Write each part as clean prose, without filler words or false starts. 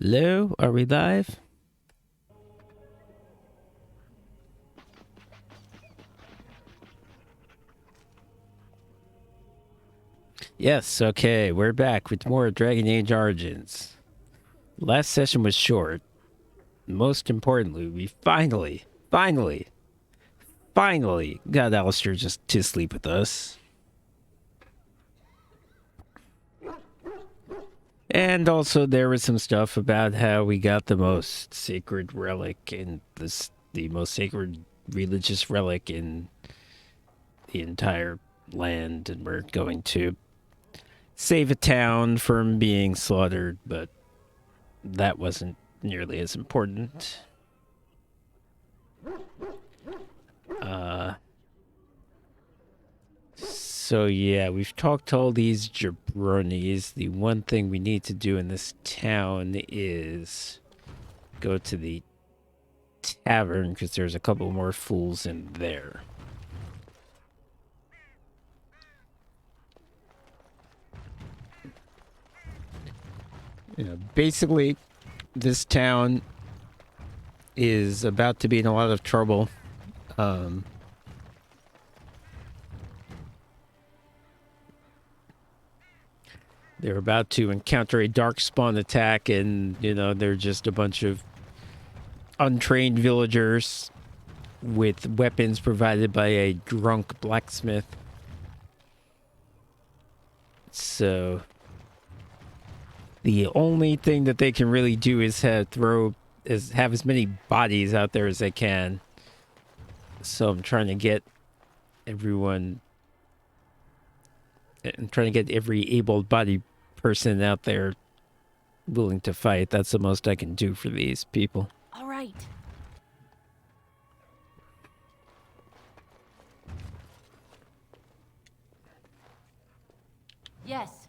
Hello, are we live? Yes, okay, we're back with more Dragon Age Origins. Last session was short. Most importantly, we finally got Alistair just to sleep with us. And also there was some stuff about how we got the most sacred relic in this, the most sacred religious relic in the entire land, and we're going to save a town from being slaughtered, but that wasn't nearly as important. So yeah, we've talked to all these jabronis. The one thing we need to do in this town is go to the tavern, because there's a couple more fools in there. Basically, this town is about to be in a lot of trouble. They're about to encounter a darkspawn attack, and they're just a bunch of untrained villagers with weapons provided by a drunk blacksmith. So the only thing that they can really do is have as many bodies out there as they can. So I'm trying to get everyone. I'm trying to get every able-bodied person out there willing to fight. That's the most I can do for these people. All right. Yes.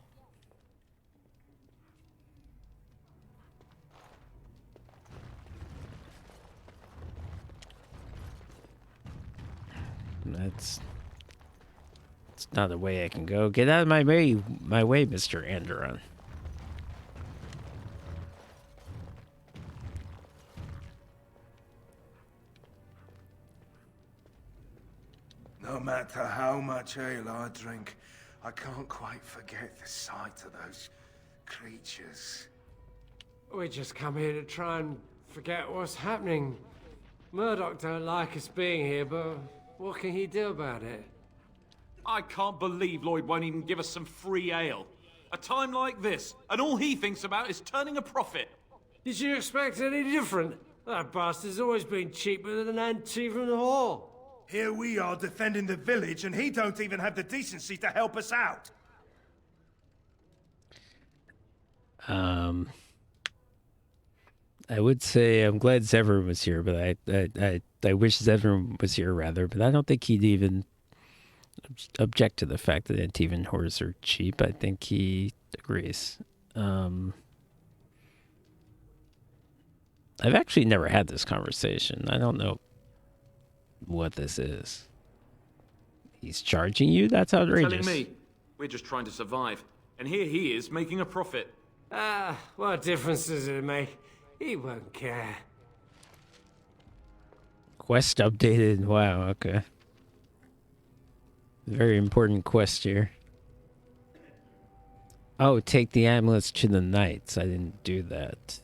It's not a way I can go. Get out of my way, Mr. Anderon. No matter how much ale I drink, I can't quite forget the sight of those creatures. We just come here to try and forget what's happening. Murdoch don't like us being here, but what can he do about it? I can't believe Lloyd won't even give us some free ale. A time like this, and all he thinks about is turning a profit. Did you expect any different? That bastard's always been cheaper than an ante from the hall. Here we are defending the village, and he don't even have the decency to help us out. I would say I'm glad Zevran was here, but I wish Zevran was here rather, but I don't think he'd even object to the fact that Antivan whores are cheap. I think he agrees. I've actually never had this conversation. I don't know what this is. He's charging you? That's outrageous. Telling me, we're just trying to survive, and here he is making a profit. What difference does it make? He won't care. Quest updated. Wow, okay. Very important quest here. Oh, take the amulets to the knights. I didn't do that.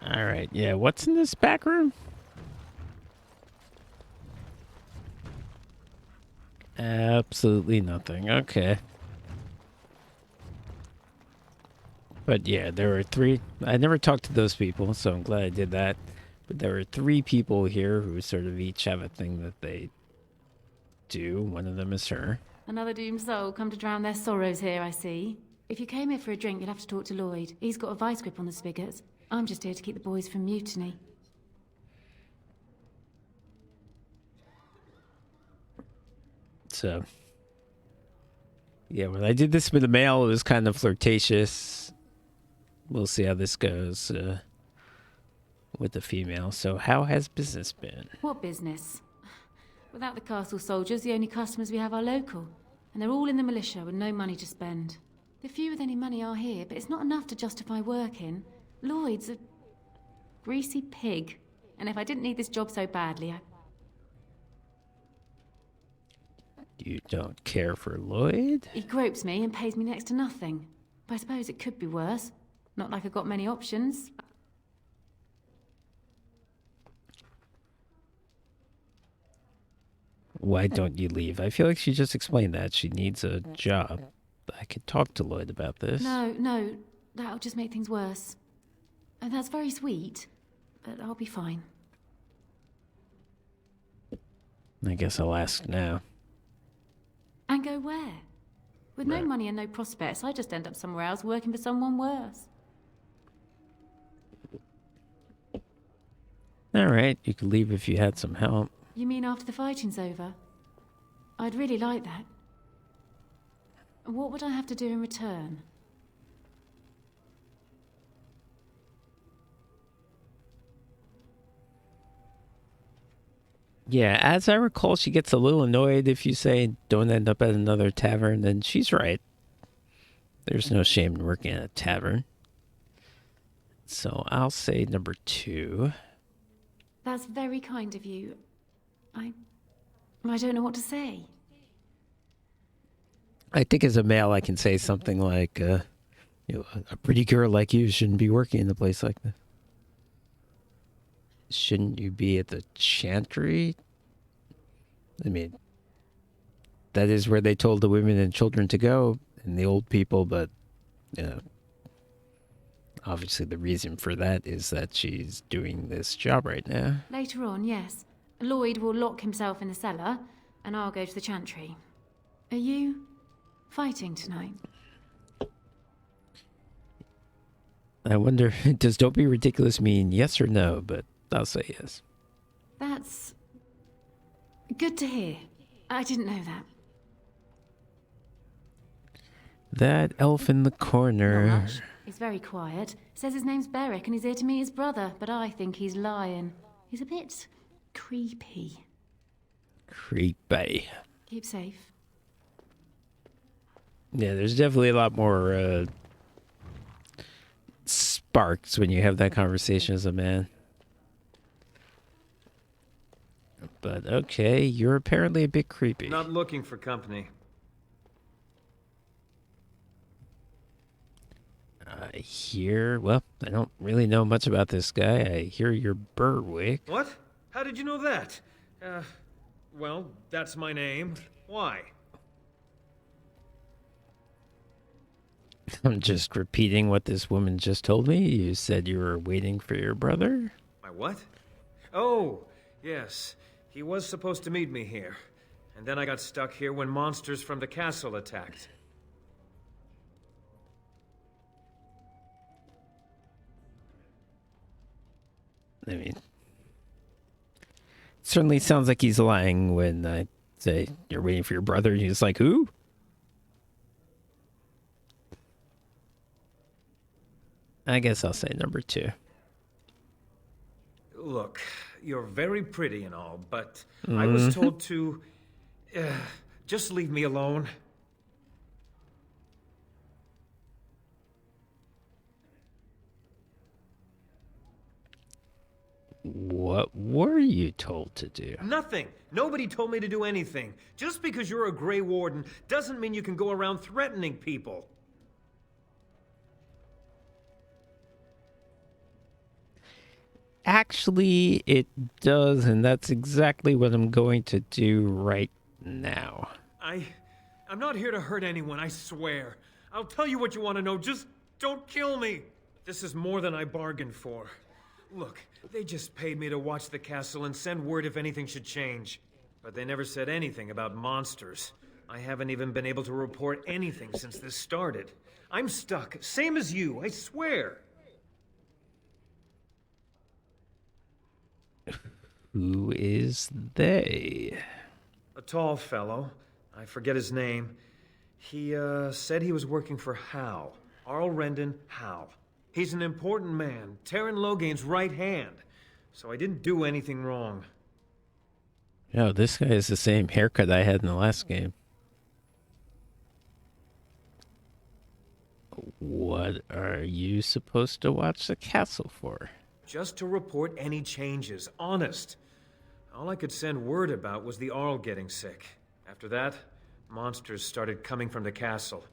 Alright, yeah, what's in this back room? Absolutely nothing. Okay. But yeah, there were three. I never talked to those people, so I'm glad I did that. But there were three people here who sort of each have a thing that they do. One of them is her. Another doomed soul come to drown their sorrows here, I see. If you came here for a drink, you'd have to talk to Lloyd. He's got a vice grip on the spigots. I'm just here to keep the boys from mutiny. So, yeah, when I did this with the male, it was kind of flirtatious. We'll see how this goes with the female. So, how has business been? What business? Without the castle soldiers, the only customers we have are local. And they're all in the militia with no money to spend. The few with any money are here, but it's not enough to justify working. Lloyd's a greasy pig. And if I didn't need this job so badly, You don't care for Lloyd? He gropes me and pays me next to nothing. But I suppose it could be worse. Not like I've got many options. Why don't you leave? I feel like she just explained that. She needs a job. I could talk to Lloyd about this. No, that'll just make things worse. And that's very sweet, but I'll be fine. I guess I'll ask now. And go where? With no money and no prospects, I just end up somewhere else working for someone worse. Alright, you could leave if you had some help. You mean after the fighting's over? I'd really like that. What would I have to do in return? Yeah, as I recall, she gets a little annoyed if you say don't end up at another tavern, and she's right. There's no shame in working at a tavern. So I'll say number 2. That's very kind of you. I don't know what to say. I think as a male, I can say something like, a pretty girl like you shouldn't be working in a place like this. Shouldn't you be at the chantry? I mean, that is where they told the women and children to go, and the old people, but, obviously the reason for that is that she's doing this job right now. Later on, yes. Lloyd will lock himself in the cellar, and I'll go to the chantry. Are you fighting tonight? I wonder, does don't be ridiculous mean yes or no? But I'll say yes. That's good to hear. I didn't know that. That elf in the corner. Not much. He's very quiet. Says his name's Beric and he's here to meet his brother, but I think he's lying. He's a bit creepy. Creepy. Keep safe. Yeah, there's definitely a lot more sparks when you have that conversation as a man. But okay, you're apparently a bit creepy. Not looking for company. I hear, well, I don't really know much about this guy. I hear you're Berwick. What? How did you know that? Well, that's my name. Why? I'm just repeating what this woman just told me. You said you were waiting for your brother? My what? Oh, yes. He was supposed to meet me here. And then I got stuck here when monsters from the castle attacked. I mean, it certainly sounds like he's lying when I say you're waiting for your brother. He's like, who? I guess I'll say number 2. Look, you're very pretty and all, but I was told to... just leave me alone. What were you told to do? Nothing. Nobody told me to do anything. Just because you're a Grey Warden doesn't mean you can go around threatening people. Actually, it does, and that's exactly what I'm going to do right now. I'm not here to hurt anyone, I swear. I'll tell you what you want to know, just don't kill me. This is more than I bargained for. Look, they just paid me to watch the castle and send word if anything should change. But they never said anything about monsters. I haven't even been able to report anything since this started. I'm stuck, same as you, I swear. Who is they? A tall fellow. I forget his name. He, said he was working for Hal. Arl Rendon Hal. He's an important man, Terran Logain's right hand. So I didn't do anything wrong. Oh, this guy has the same haircut I had in the last game. What are you supposed to watch the castle for? Just to report any changes, honest. All I could send word about was the Arl getting sick. After that, monsters started coming from the castle.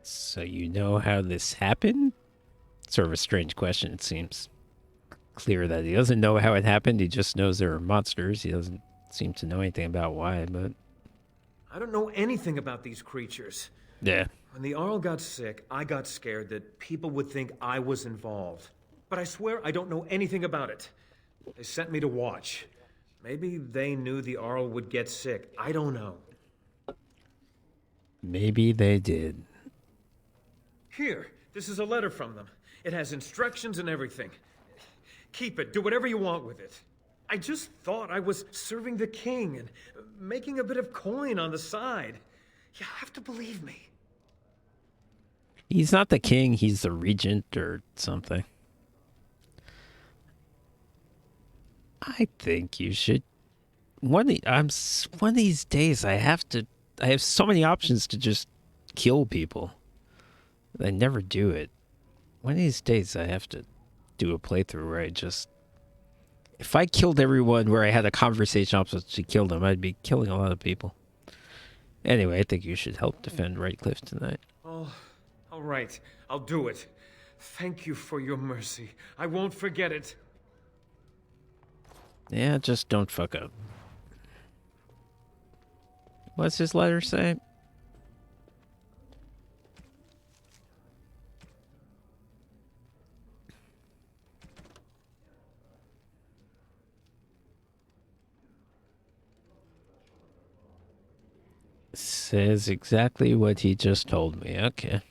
So you know how this happened? Sort of a strange question, it seems. Clear that he doesn't know how it happened, he just knows there are monsters. He doesn't seem to know anything about why, but... I don't know anything about these creatures. Yeah. When the Arl got sick, I got scared that people would think I was involved. But I swear I don't know anything about it. They sent me to watch. Maybe they knew the Arl would get sick. I don't know. Maybe they did. Here, this is a letter from them. It has instructions and everything. Keep it. Do whatever you want with it. I just thought I was serving the king and making a bit of coin on the side. You have to believe me. He's not the king, he's the regent or something. I think you should... One of these days I have so many options to just kill people. I never do it. One of these days I have to do a playthrough where I just... If I killed everyone where I had a conversation opposite to kill them, I'd be killing a lot of people. Anyway, I think you should help defend Redcliffe tonight. Oh, all right. I'll do it. Thank you for your mercy. I won't forget it. Yeah, just don't fuck up. What's his letter say? Says exactly what he just told me. Okay.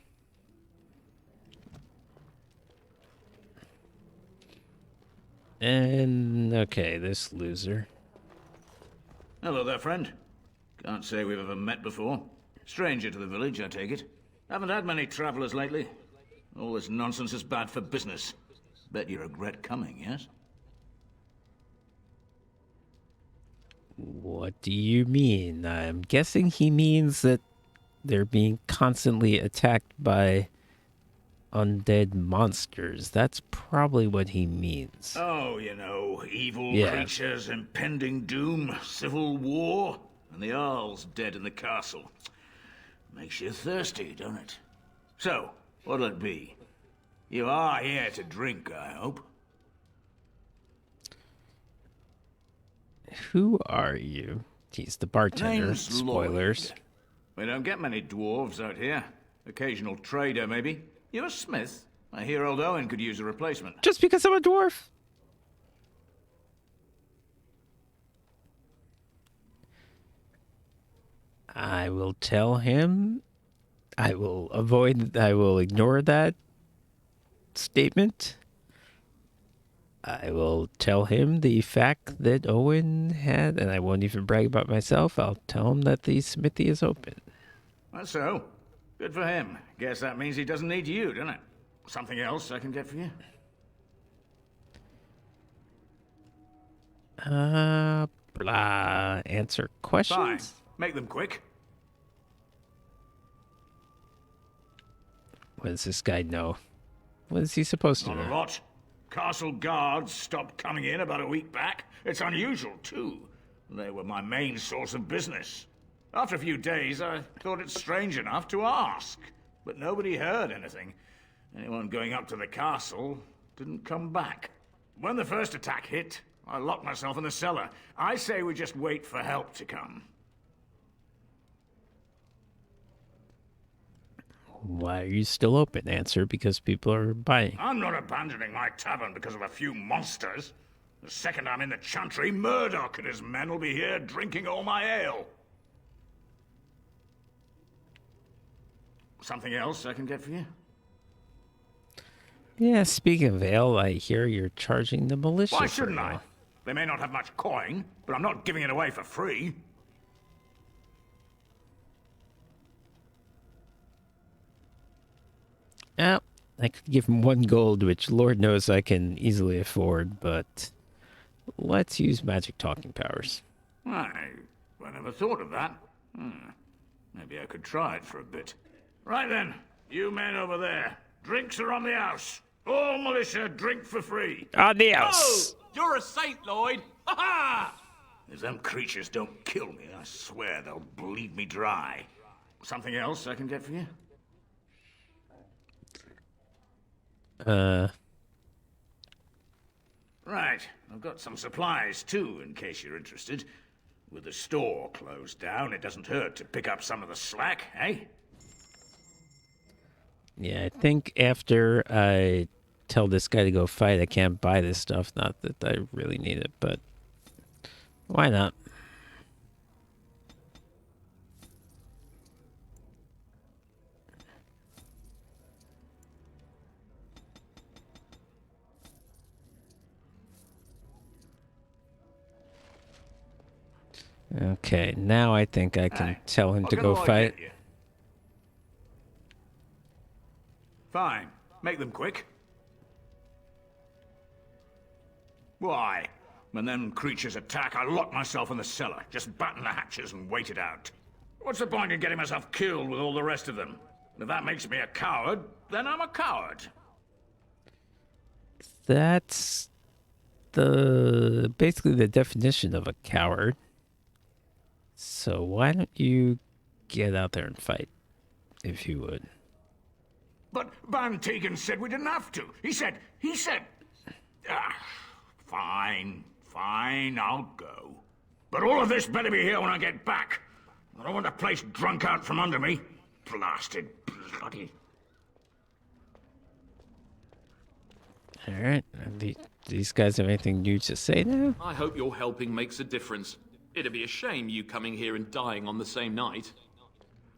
And, okay, this loser. Hello there, friend. Can't say we've ever met before. Stranger to the village, I take it. Haven't had many travelers lately. All this nonsense is bad for business. Bet you regret coming, yes? What do you mean? I'm guessing he means that they're being constantly attacked by undead monsters. That's probably what he means. Oh, you know, evil Yeah. creatures, impending doom, civil war, and the Arl's dead in the castle. Makes you thirsty, don't it? So, what'll it be? You are here to drink, I hope. Who are you? He's the bartender. Name's Spoilers. Lloyd. We don't get many dwarves out here. Occasional trader, maybe. You're a smith. I hear old Owen could use a replacement. Just because I'm a dwarf? I will tell him. I will ignore that statement. I will tell him the fact that Owen had, and I won't even brag about myself. I'll tell him that the smithy is open. That's so. Good for him. Guess that means he doesn't need you, doesn't it? Something else I can get for you? Blah. Answer questions? Fine. Make them quick. What does this guy know? What is he supposed to Not a know? lot. Castle guards stopped coming in about a week back. It's unusual, too. They were my main source of business. After a few days, I thought it strange enough to ask. But nobody heard anything. Anyone going up to the castle didn't come back. When the first attack hit, I locked myself in the cellar. I say we just wait for help to come. Why are you still open? Answer, because people are buying. I'm not abandoning my tavern because of a few monsters. The second I'm in the chantry, Murdoch and his men will be here drinking all my ale. Something else I can get for you? Yeah, speaking of ale, I hear you're charging the militia. Why for shouldn't I? ale. They may not have much coin, but I'm not giving it away for free. Yeah, I could give him 1 gold, which Lord knows I can easily afford, but Let's use magic talking powers. I never thought of that. Maybe I could try it for a bit. Right then, you men over there. Drinks are on the house. All militia drink for free. Adios! Oh, you're a saint, Lloyd. Ha ha! If them creatures don't kill me, I swear they'll bleed me dry. Something else I can get for you? Right, I've got some supplies too, in case you're interested. With the store closed down, it doesn't hurt to pick up some of the slack, eh? Yeah, I think after I tell this guy to go fight, I can't buy this stuff. Not that I really need it, but why not? Okay, now I think I can tell him What to can go I fight. get you? Fine. Make them quick. Why? When them creatures attack, I lock myself in the cellar. Just batten the hatches and wait it out. What's the point in getting myself killed with all the rest of them? If that makes me a coward, then I'm a coward. That's basically the definition of a coward. So why don't you get out there and fight, if you would? But Van Tegan said we didn't have to. He said... Fine, I'll go. But all of this better be here when I get back. I don't want the place drunk out from under me. Blasted bloody... All right. These guys have anything new to say now? I hope your helping makes a difference. It'd be a shame you coming here and dying on the same night.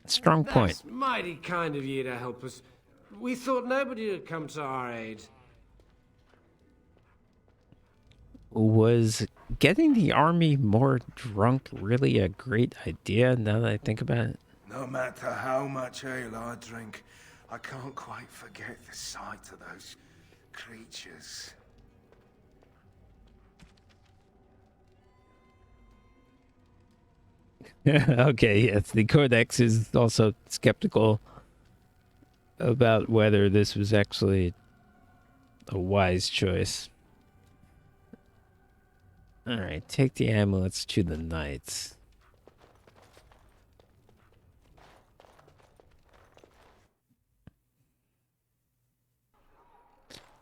Strong point. That's mighty kind of you to help us. We thought nobody would come to our aid. Was getting the army more drunk really a great idea now that I think about it? No matter how much ale I drink, I can't quite forget the sight of those creatures. Okay, yes. The Codex is also skeptical about whether this was actually a wise choice. Alright, take the amulets to the knights.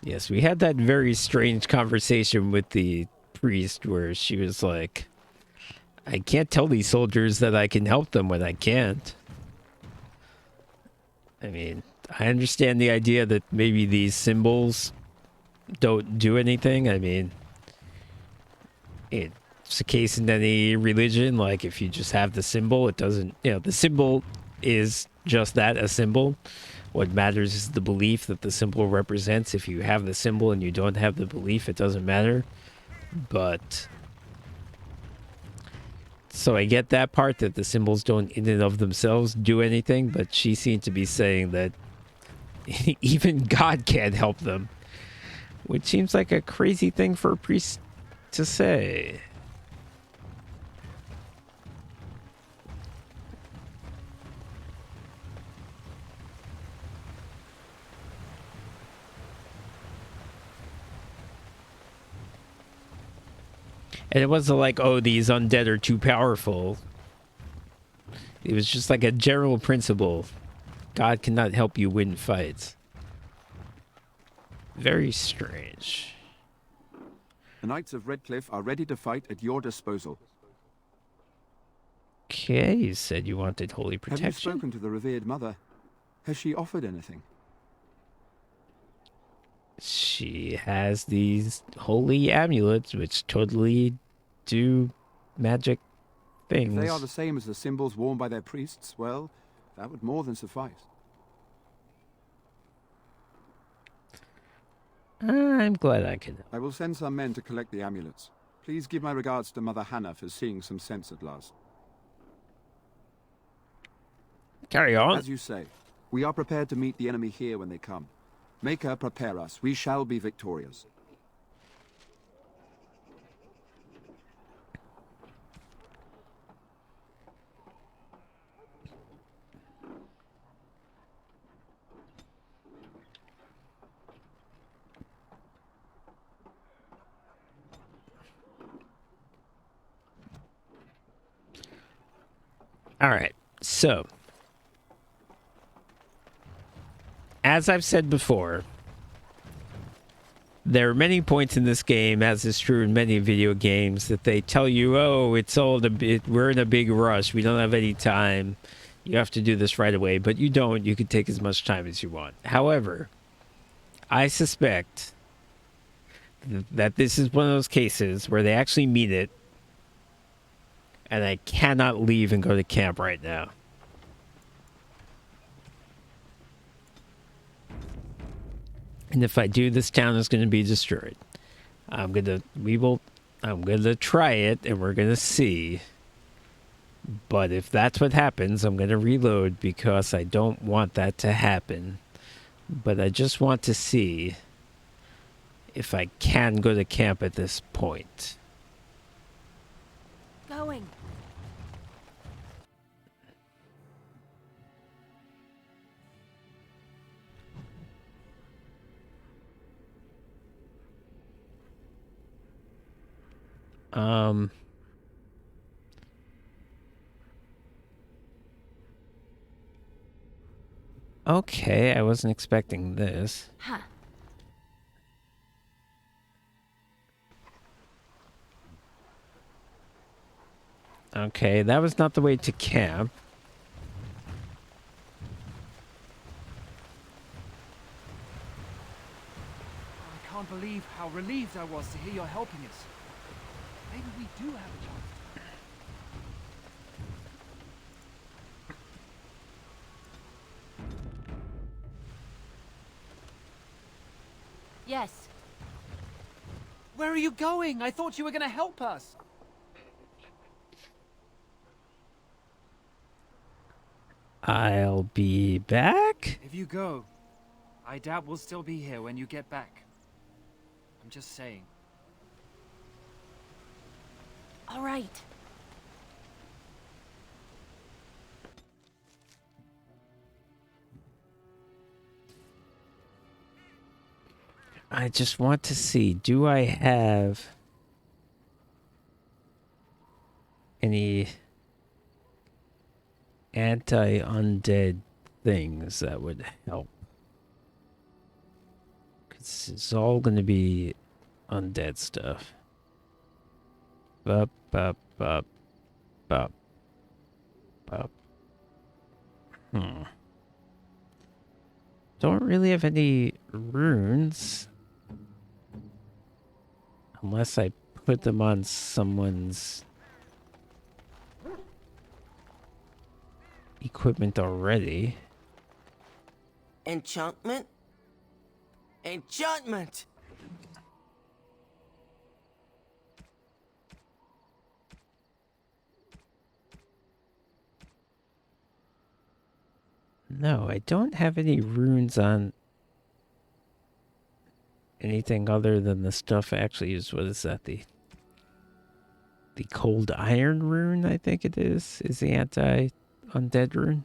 Yes, we had that very strange conversation with the priest where she was like, I can't tell these soldiers that I can help them when I can't. I mean, I understand the idea that maybe these symbols don't do anything. I mean, it's a case in any religion. Like, if you just have the symbol, it doesn't, the symbol is just that, a symbol. What matters is the belief that the symbol represents. If you have the symbol and you don't have the belief, it doesn't matter. But... so I get that part, that the symbols don't in and of themselves do anything, but she seemed to be saying that even God can't help them, which seems like a crazy thing for a priest to say. And it wasn't like, oh, these undead are too powerful. It was just like a general principle. God cannot help you win fights. Very strange. The Knights of Redcliffe are ready to fight at your disposal. Okay, you said you wanted holy protection. Have you spoken to the revered mother? Has she offered anything? She has these holy amulets, which totally do magic things. If they are the same as the symbols worn by their priests, well, that would more than suffice. I'm glad I could. I will send some men to collect the amulets. Please give my regards to Mother Hannah for seeing some sense at last. Carry on. As you say, we are prepared to meet the enemy here when they come. Make her prepare us. We shall be victorious. All right. So, as I've said before, there are many points in this game, as is true in many video games, that they tell you, "Oh, we're in a big rush. We don't have any time. You have to do this right away." But you don't. You can take as much time as you want. However, I suspect that this is one of those cases where they actually mean it, and I cannot leave and go to camp right now. And if I do, this town is going to be destroyed. I'm gonna try it, and we're gonna see. But if that's what happens, I'm gonna reload because I don't want that to happen. But I just want to see if I can go to camp at this point. Going. Okay, I wasn't expecting this. Huh. Okay, that was not the way to camp. I can't believe how relieved I was to hear you're helping us. Maybe we do have a chance. Yes. Where are you going? I thought you were going to help us. I'll be back? If you go, I doubt we'll still be here when you get back. I'm just saying. All right. I just want to see, do I have any anti-undead things that would help? Because it's all going to be undead stuff. Bup, bup, bup, bup, bup. Don't really have any runes. Unless I put them on someone's equipment already. Enchantment? Enchantment! No, I don't have any runes on anything other than the stuff I actually used. What is that? The cold iron rune, I think it is the anti-undead rune.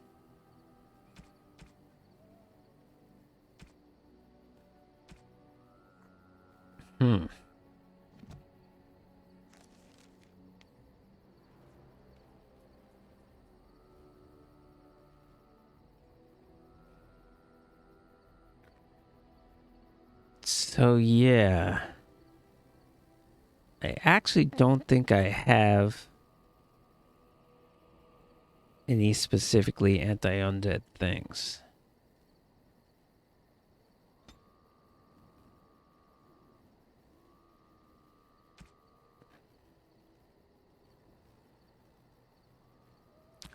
So yeah, I actually don't think I have any specifically anti-undead things.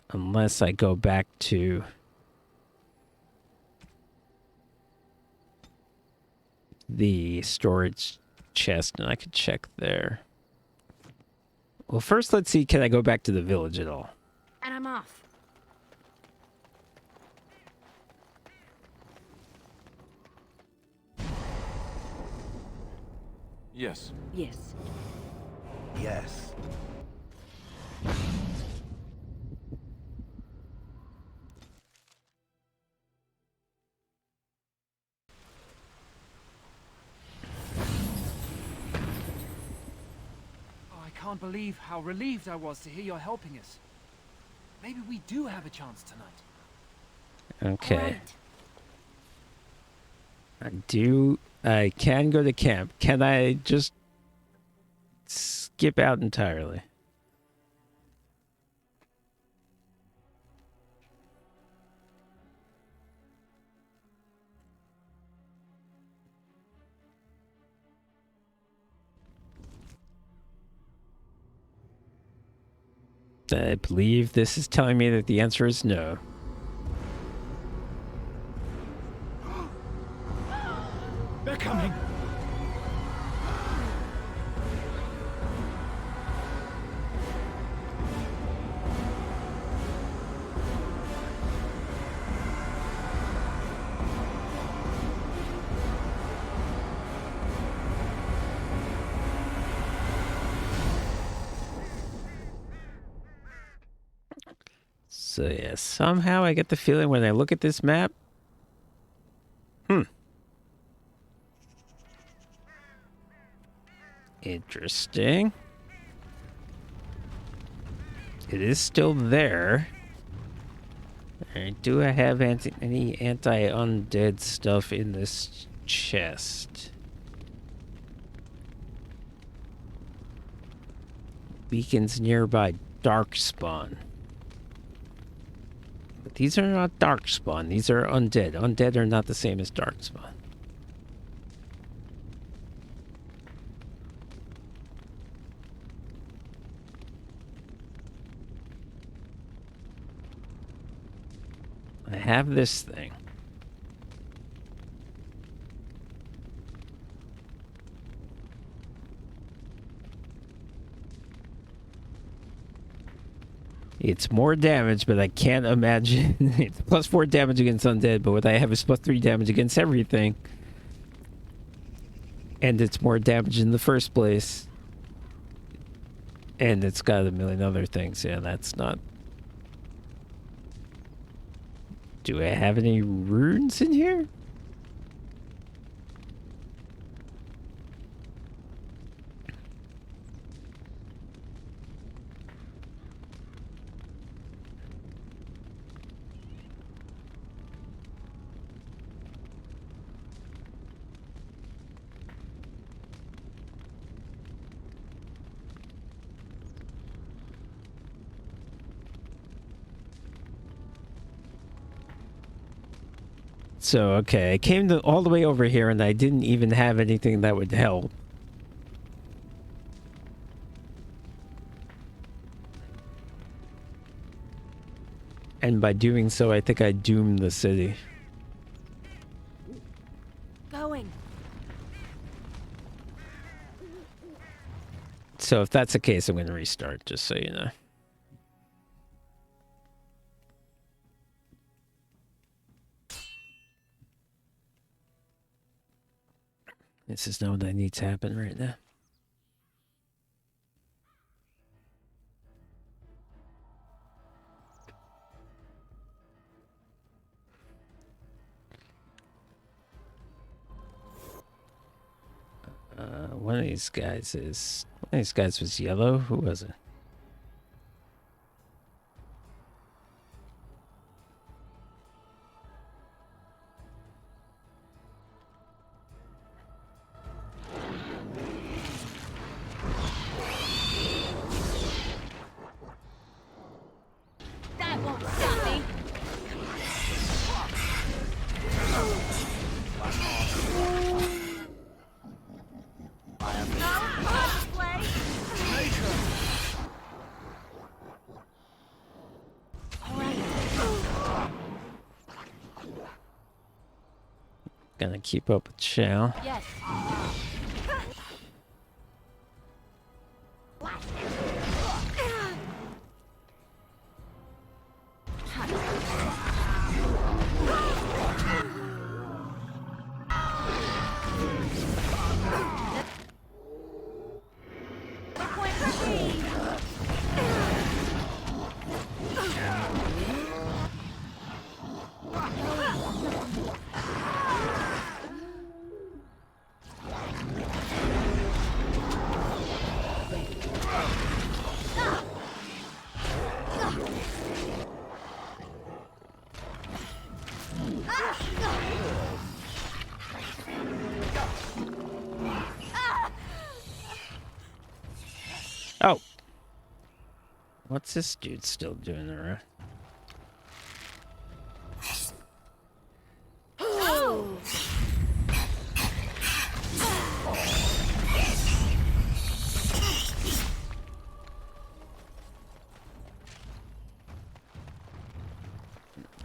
Unless I go back to the storage chest and I could check there. Well, first let's see, can I go back to the village at all? And I'm off. Yes. Yes. Yes. Oh, I can't believe how relieved I was to hear you're helping us. maybe we do have a chance tonight. Okay. I can go to camp. Can I just skip out entirely? I believe this is telling me that the answer is no. They're coming! So yeah, somehow I get the feeling when I look at this map, interesting. It is still there. Alright, do I have any anti-undead stuff in this chest? Beacons nearby, darkspawn. But these are not darkspawn, these are undead. Undead are not the same as darkspawn. I have this thing. It's more damage, but I can't imagine. It's plus 4 damage against undead, but what I have is plus 3 damage against everything. And it's more damage in the first place. And it's got a million other things. Yeah, that's not... Do I have any runes in here? So, okay, I came all the way over here and I didn't even have anything that would help. And by doing so, I think I doomed the city. Going. So if that's the case, I'm going to restart, just so you know. This is not what I need to happen right now. One of these guys was yellow. Who was it? That won't stop me. Gonna keep up with Shao. Yes. Oh. What's this dude still doing around?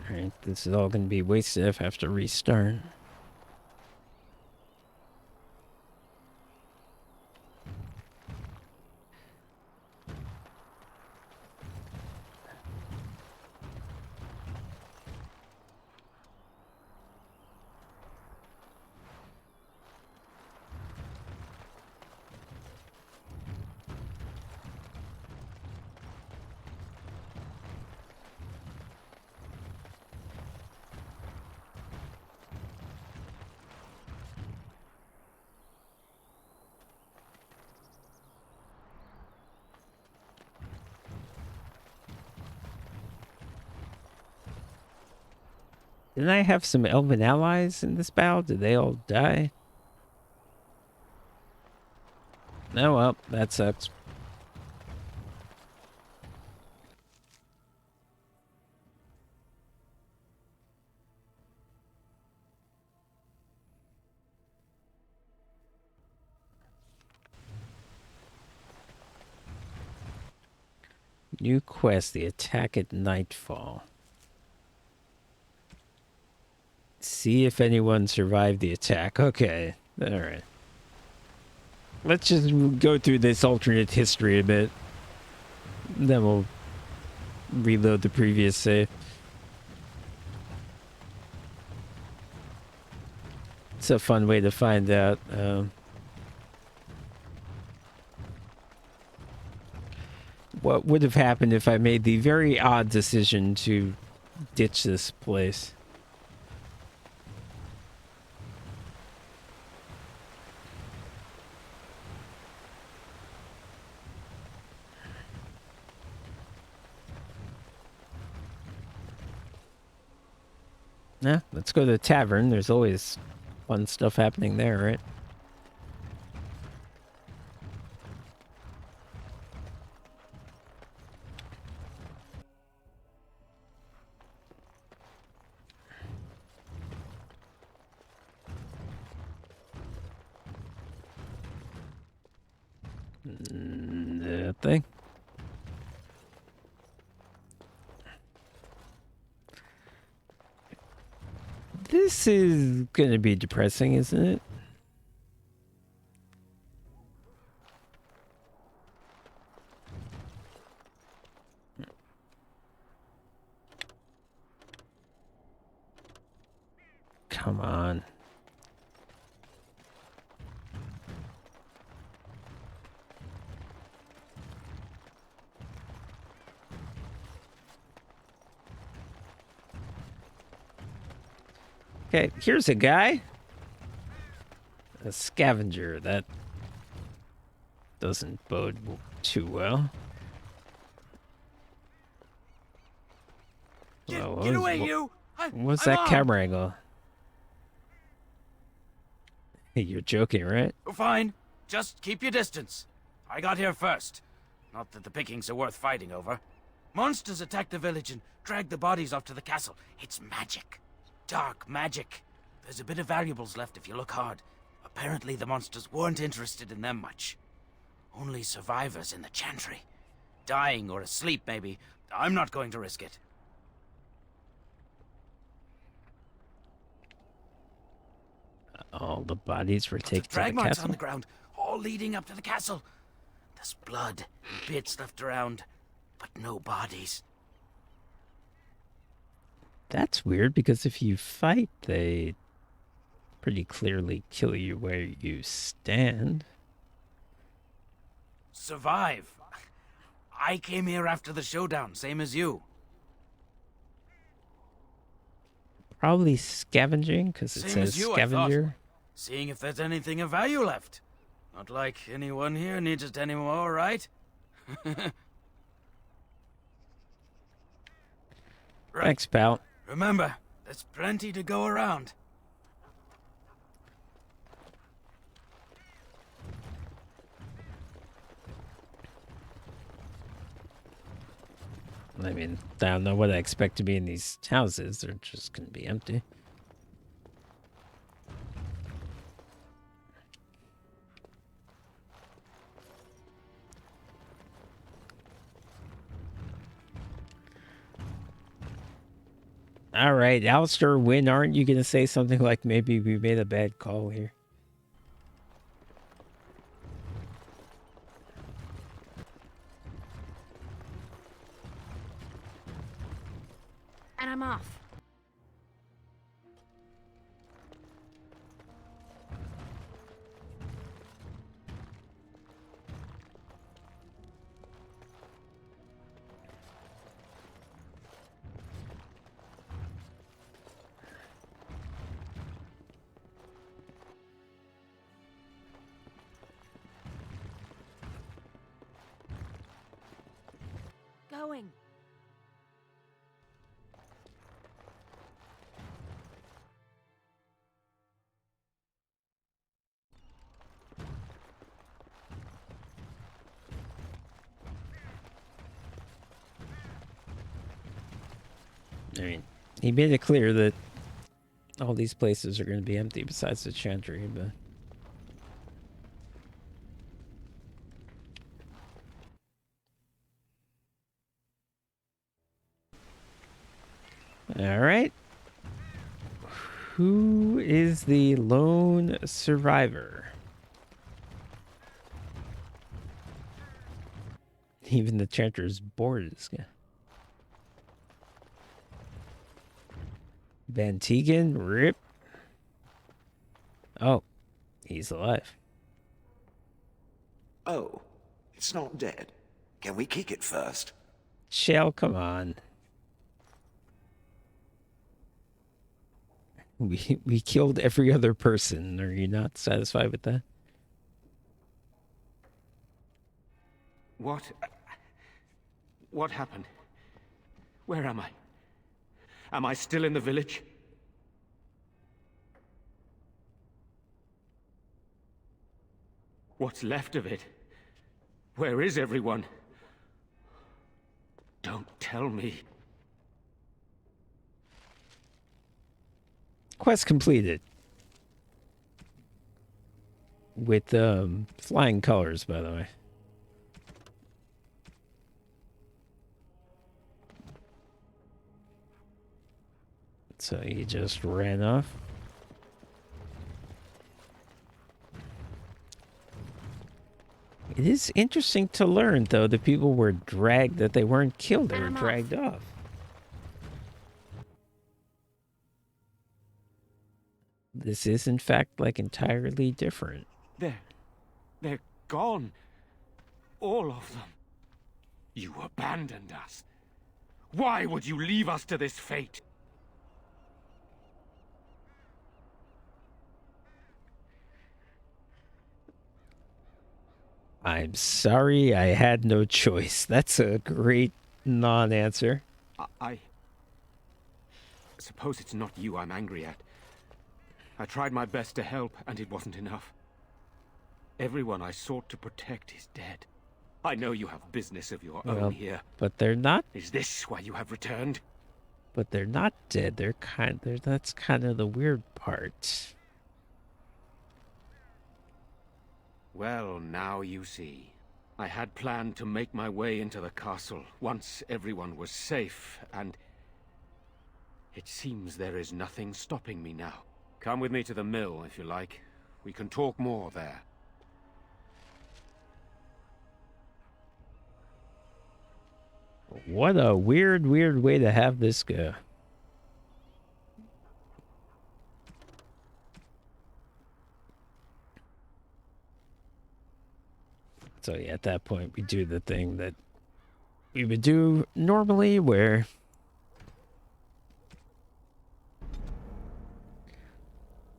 Alright, this is all gonna be wasted if I have to restart. Didn't I have some elven allies in this battle? Did they all die? Oh well, that sucks. New quest, the attack at nightfall. See if anyone survived the attack. Okay, alright. Let's just go through this alternate history a bit. Then we'll reload the previous save. It's a fun way to find out. What would have happened if I made the very odd decision to ditch this place? Yeah, let's go to the tavern. There's always fun stuff happening there, right? That thing. This is gonna be depressing, isn't it? Come on. Okay, here's a guy. A scavenger. That doesn't bode too well. Get away, you! What's I'm that armed. camera angle? Hey, you're joking, right? Fine. Just keep your distance. I got here first. Not that the pickings are worth fighting over. Monsters attacked the village and dragged the bodies off to the castle. It's magic. Dark magic. There's a bit of valuables left if you look hard. Apparently the monsters weren't interested in them much. Only survivors in the chantry. Dying or asleep, maybe. I'm not going to risk it. All the bodies were taken to Drag the marks castle. on the ground, all leading up to the castle. There's blood and bits left around, but no bodies. That's weird because if you fight, they pretty clearly kill you where you stand. Survive. I came here after the showdown, same as you. Probably scavenging because it Same says as you, scavenger. Seeing if there's anything of value left. Not like anyone here needs it anymore, right? Thanks, pal. Remember, there's plenty to go around. I mean, I don't know what I expect to be in these houses. They're just gonna be empty. All right, Alistair, when aren't you gonna say something like maybe we made a bad call here? And I'm off. Going. I mean, he made it clear that all these places are going to be empty besides the chantry, but... All right. Who is the lone survivor? Even the chanter's bored this guy. Van Tegan, rip. Oh, he's alive. Oh, it's not dead. Can we kick it first? Shell, come on. We killed every other person. Are you not satisfied with that? What happened? Where am I? Am I still in the village? What's left of it? Where is everyone? Don't tell me. Quest completed. With flying colors, by the way. So he just ran off. It is interesting to learn, though, that people were dragged, that they weren't killed, they were dragged off. This is, in fact, like entirely different. They're gone. All of them. You abandoned us. Why would you leave us to this fate? I'm sorry, I had no choice. That's a great non-answer. I suppose it's not you I'm angry at. I tried my best to help, and it wasn't enough. Everyone I sought to protect is dead. I know you have business of your own here. But they're not. Is this why you have returned? But they're not dead. That's kind of the weird part. Well, now you see. I had planned to make my way into the castle once everyone was safe, and it seems there is nothing stopping me now. Come with me to the mill, if you like. We can talk more there. What a weird way to have this go. So yeah, at that point, we do the thing that we would do normally, where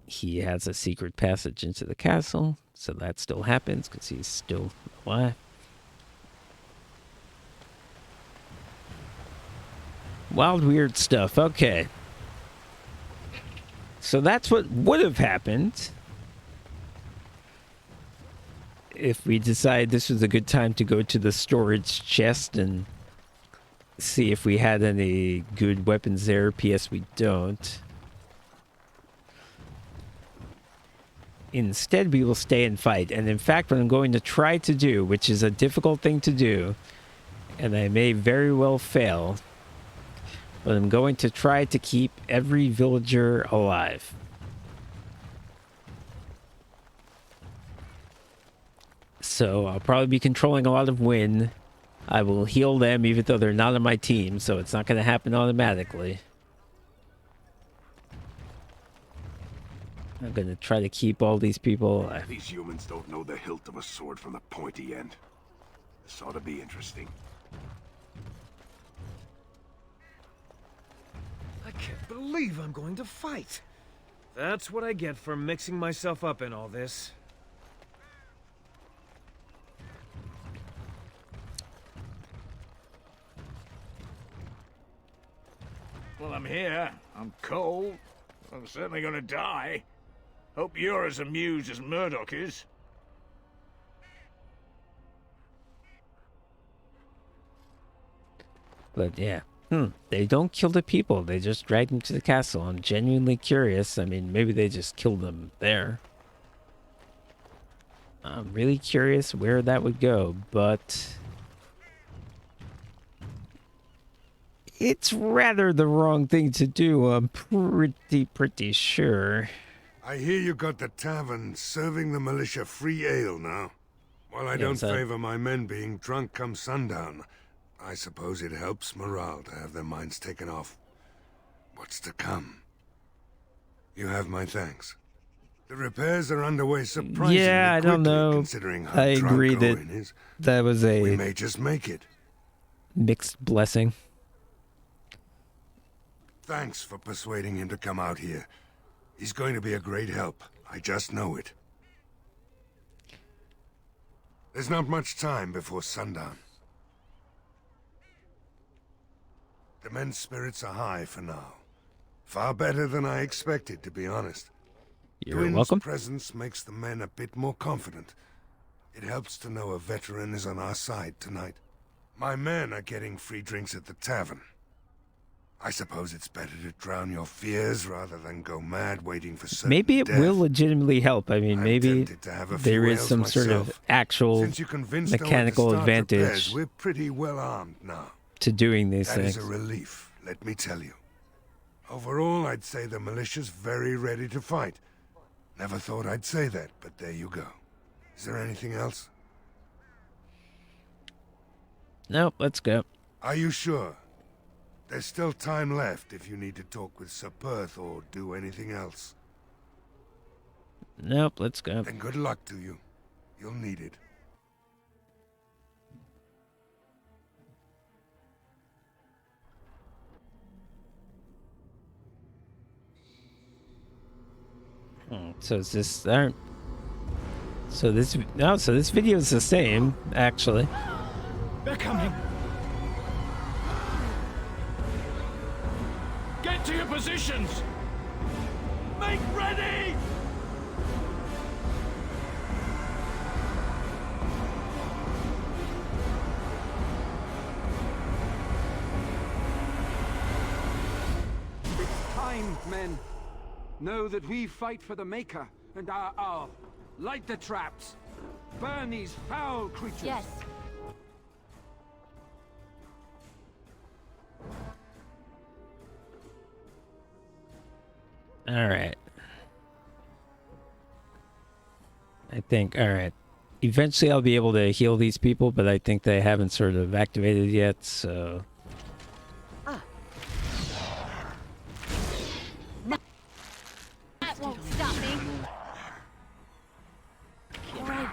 he has a secret passage into the castle, so that still happens because he's still alive. Wild, weird stuff. Okay. So that's what would have happened if we decided this was a good time to go to the storage chest and see if we had any good weapons there. P.S. we don't. Instead, we will stay and fight. And in fact, what I'm going to try to do, which is a difficult thing to do, and I may very well fail, but I'm going to try to keep every villager alive. So I'll probably be controlling a lot of wind. I will heal them even though they're not on my team, so it's not going to happen automatically. I'm going to try to keep all these people alive. These humans don't know the hilt of a sword from the pointy end. This ought to be interesting. I can't believe I'm going to fight. That's what I get for mixing myself up in all this. Well, I'm here. I'm cold. I'm certainly gonna die. Hope you're as amused as Murdoch is. But yeah. They don't kill the people. They just drag them to the castle. I'm genuinely curious. I mean, maybe they just killed them there. I'm really curious where that would go, but it's rather the wrong thing to do. I'm pretty sure. I hear you got the tavern serving the militia free ale now. While I don't favor my men being drunk come sundown, I suppose it helps morale to have their minds taken off what's to come. You have my thanks. The repairs are underway surprisingly I don't quickly, know. considering how I agree drunk that Owen is. that was a We may just make it. mixed blessing. Thanks for persuading him to come out here. He's going to be a great help. I just know it. There's not much time before sundown. The men's spirits are high for now. Far better than I expected, to be honest. You're welcome. Presence makes the men a bit more confident. It helps to know a veteran is on our side tonight. My men are getting free drinks at the tavern. I suppose it's better to drown your fears rather than go mad waiting for certain Maybe it death. will legitimately help. I mean, maybe there is some sort of actual Since you convinced Owen to mechanical start advantage repairs, we're pretty well armed now. to doing these That things. is a relief, let me tell you. Overall, I'd say the militia's very ready to fight. Never thought I'd say that, but there you go. Is there anything else? Nope, let's go. Are you sure? There's still time left if you need to talk with Sir Perth or do anything else. Nope, let's go. Then good luck to you. You'll need it. So is this so this video is the same actually. They're coming. Get to your positions! Make ready! It's time, men. Know that we fight for the Maker and our hour. Light the traps. Burn these foul creatures. Yes. All right. I think all right. Eventually I'll be able to heal these people, but I think they haven't sort of activated yet, so That won't stop me. Great.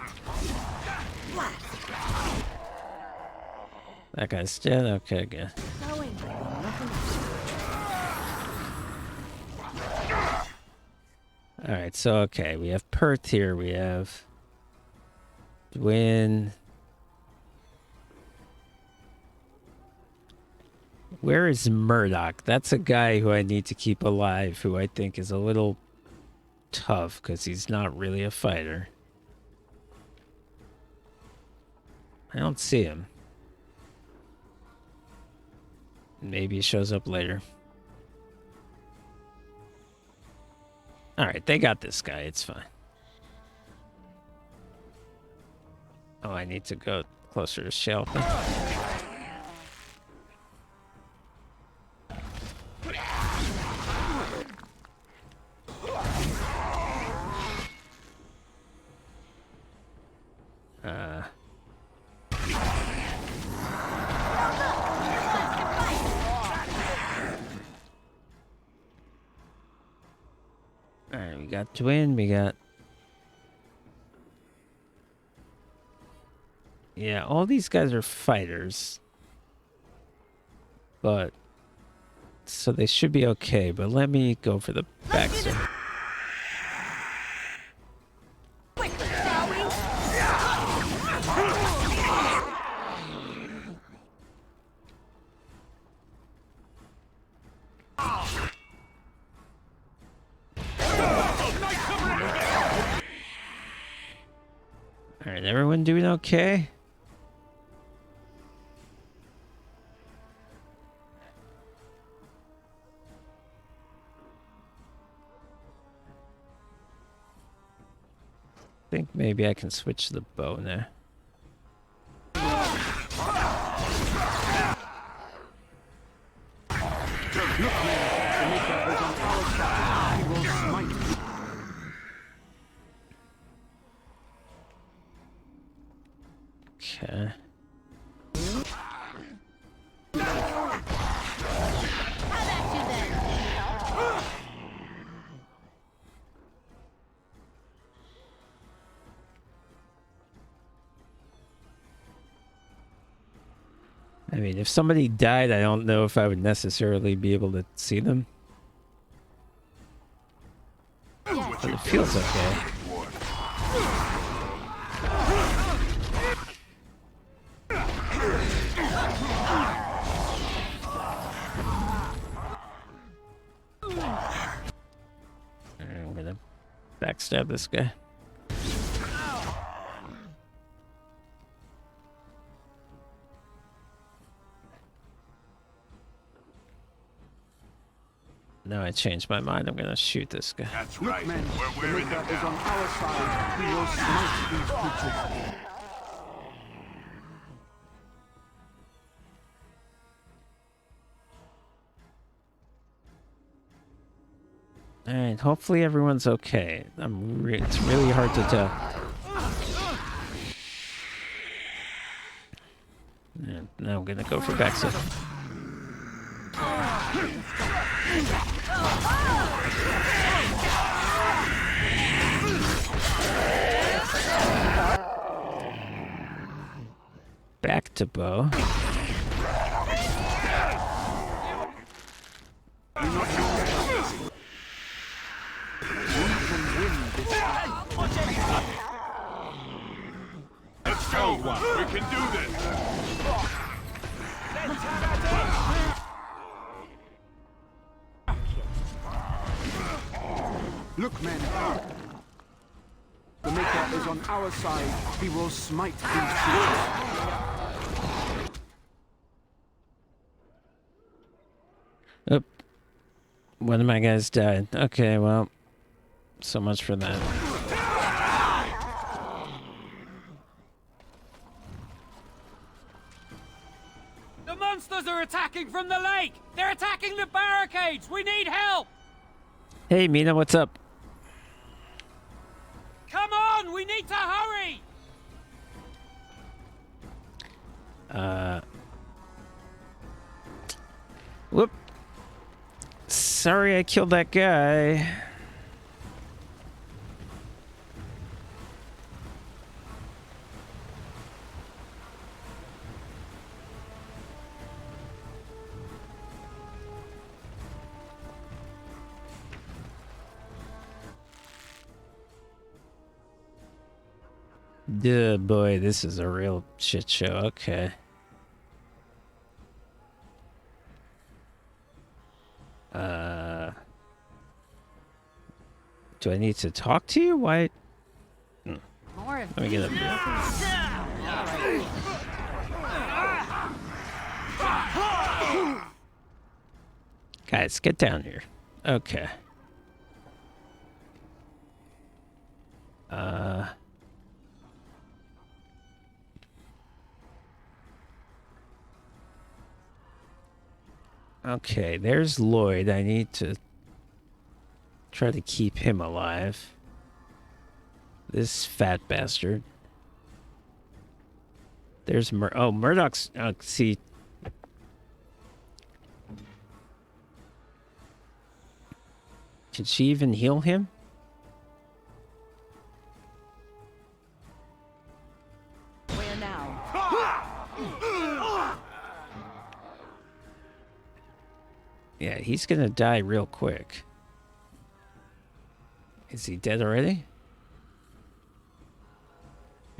that guy's dead. Okay, good. Going. All right, so okay, we have Perth here. We have Dwin. Where is Murdoch? That's a guy who I need to keep alive, who I think is a little tough because he's not really a fighter. I don't see him. Maybe he shows up later. Alright, they got this guy. It's fine. Oh, I need to go closer to shelter. Alright, we got Twin, we got... Yeah, all these guys are fighters. But... So they should be okay, but let me go for the backstab. Alright, everyone doing okay? I think maybe I can switch to the bow now. Okay. I mean, if somebody died, I don't know if I would necessarily be able to see them. But it feels okay. I'm gonna backstab this guy. No, I changed my mind. I'm gonna shoot this guy. That's right. Look, men, the Maker is on our side. We will smite these creatures. Alright, hopefully everyone's okay. It's really hard to tell. And now I'm gonna go for backstab. Back to bow. Let's go! We can do this! Look, men. The Maker is on our side. We will smite these creatures. Oop. One of my guys died. Okay, well, so much for that. The monsters are attacking from the lake! They're attacking the barricades! We need help! Hey, Mina, what's up? Come on! We need to hurry! Whoop. Sorry I killed that guy. Duh, boy, this is a real shit show. Okay. Do I need to talk to you? Why? Let me get up here. Guys, get down here. Okay. Okay, there's Lloyd. I need to try to keep him alive. This fat bastard. There's Murdoch's... see... Can she even heal him? Where now? Yeah, he's gonna die real quick. Is he dead already?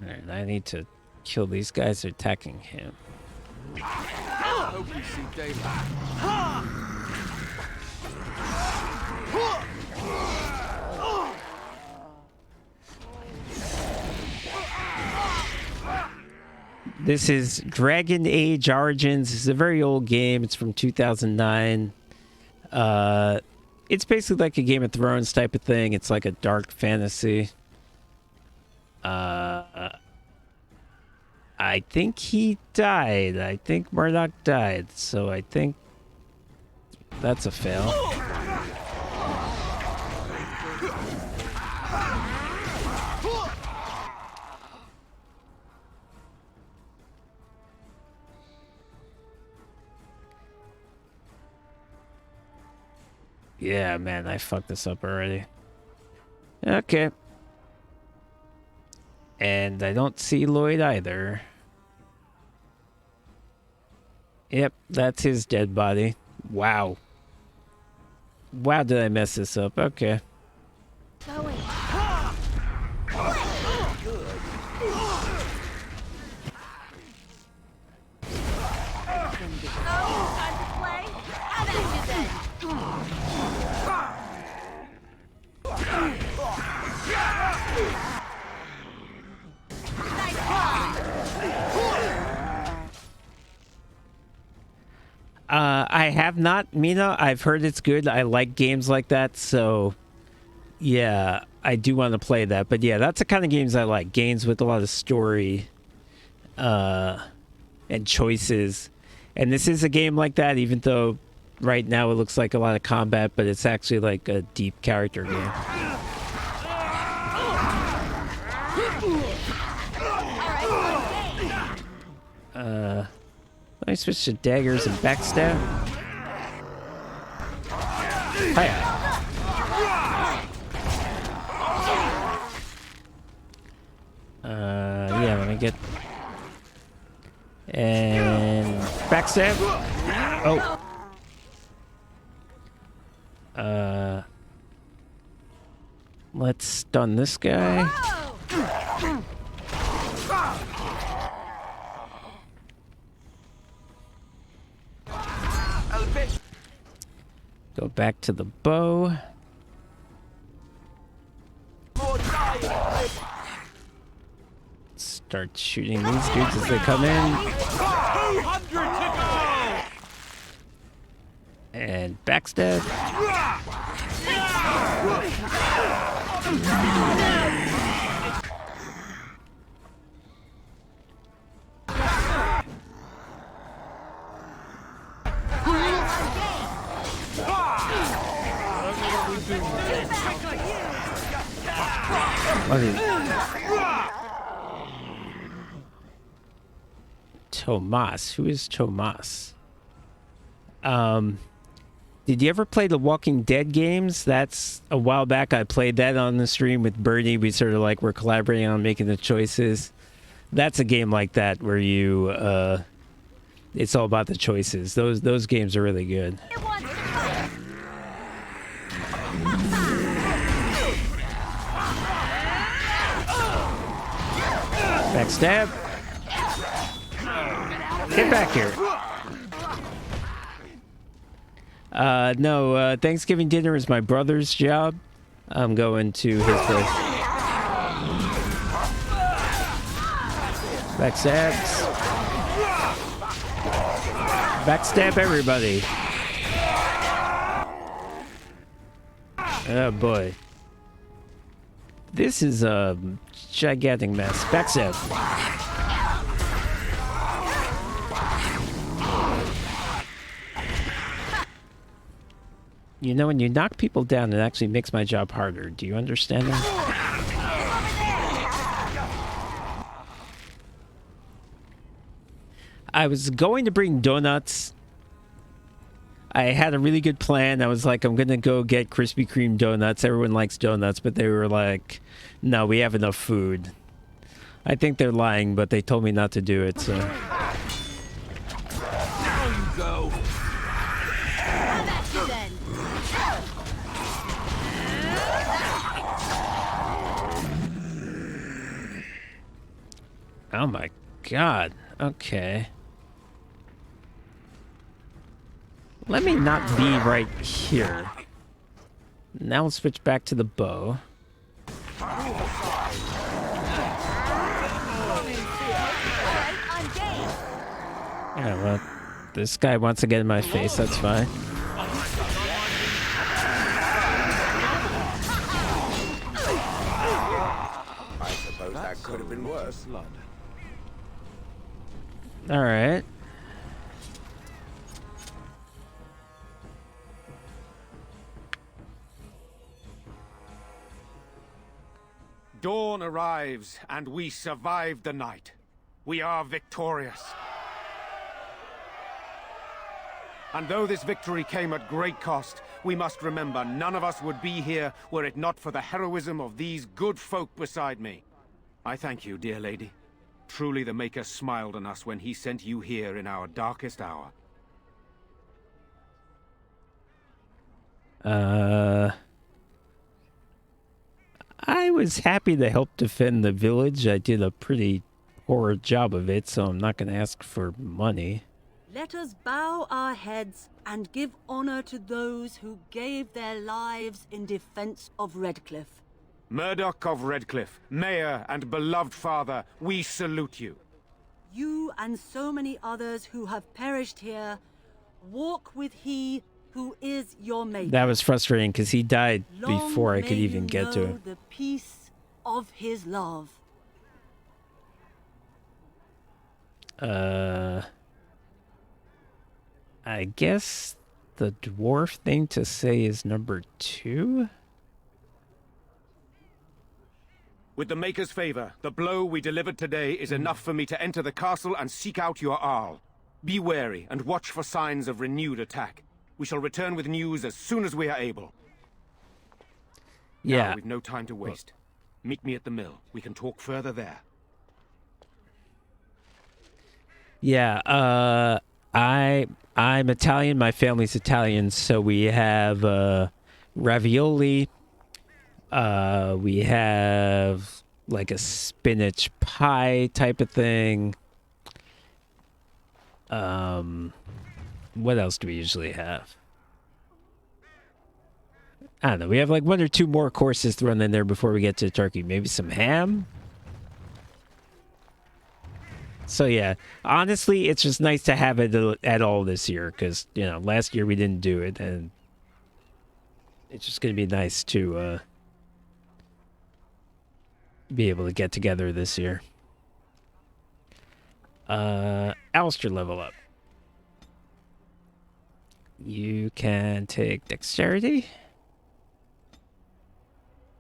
Alright, I need to kill these guys attacking him. I hope we see daylight. This is Dragon Age Origins. It's a very old game. It's from 2009. It's basically like a Game of Thrones type of thing. It's like a dark fantasy. I think he died. I think Murdoch died. So I think that's a fail. Yeah, man, I fucked this up already. Okay. And I don't see Lloyd either. Yep, that's his dead body. Wow. Wow, did I mess this up? Okay. Going. I have not, Mina. I've heard it's good. I like games like that, so yeah, I do want to play that. But yeah, that's the kind of games I like. Games with a lot of story and choices. And this is a game like that, even though right now it looks like a lot of combat, but it's actually like a deep character game. Let me switch to daggers and backstab. Hiya. Yeah, let me get... And... backstab. Oh. Let's stun this guy. Go back to the bow. Start shooting these dudes as they come in. 200 to go! And backstab. Tomas. Who is Tomas? Did you ever play the Walking Dead games? That's a while back. I played that on the stream with Bernie. We sort of like were collaborating on making the choices. That's a game like that where you it's all about the choices. Those games are really good. Backstab. Get back here. No, Thanksgiving dinner is my brother's job. I'm going to his place. Backstabs. Backstab everybody. Oh boy. This is a gigantic mess. Backstab. You know, when you knock people down, it actually makes my job harder. Do you understand that? I was going to bring donuts. I had a really good plan. I was like, I'm going to go get Krispy Kreme donuts. Everyone likes donuts, but they were like, no, we have enough food. I think they're lying, but they told me not to do it, so... Now you go. Have at you then. Oh my god. Okay. Let me not be right here. Now we'll switch back to the bow. Yeah, well, this guy wants to get in my face, that's fine. I suppose that could have been worse. Alright. Dawn arrives, and we survived the night. We are victorious. And though this victory came at great cost, we must remember none of us would be here were it not for the heroism of these good folk beside me. I thank you, dear lady. Truly the Maker smiled on us when he sent you here in our darkest hour. I was happy to help defend the village. I did a pretty poor job of it, so I'm not going to ask for money. Let us bow our heads and give honor to those who gave their lives in defense of Redcliffe. Murdoch of Redcliffe, Mayor and beloved father, we salute you. You and so many others who have perished here, walk with he who is your Maker. That was frustrating because he died Long before I may could even you get to know him. the peace of his love. I guess the dwarf thing to say is number 2? With the Maker's favor, the blow we delivered today is enough for me to enter the castle and seek out your Arl. Be wary and watch for signs of renewed attack. We shall return with news as soon as we are able. Yeah. Now, we've no time to waste. Meet me at the mill. We can talk further there. Yeah, I'm Italian, my family's Italian, so we have ravioli. We have like a spinach pie type of thing. What else do we usually have? I don't know. We have like 1 or 2 more courses thrown in there before we get to turkey. Maybe some ham? So yeah, honestly, it's just nice to have it at all this year because, you know, last year we didn't do it, and it's just going to be nice to be able to get together this year. Alistair, level up. You can take dexterity.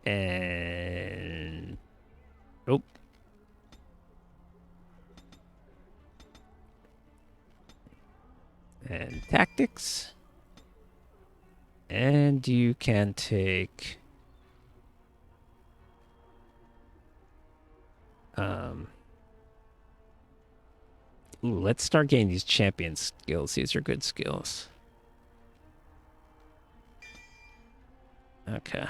And... oh. And tactics. And you can take... ooh, let's start getting these champion skills. These are good skills. Okay.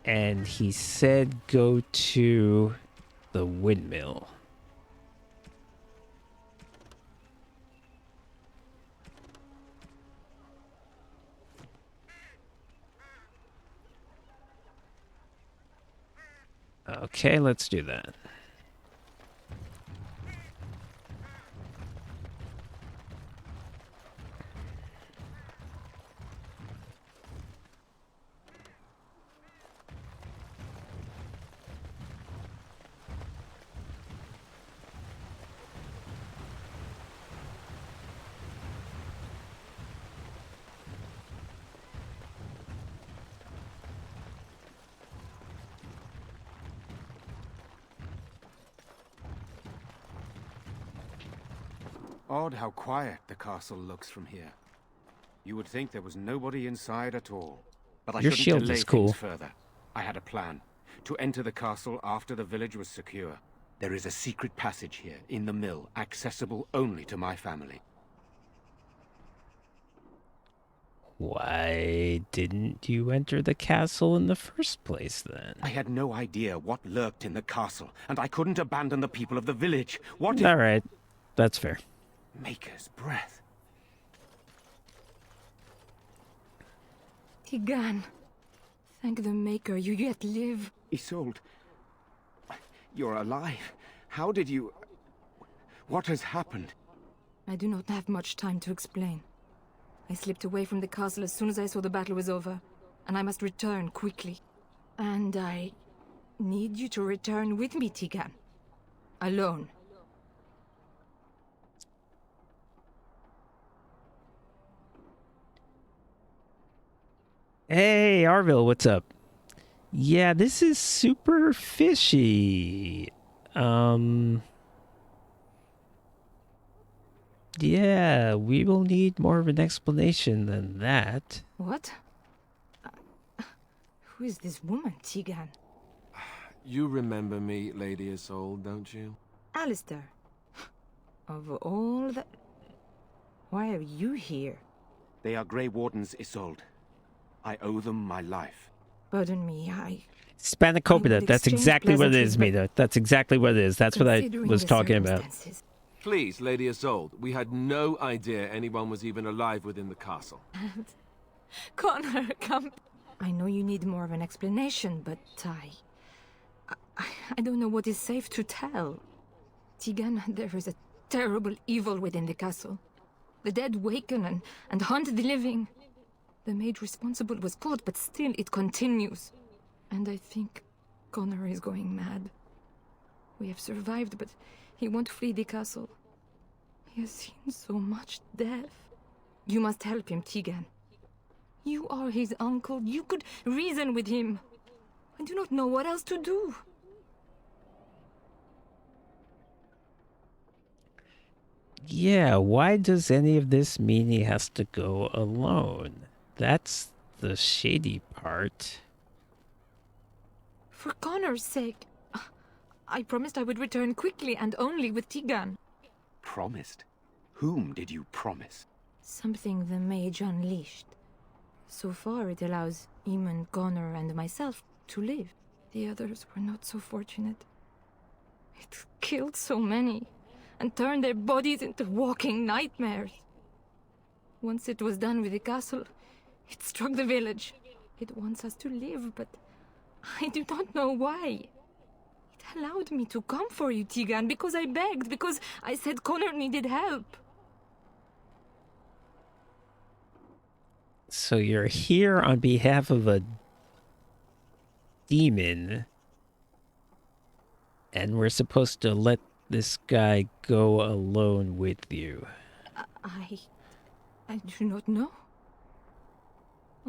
And he said go to the windmill. Okay, let's do that. Odd how quiet the castle looks from here. You would think there was nobody inside at all. But I Your shouldn't shield delay is cool. things further. I had a plan. To enter the castle after the village was secure. There is a secret passage here, in the mill, accessible only to my family. Why didn't you enter the castle in the first place, then? I had no idea what lurked in the castle, and I couldn't abandon the people of the village. What if... All right. That's fair. Maker's breath. Tigan, thank the Maker you yet live. Isolde, you're alive. How did you... What has happened? I do not have much time to explain. I slipped away from the castle as soon as I saw the battle was over, and I must return quickly. And I need you to return with me, Tigan. Alone. Hey, Arville, what's up? Yeah, this is super fishy. Yeah, we will need more of an explanation than that. What? Who is this woman, Tigan? You remember me, Lady Isolde, don't you? Alistair. Of all the... Why are you here? They are Grey Wardens, Isolde. I owe them my life. Pardon me, Spanakopita, that's exactly what it is, Mita. That's exactly what it is. That's what I was talking about. Please, Lady Isolde, we had no idea anyone was even alive within the castle. Connor, come. I know you need more of an explanation, but I don't know what is safe to tell. Tigan, there is a terrible evil within the castle. The dead waken and haunt the living. The maid responsible was caught, but still it continues. And I think Connor is going mad. We have survived, but he won't flee the castle. He has seen so much death. You must help him, Tigan. You are his uncle. You could reason with him. I do not know what else to do. Yeah, why does any of this mean he has to go alone? That's the shady part. For Connor's sake. I promised I would return quickly and only with Tigan. Promised? Whom did you promise? Something the mage unleashed. So far it allows Eamon, Connor and myself to live. The others were not so fortunate. It killed so many and turned their bodies into walking nightmares. Once it was done with the castle, it struck the village. It wants us to live, but I do not know why. It allowed me to come for you, Tigan, because I begged, because I said Connor needed help. So you're here on behalf of a demon, and we're supposed to let this guy go alone with you. I do not know.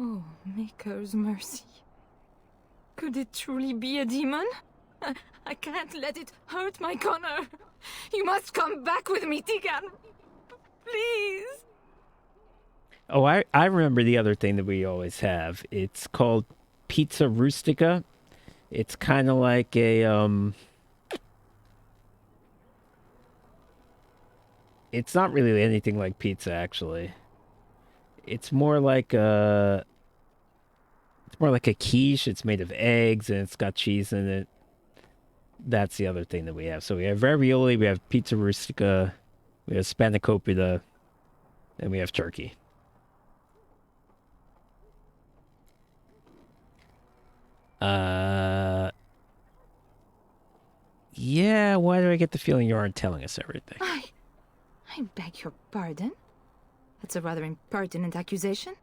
Oh, Maker's mercy. Could it truly be a demon? I can't let it hurt my Connor. You must come back with me, Tigan. Please. Oh, I remember the other thing that we always have. It's called Pizza Rustica. It's kind of like a, It's not really anything like pizza, actually. It's more like a... It's more like a quiche. It's made of eggs, and it's got cheese in it. That's the other thing that we have. So we have ravioli, we have pizza rustica, we have spanakopita, and we have turkey. Yeah, why do I get the feeling you aren't telling us everything? I beg your pardon? That's a rather impertinent accusation.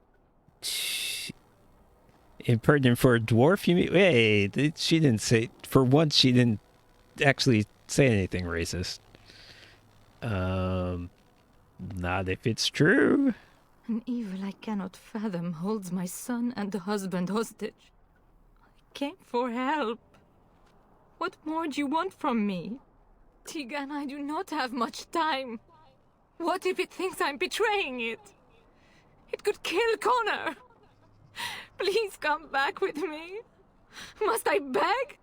Impertinent for a dwarf, you mean? Wait, she didn't say... For once, she didn't actually say anything racist. Not if it's true. An evil I cannot fathom holds my son and the husband hostage. I came for help. What more do you want from me? Tigan, I do not have much time. What if it thinks I'm betraying it? It could kill Connor. Please come back with me. Must I beg?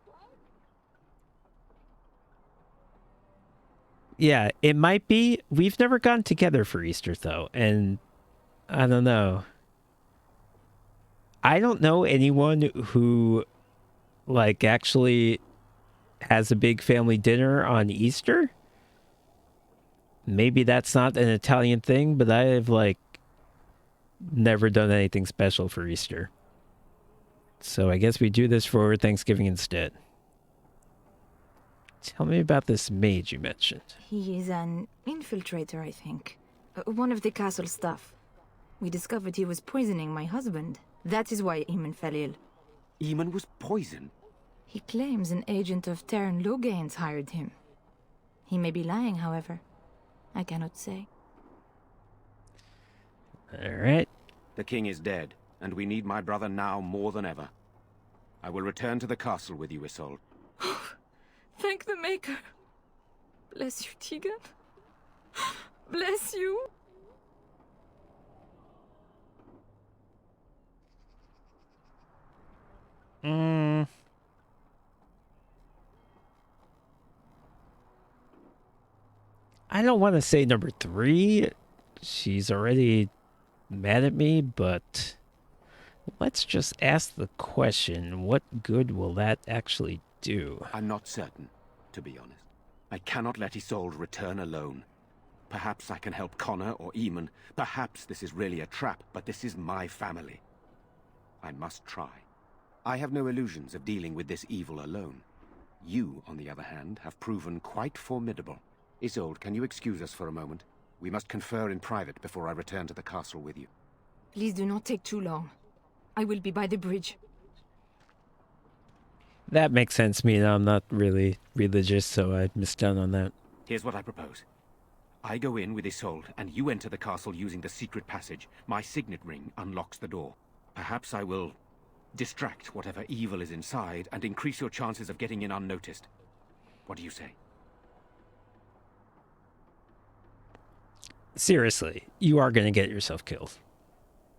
Yeah, it might be. We've never gone together for Easter, though, and I don't know. I don't know anyone who, like, actually has a big family dinner on Easter. Maybe that's not an Italian thing, but I have, like, never done anything special for Easter. So I guess we do this for Thanksgiving instead. Tell me about this mage you mentioned. He is an infiltrator, I think. One of the castle staff. We discovered he was poisoning my husband. That is why Eamon fell ill. Eamon was poisoned? He claims an agent of Terran Logain's hired him. He may be lying, however. I cannot say. Alright. The king is dead, and we need my brother now more than ever. I will return to the castle with you, Isolde. Thank the Maker. Bless you, Tegan. Bless you. I don't want to say number 3. She's already mad at me, but let's just ask the question, what good will that actually do? I'm not certain, to be honest. I cannot let Isolde return alone. Perhaps I can help Connor or Eamon. Perhaps this is really a trap, but this is my family. I must try. I have no illusions of dealing with this evil alone. You, on the other hand, have proven quite formidable. Isolde, can you excuse us for a moment? We must confer in private before I return to the castle with you. Please do not take too long. I will be by the bridge. That makes sense. Me, I'm not really religious, so I missed out on that. Here's what I propose. I go in with Isolde, and you enter the castle using the secret passage. My signet ring unlocks the door. Perhaps I will distract whatever evil is inside and increase your chances of getting in unnoticed. What do you say? Seriously, you are going to get yourself killed.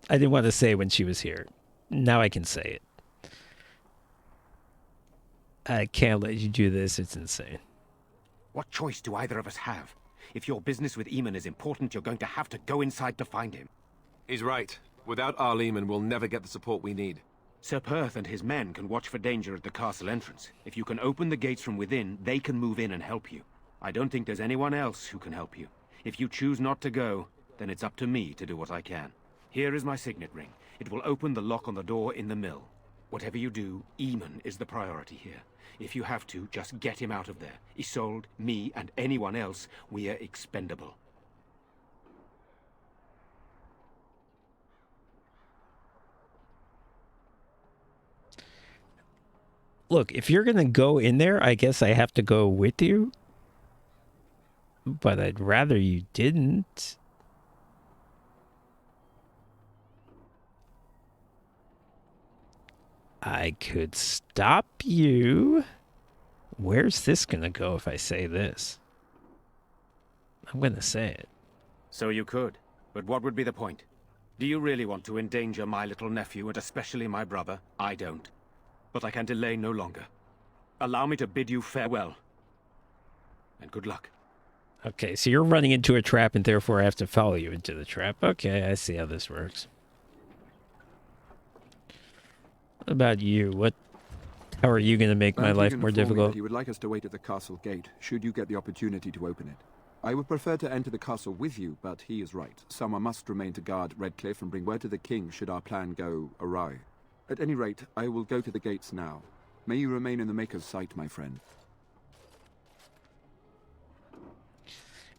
I didn't want to say when she was here. Now I can say it. I can't let you do this. It's insane. What choice do either of us have? If your business with Eamon is important, you're going to have to go inside to find him. He's right. Without our Eamon, we'll never get the support we need. Sir Perth and his men can watch for danger at the castle entrance. If you can open the gates from within, they can move in and help you. I don't think there's anyone else who can help you. If you choose not to go, then it's up to me to do what I can. Here is my signet ring. It will open the lock on the door in the mill. Whatever you do, Eamon is the priority here. If you have to, just get him out of there. Isolde, me, and anyone else, we are expendable. Look, if you're going to go in there, I guess I have to go with you. But I'd rather you didn't. I could stop you. Where's this gonna go if I say this? I'm gonna say it. So you could, but what would be the point? Do you really want to endanger my little nephew, and especially my brother? I don't. But I can delay no longer. Allow me to bid you farewell. And good luck. Okay, so you're running into a trap, and therefore I have to follow you into the trap. Okay, I see how this works. What about you? How are you going to make my life more difficult? He would like us to wait at the castle gate, should you get the opportunity to open it. I would prefer to enter the castle with you, but he is right. Someone must remain to guard Redcliffe and bring word to the king should our plan go awry. At any rate, I will go to the gates now. May you remain in the Maker's sight, my friend.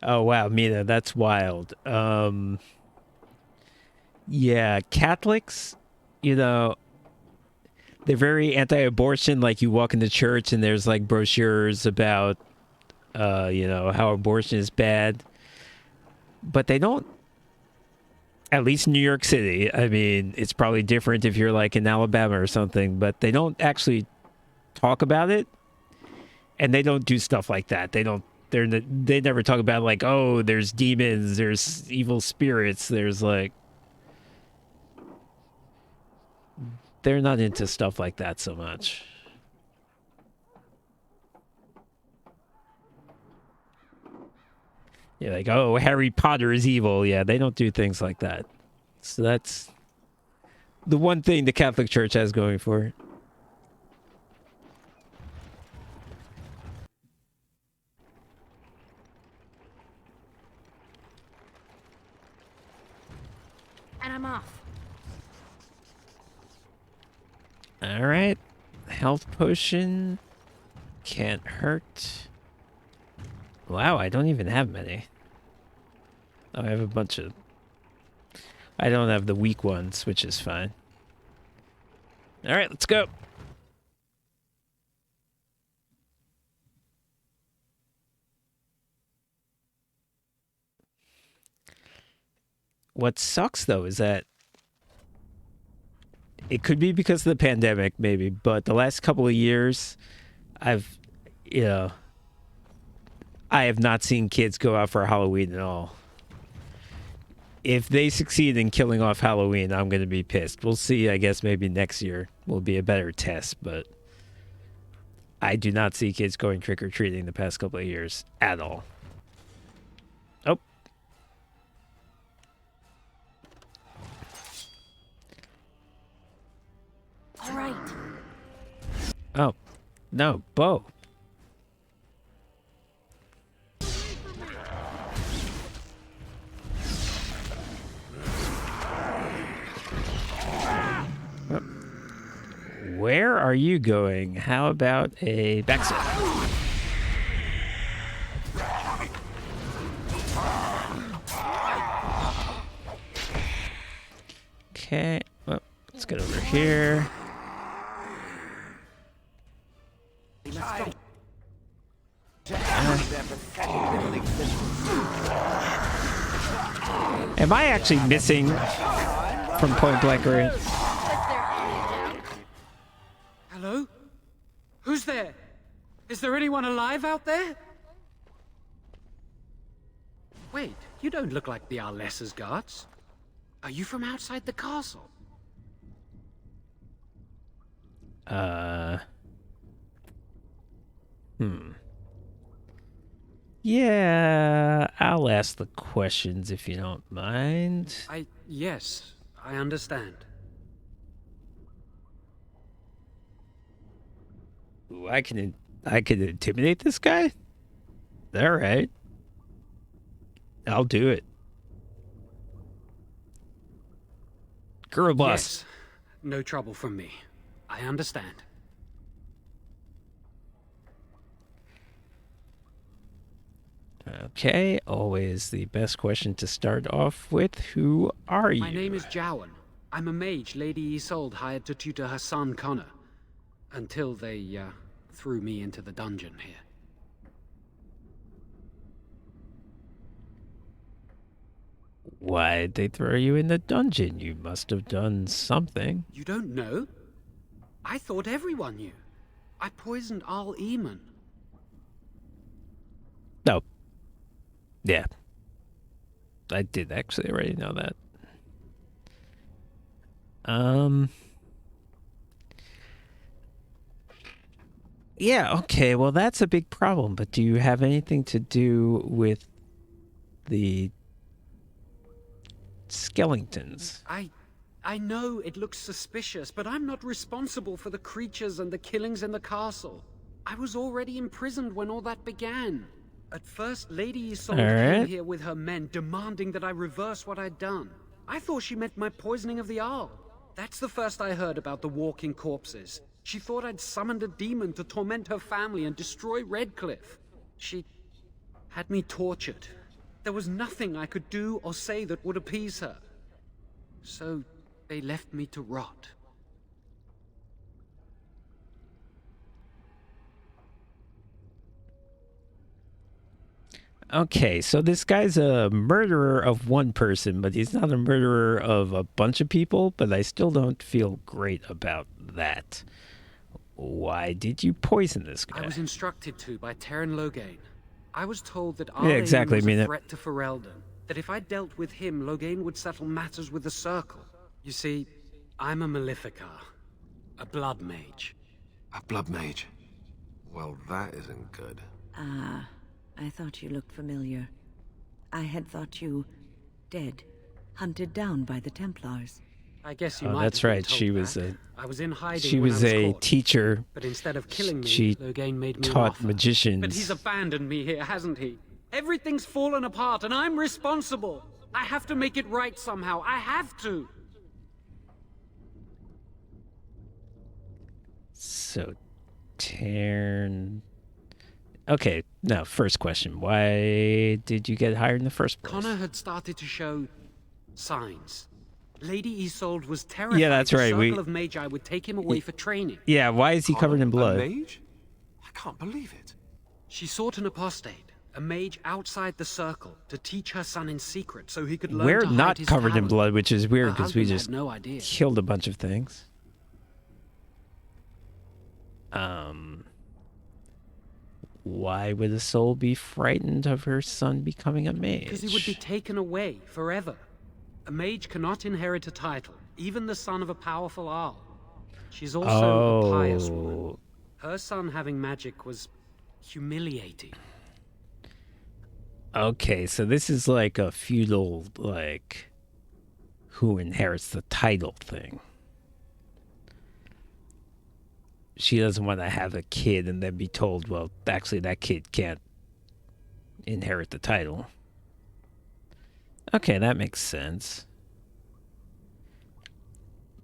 Oh, wow, Mina, that's wild. Yeah, Catholics, you know, they're very anti-abortion. Like, you walk into church and there's, like, brochures about, you know, how abortion is bad. But they don't, at least in New York City, I mean, it's probably different if you're, like, in Alabama or something, but they don't actually talk about it. And they don't do stuff like that. They don't they never talk about like, oh, there's demons, there's evil spirits, there's like, they're not into stuff like that so much. Yeah, like, oh, Harry Potter is evil. Yeah, they don't do things like that. So that's the one thing the Catholic Church has going for it. And I'm off. All right. Health potion. Can't hurt. Wow, I don't even have many. Oh, I have a bunch of... I don't have the weak ones, which is fine. All right, let's go. What sucks, though, is that it could be because of the pandemic, maybe, but the last couple of years, I have not seen kids go out for Halloween at all. If they succeed in killing off Halloween, I'm going to be pissed. We'll see. I guess maybe next year will be a better test, but I do not see kids going trick-or-treating the past couple of years at all. Oh. All right. Oh. No, bow. Where are you going? How about a backstab? Okay, well, let's get over here. Am I actually missing from point blank range? Hello? Who's there? Is there anyone alive out there? Wait, you don't look like the Arlessa's guards. Are you from outside the castle? Yeah, I'll ask the questions if you don't mind. Yes, I understand. Ooh, I can intimidate this guy? All right. I'll do it. Girl boss. Yes, no trouble from me. I understand. Okay, always the best question to start off with. Who are you? My name is Jowan. I'm a mage Lady Isolde hired to tutor her son Connor. Until they, threw me into the dungeon here. Why'd they throw you in the dungeon? You must have done something. You don't know? I thought everyone knew. I poisoned Al Eamon. No. Yeah. I did actually already know that. Yeah, okay, well that's a big problem, but do you have anything to do with the Skellingtons? I know it looks suspicious, but I'm not responsible for the creatures and the killings in the castle. I was already imprisoned when all that began. At first, Lady Isolde came here with her men, demanding that I reverse what I'd done. I thought she meant my poisoning of the Arl. That's the first I heard about the walking corpses. She thought I'd summoned a demon to torment her family and destroy Redcliffe. She had me tortured. There was nothing I could do or say that would appease her. So they left me to rot. Okay, so this guy's a murderer of one person, but he's not a murderer of a bunch of people, but I still don't feel great about that. Why did you poison this guy? I was instructed to by Terran Loghain. I was told that Yeah, exactly. was I mean, a threat to Ferelden. That if I dealt with him, Loghain would settle matters with the Circle. You see, I'm a Maleficar. A blood mage. A blood mage? Well, that isn't good. Ah, I thought you looked familiar. I had thought you dead, hunted down by the Templars. I guess you Oh, might that's have been right. told She was that. a. I was in hiding She when was I was a caught. teacher. But instead of killing me, She Loghain made me an taught offer. magicians. But he's abandoned me here, hasn't he? Everything's fallen apart, and I'm responsible. I have to make it right somehow. I have to. So, Tarn. Okay, now first question: why did you get hired in the first place? Connor had started to show signs. Lady Isolde was terrified. Yeah, that's the right. Circle of Magi would take him away for training. Yeah, why is he covered in blood? A mage? I can't believe it. She sought an apostate, a mage outside the Circle, to teach her son in secret so he could learn We're to hide not his covered in talent. blood, which is weird Her because we husband had just no idea. killed a bunch of things. Why would a soul be frightened of her son becoming a mage? Because he would be taken away forever. A mage cannot inherit a title, even the son of a powerful Arl. She's also a pious woman. Her son having magic was humiliating. Okay, so this is like a feudal, like, who inherits the title thing. She doesn't want to have a kid and then be told, well, actually that kid can't inherit the title. Okay, that makes sense.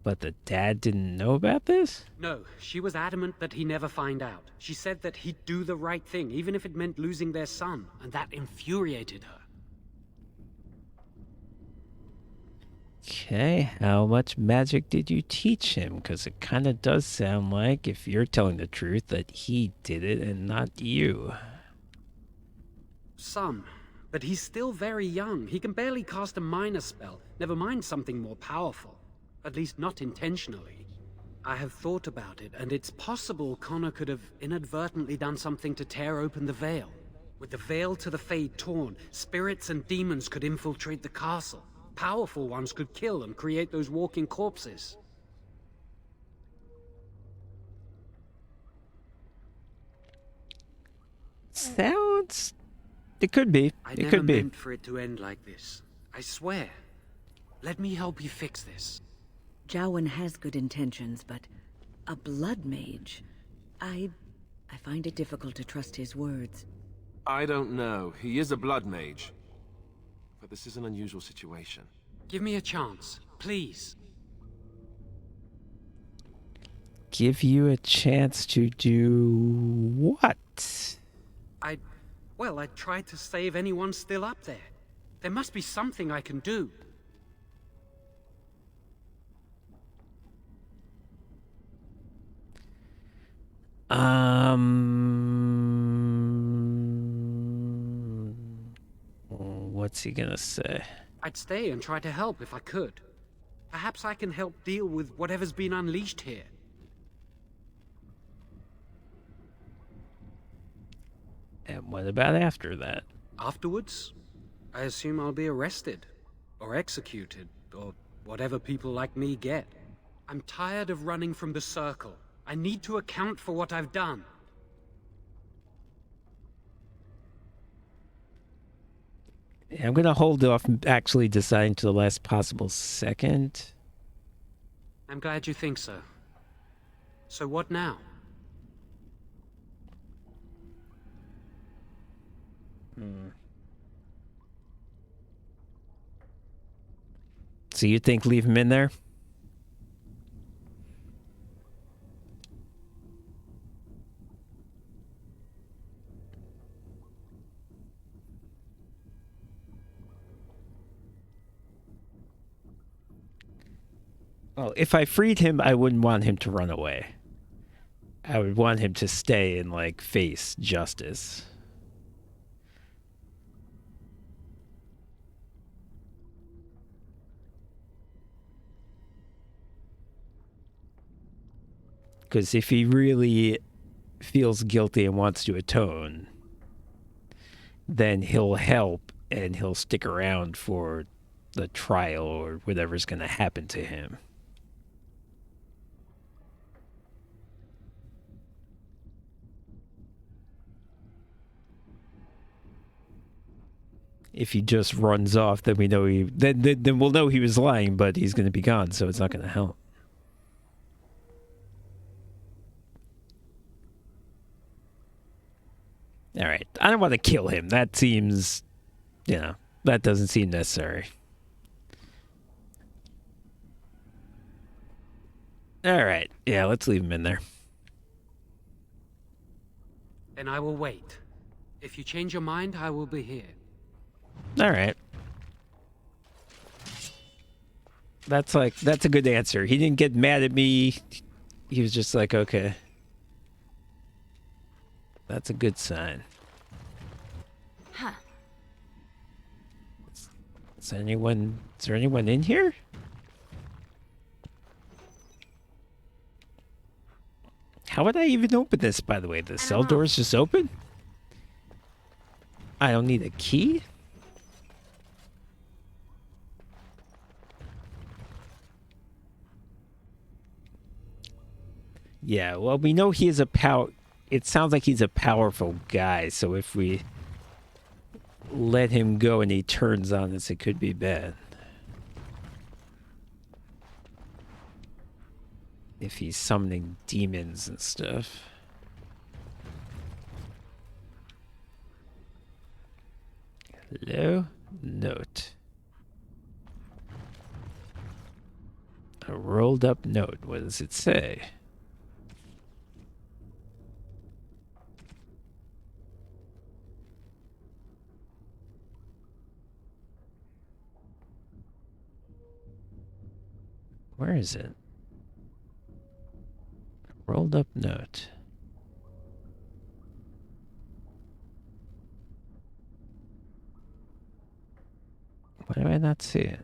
But the dad didn't know about this? No, she was adamant that he never find out. She said that he'd do the right thing, even if it meant losing their son, and that infuriated her. Okay, how much magic did you teach him? Because it kind of does sound like, if you're telling the truth, that he did it and not you. Some, but he's still very young. He can barely cast a minor spell, never mind something more powerful. At least not intentionally. I have thought about it, and it's possible Connor could have inadvertently done something to tear open the veil. With the veil to the Fade torn, spirits and demons could infiltrate the castle. Powerful ones could kill and create those walking corpses. Sounds... It could be. I It never could be. meant for it to end like this. I swear. Let me help you fix this. Jowan has good intentions, but a blood mage... I find it difficult to trust his words. I don't know. He is a blood mage. But this is an unusual situation. Give me a chance, please. Give you a chance to do what? Well, I tried to save anyone still up there. There must be something I can do. What's he gonna say? I'd stay and try to help if I could. Perhaps I can help deal with whatever's been unleashed here. And what about after that? Afterwards, I assume I'll be arrested, or executed, or whatever people like me get. I'm tired of running from the Circle. I need to account for what I've done. Yeah, I'm gonna hold off actually deciding to the last possible second. I'm glad you think so. So what now? So you think leave him in there? Well, if I freed him, I wouldn't want him to run away. I would want him to stay and, like, face justice. Because if he really feels guilty and wants to atone, then he'll help and he'll stick around for the trial or whatever's going to happen to him. If he just runs off, then we know then we'll know he was lying, but he's going to be gone, so it's not going to help. All right, I don't want to kill him. That seems, that doesn't seem necessary. All right, yeah, let's leave him in there. Then I will wait. If you change your mind, I will be here. All right. That's a good answer. He didn't get mad at me. He was just like, okay. That's a good sign. Huh. Is there anyone in here? How would I even open this, by the way? The cell door's just open? I don't need a key? Yeah, well, we know he is it sounds like he's a powerful guy, so if we let him go and he turns on us, it could be bad. If he's summoning demons and stuff. Hello? Note. A rolled up note. What does it say? Where is it? Rolled up note. Why do I not see it?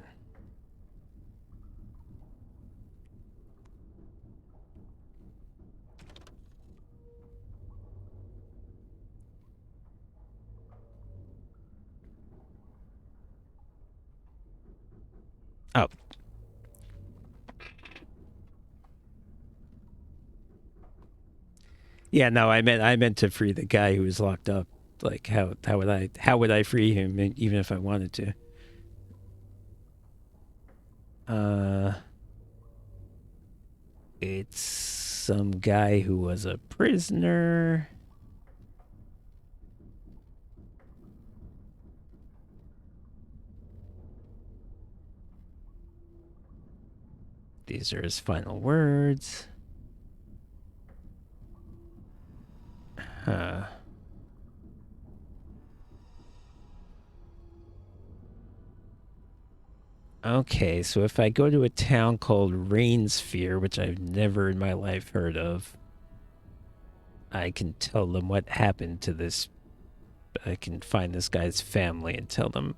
Oh. Yeah, no, I meant to free the guy who was locked up. Like how would I free him even if I wanted to? It's some guy who was a prisoner. These are his final words. Huh. Okay, so if I go to a town called Rainsphere, which I've never in my life heard of, I can tell them what happened to this. I can find this guy's family and tell them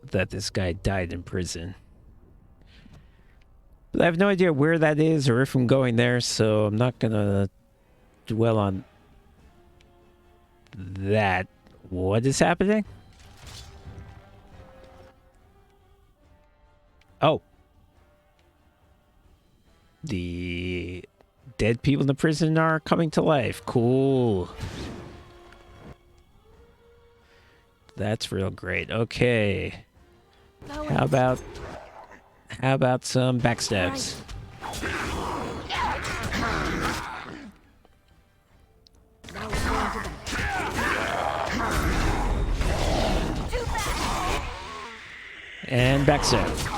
that this guy died in prison. But I have no idea where that is or if I'm going there, so I'm not gonna dwell on that. What is happening? Oh. The dead people in the prison are coming to life. Cool. That's real great. Okay. How about some backstabs? And backstab.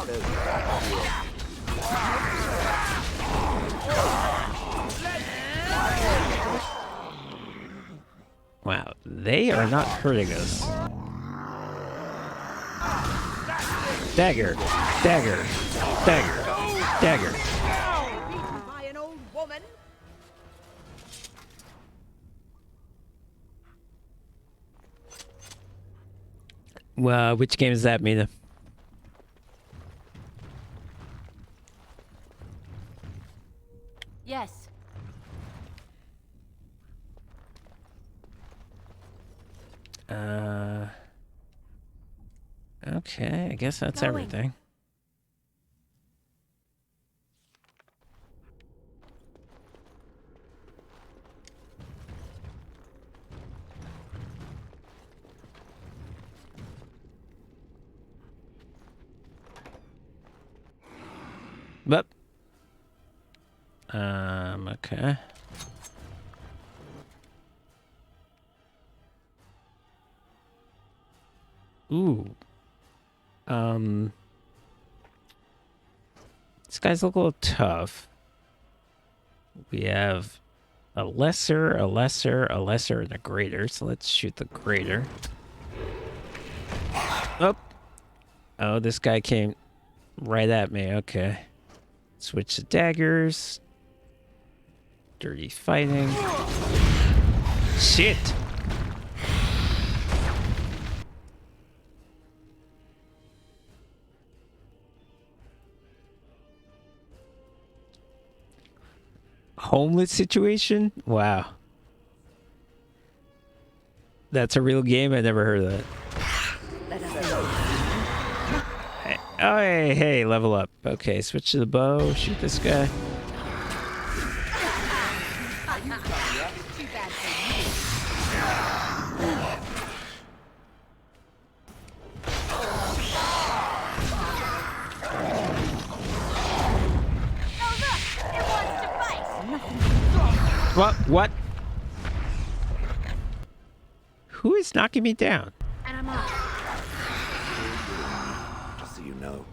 Wow, they are not hurting us. Dagger, dagger, dagger, dagger. By an old woman. Well, which game is that, Mina? Yes. Okay, I guess that's Going. everything. But, okay. Ooh. These guys look a little tough. We have a lesser, a lesser, a lesser, and a greater. So let's shoot the greater. Oh. Oh, this guy came right at me. Okay. Switch to daggers. Dirty fighting. Shit. Homeless situation? Wow. That's a real game? I never heard of that. Oh, hey, level up. Okay, switch to the bow. Shoot this guy. What? Who is knocking me down? And I'm off. Just so you know.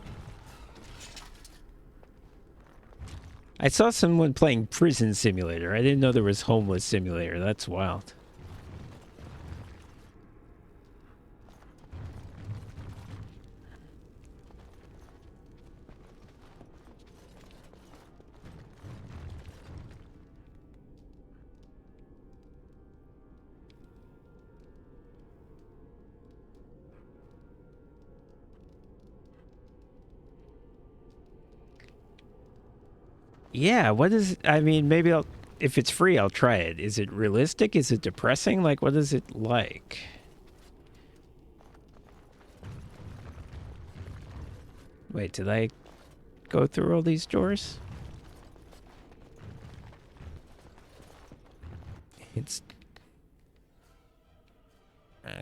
I saw someone playing Prison Simulator. I didn't know there was Homeless Simulator. That's wild. Yeah, what is... I mean, maybe I'll... If it's free, I'll try it. Is it realistic? Is it depressing? Like, what is it like? Wait, did I go through all these doors? It's...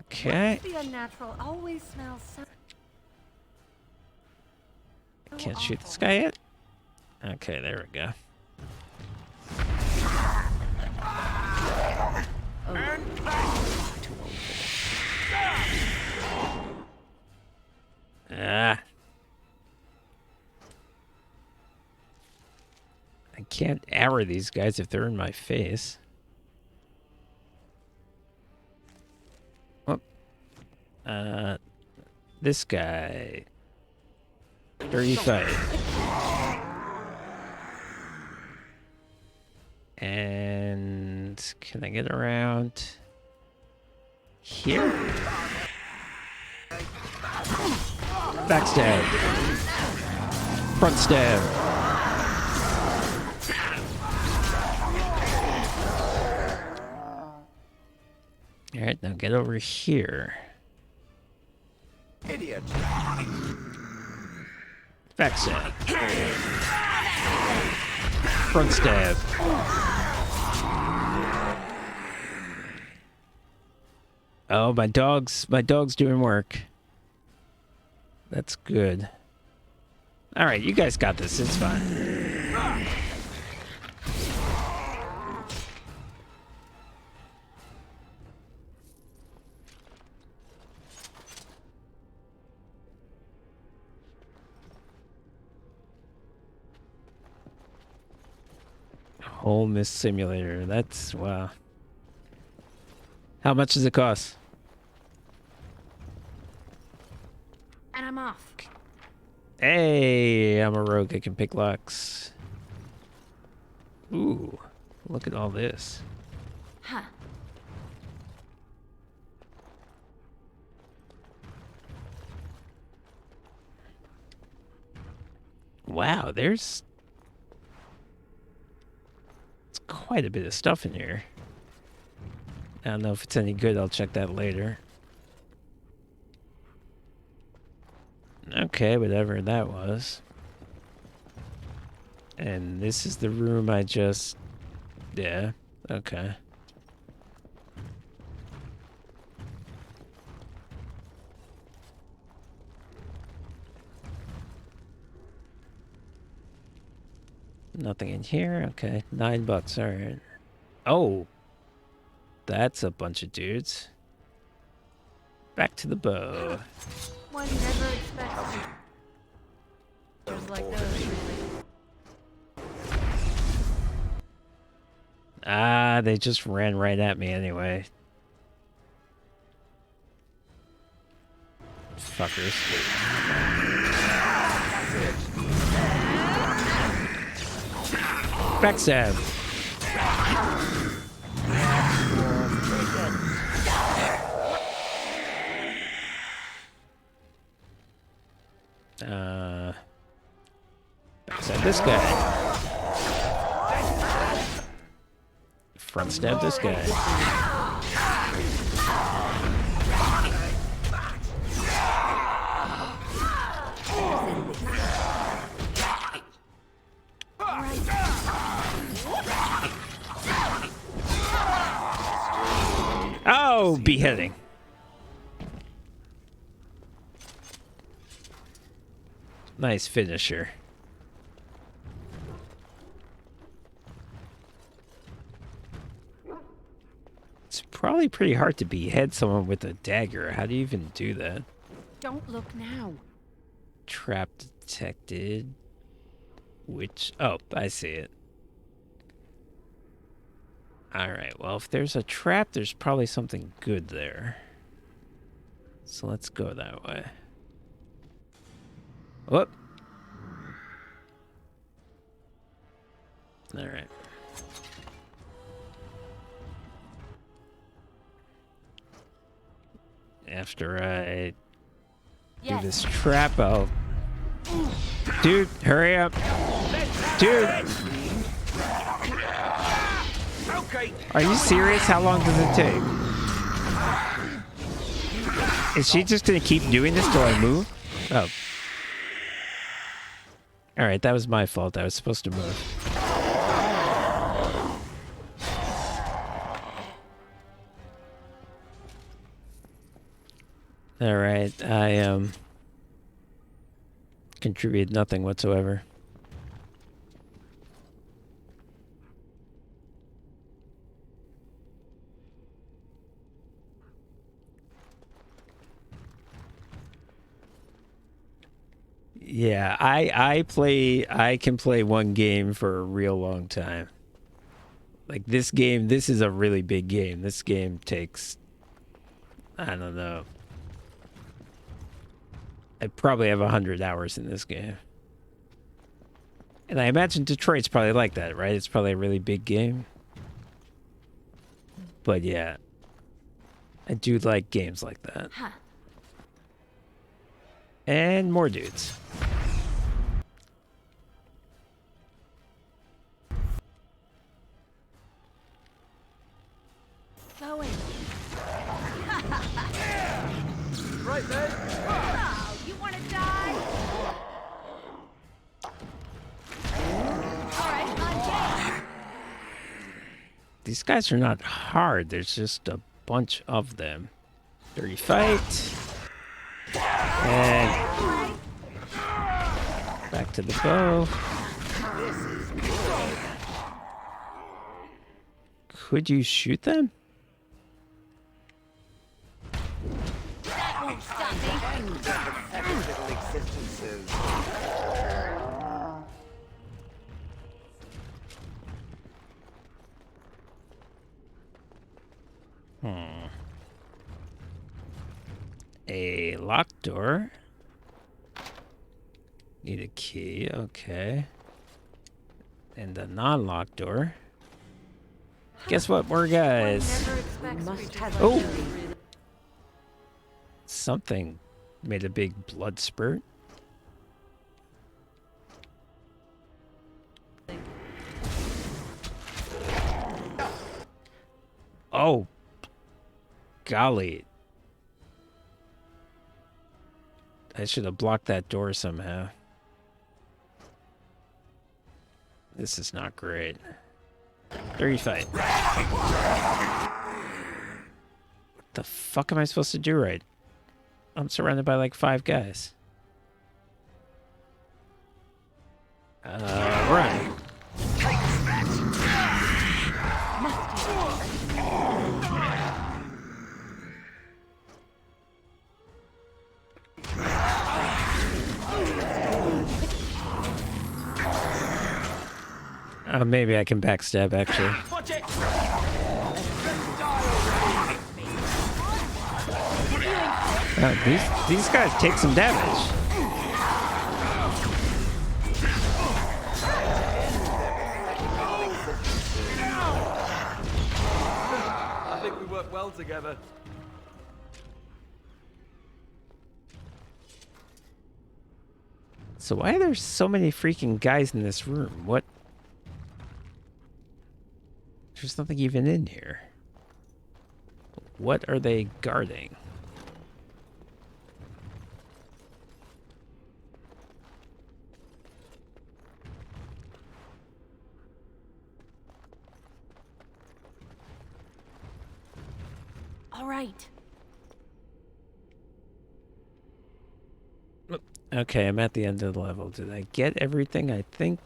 Okay. The unnatural always smells so... Can't shoot this guy yet? Okay, there we go. Ah. I can't arrow these guys if they're in my face. Oh. This guy. Dirty fight. And can I get around here? Backstab. Front stab. Alright, now get over here. Idiot. Backstab. Front stab. Oh, my dog's doing work. That's good. All right, you guys got this. It's fine. Homeless Simulator. That's wow. How much does it cost? And I'm off. Hey, I'm a rogue. I can pick locks. Ooh, look at all this. Huh. Wow, there's quite a bit of stuff in here. I don't know if it's any good. I'll check that later. Okay, whatever that was. And this is the room I just... Yeah, okay. Nothing in here? Okay, $9, alright. Oh! That's a bunch of dudes. Back to the bow. One never expects just like those, really. Ah, they just ran right at me anyway. Fuckers. Backstab. Backstab this guy. Front stab this guy. Oh, beheading. Nice finisher. It's probably pretty hard to behead someone with a dagger. How do you even do that? Don't look now. Trap detected. Which... Oh, I see it. Alright, well, if there's a trap, there's probably something good there. So let's go that way. Whoop. Alright. After I do this trap, I'll... Dude, hurry up. Dude! Are you serious? How long does it take? Is she just gonna keep doing this till I move? Oh. Alright, that was my fault. I was supposed to move. Alright, I contributed nothing whatsoever. Yeah, I can play one game for a real long time. Like this game, this is a really big game. This game takes, I don't know. I probably have 100 hours in this game. And I imagine Detroit's probably like that, right? It's probably a really big game. But yeah, I do like games like that. Huh. And more dudes. Going. Right there. Oh, you want to die? All right, I'm game. These guys are not hard. There's just a bunch of them. Dirty fight. And back to the bow. Could you shoot them? That won't stop me. A locked door. Need a key, okay. And a non-locked door. Guess what, more guys. Oh! Something made a big blood spurt. Oh! Golly. I should have blocked that door somehow. This is not great. Dirty fight. What the fuck am I supposed to do right? I'm surrounded by like 5 guys. Run. Maybe I can backstab, actually. These guys take some damage. I think we work well together. So why are there so many freaking guys in this room? What? There's nothing even in here. What are they guarding? All right. Okay, I'm at the end of the level. Did I get everything? I think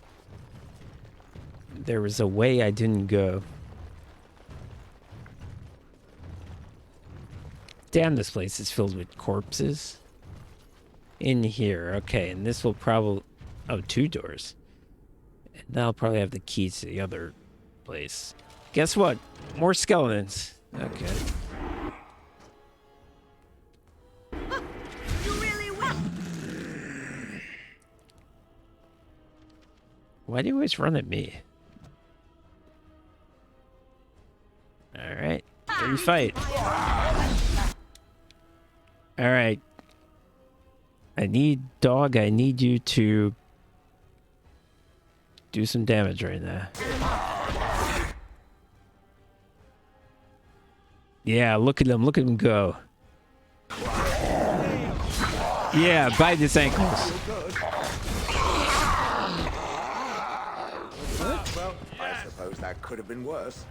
there was a way I didn't go. Damn, this place is filled with corpses. In here, okay, and this will probably... Oh, 2 doors. And that'll probably have the key to the other place. Guess what? More skeletons. Okay. You really will. Why do you always run at me? Alright, dirty fight. Alright. I need you to do some damage right now. Yeah, look at him go. Yeah, bite his ankles. Well, I suppose that could have been worse.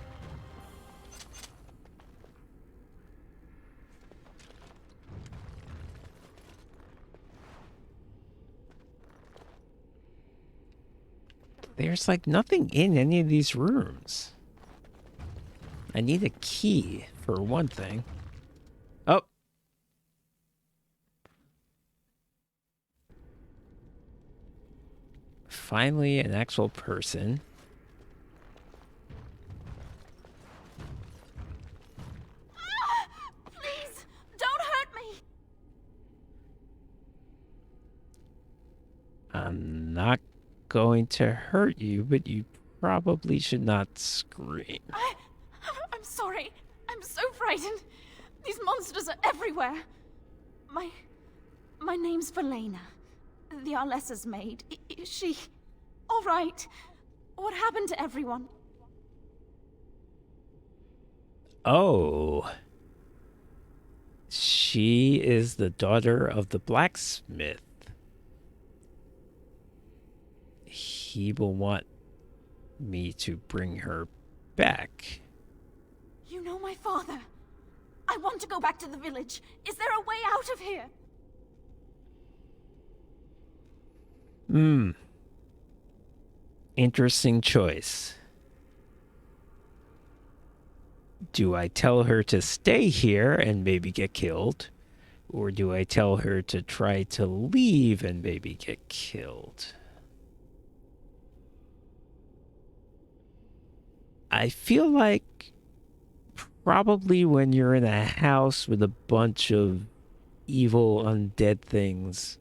There's like nothing in any of these rooms. I need a key for one thing. Oh. Finally, an actual person. Please, don't hurt me. I'm not going to hurt you, but you probably should not scream. I'm sorry. I'm so frightened. These monsters are everywhere. My name's Valena. The Arlessa's maid. Is she all right? What happened to everyone? Oh. She is the daughter of the blacksmith. He will want me to bring her back. You know my father. I want to go back to the village. Is there a way out of here? Interesting choice. Do I tell her to stay here and maybe get killed? Or do I tell her to try to leave and maybe get killed? I feel like probably when you're in a house with a bunch of evil undead things,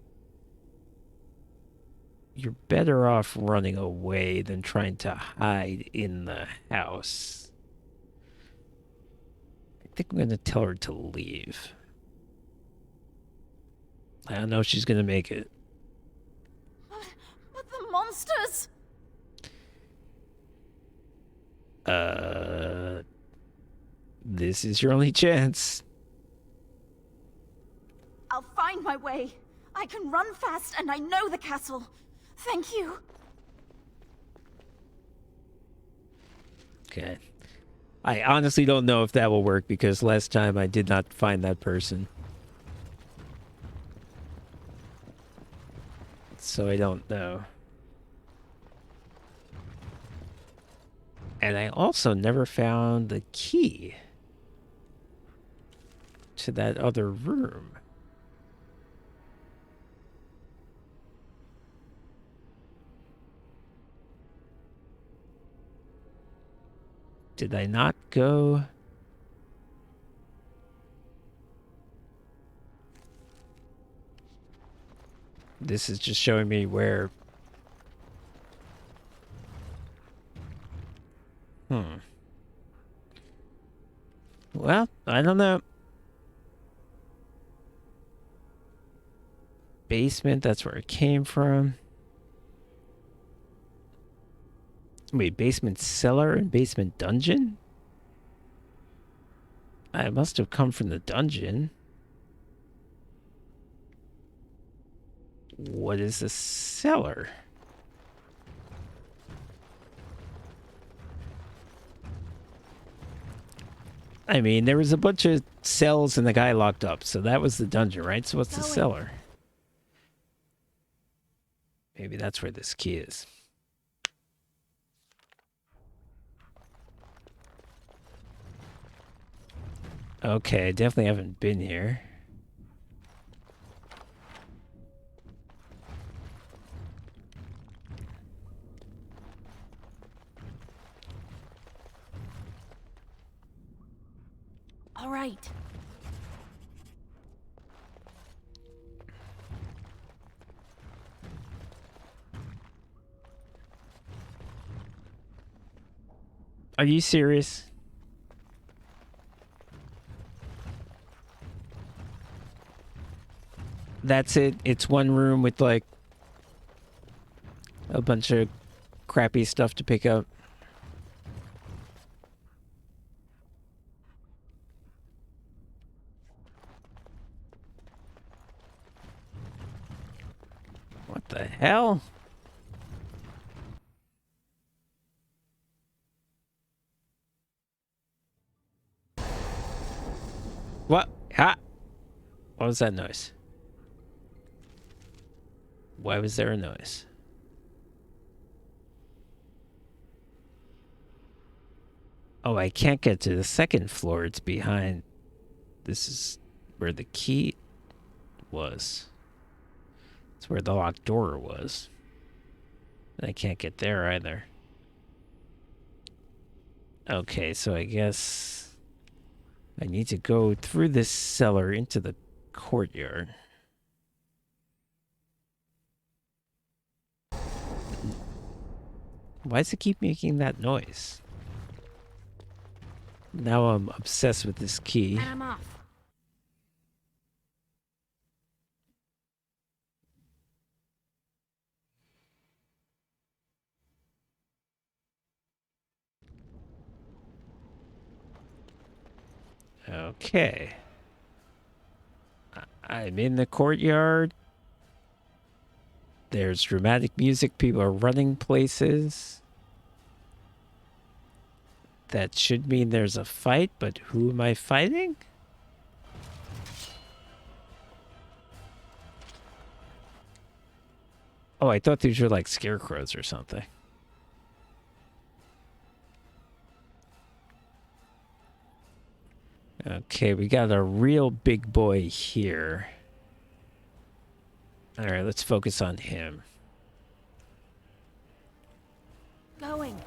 you're better off running away than trying to hide in the house. I think I'm going to tell her to leave. I don't know if she's going to make it. But the monsters! This is your only chance. I'll find my way. I can run fast and I know the castle. Thank you. Okay. I honestly don't know if that will work because last time I did not find that person. So I don't know. And I also never found the key to that other room. Did I not go? This is just showing me where... Well, I don't know. Basement, that's where it came from. Wait, basement cellar and basement dungeon? I must have come from the dungeon. What is the cellar? I mean, there was a bunch of cells and the guy locked up, so that was the dungeon, right? So what's the cellar? Maybe that's where this key is. Okay, I definitely haven't been here. All right. Are you serious? That's it? It's one room with like a bunch of crappy stuff to pick up. What the hell? What? Ha! What was that noise? Why was there a noise? Oh, I can't get to the second floor. It's behind. This is where the key was. It's where the locked door was. I can't get there either. Okay, so I guess I need to go through this cellar into the courtyard. Why does it keep making that noise? Now I'm obsessed with this key. And I'm off. Okay. I'm in the courtyard. There's dramatic music. People are running places. That should mean there's a fight, but who am I fighting? Oh, I thought these were like scarecrows or something. Okay, we got a real big boy here. All right, let's focus on him. Going.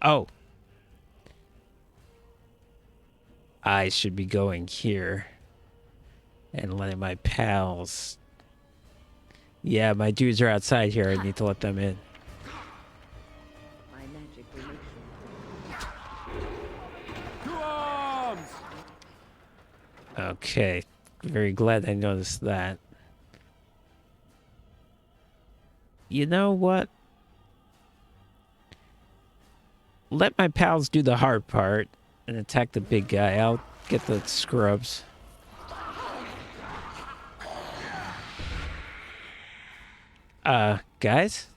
Oh. I should be going here and letting my pals... Yeah, my dudes are outside here. I need to let them in. My magic will make sure. To arms! Okay. Very glad I noticed that. You know what? Let my pals do the hard part, and attack the big guy. I'll get the scrubs. Guys?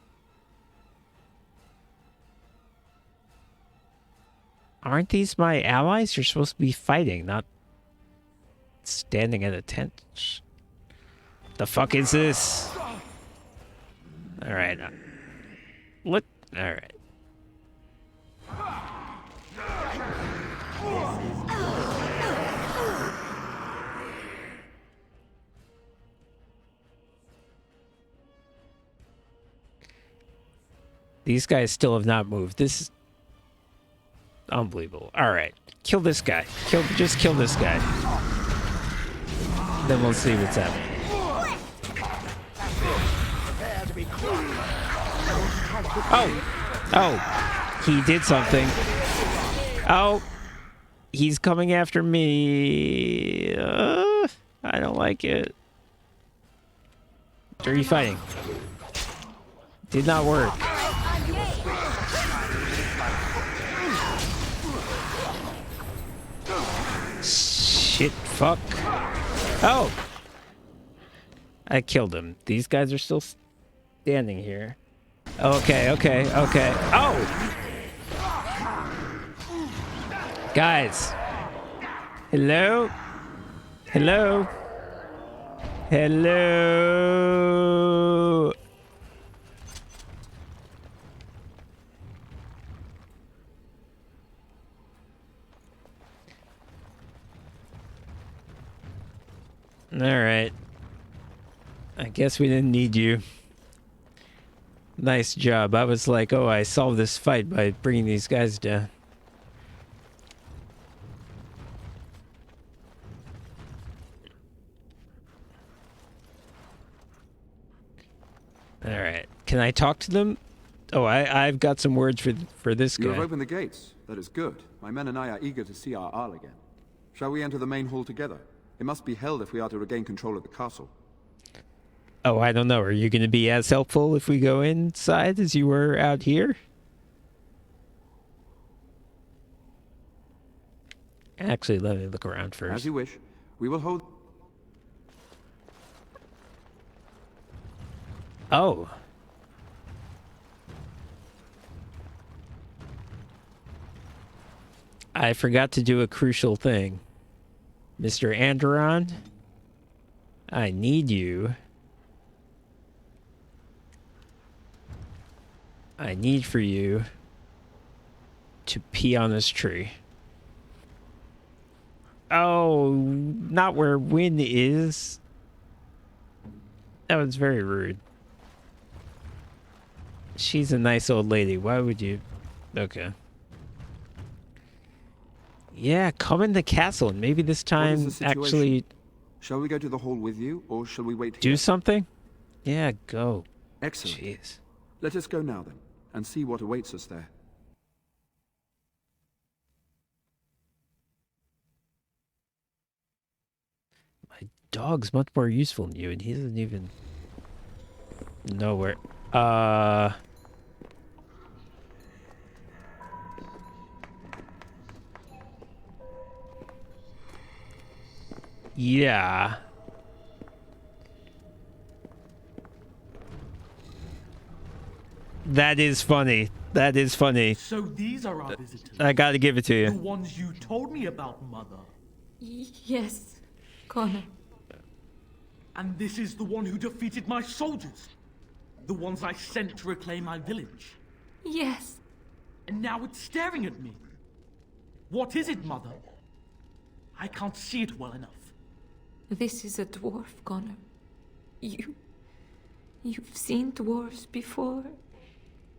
Aren't these my allies? You're supposed to be fighting, not standing at a tent. The fuck is this? Alright. Look. Alright. These guys still have not moved. This is unbelievable. Alright. Kill this guy. Just kill this guy. Then we'll see what's happening. Oh, he did something. Oh, he's coming after me. I don't like it. Dirty fighting. Did not work. Shit, fuck. Oh, I killed him. These guys are still standing here. Okay. Oh! Guys. Hello? Hello? Hello? Alright. I guess we didn't need you. Nice job. I was like, oh, I solved this fight by bringing these guys down. Alright. Can I talk to them? Oh, I've got some words for this guy. You have opened the gates. That is good. My men and I are eager to see our Arl again. Shall we enter the main hall together? It must be held if we are to regain control of the castle. Oh, I don't know. Are you going to be as helpful if we go inside as you were out here? Actually, let me look around first. As you wish. We will hold... Oh. I forgot to do a crucial thing. Mr. Anderon, I need you. I need for you to pee on this tree. Oh, not where Wynn is. That was very rude. She's a nice old lady. Why would you? Okay. Yeah, come in the castle and maybe this time actually... Shall we go to the hall with you, or shall we wait here? Do something? Yeah, go. Excellent. Jeez. Let us go now then, and see what awaits us there. My dog's much more useful than you, and he doesn't even know where... Yeah. That is funny. That is funny. So these are our visitors. I gotta give it to you. The ones you told me about, Mother. Yes, Connor. And this is the one who defeated my soldiers. The ones I sent to reclaim my village. Yes. And now it's staring at me. What is it, Mother? I can't see it well enough. This is a dwarf, Connor. You've seen dwarves before.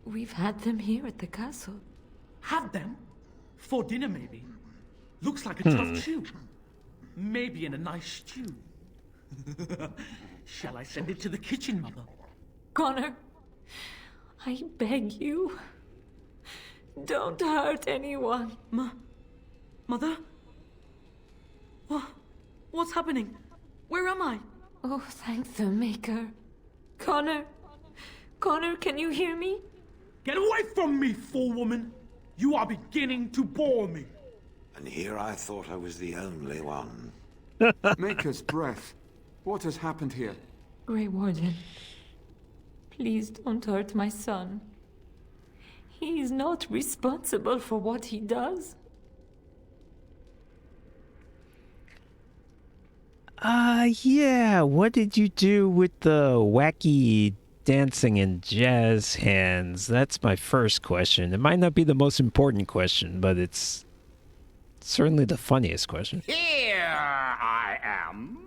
We've had them here at the castle. Had them? For dinner, maybe. Looks like a tough chew. Maybe in a nice stew. Shall I send it to the kitchen, Mother? Connor, I beg you. Don't hurt anyone. Mother? What's happening? Where am I? Oh, thank the Maker. Connor, can you hear me? Get away from me, fool woman! You are beginning to bore me. And here I thought I was the only one. Maker's breath. What has happened here? Grey Warden, please don't hurt my son. He is not responsible for what he does. Yeah, what did you do with the wacky dancing and jazz hands? That's my first question. It might not be the most important question, but it's certainly the funniest question. Here I am.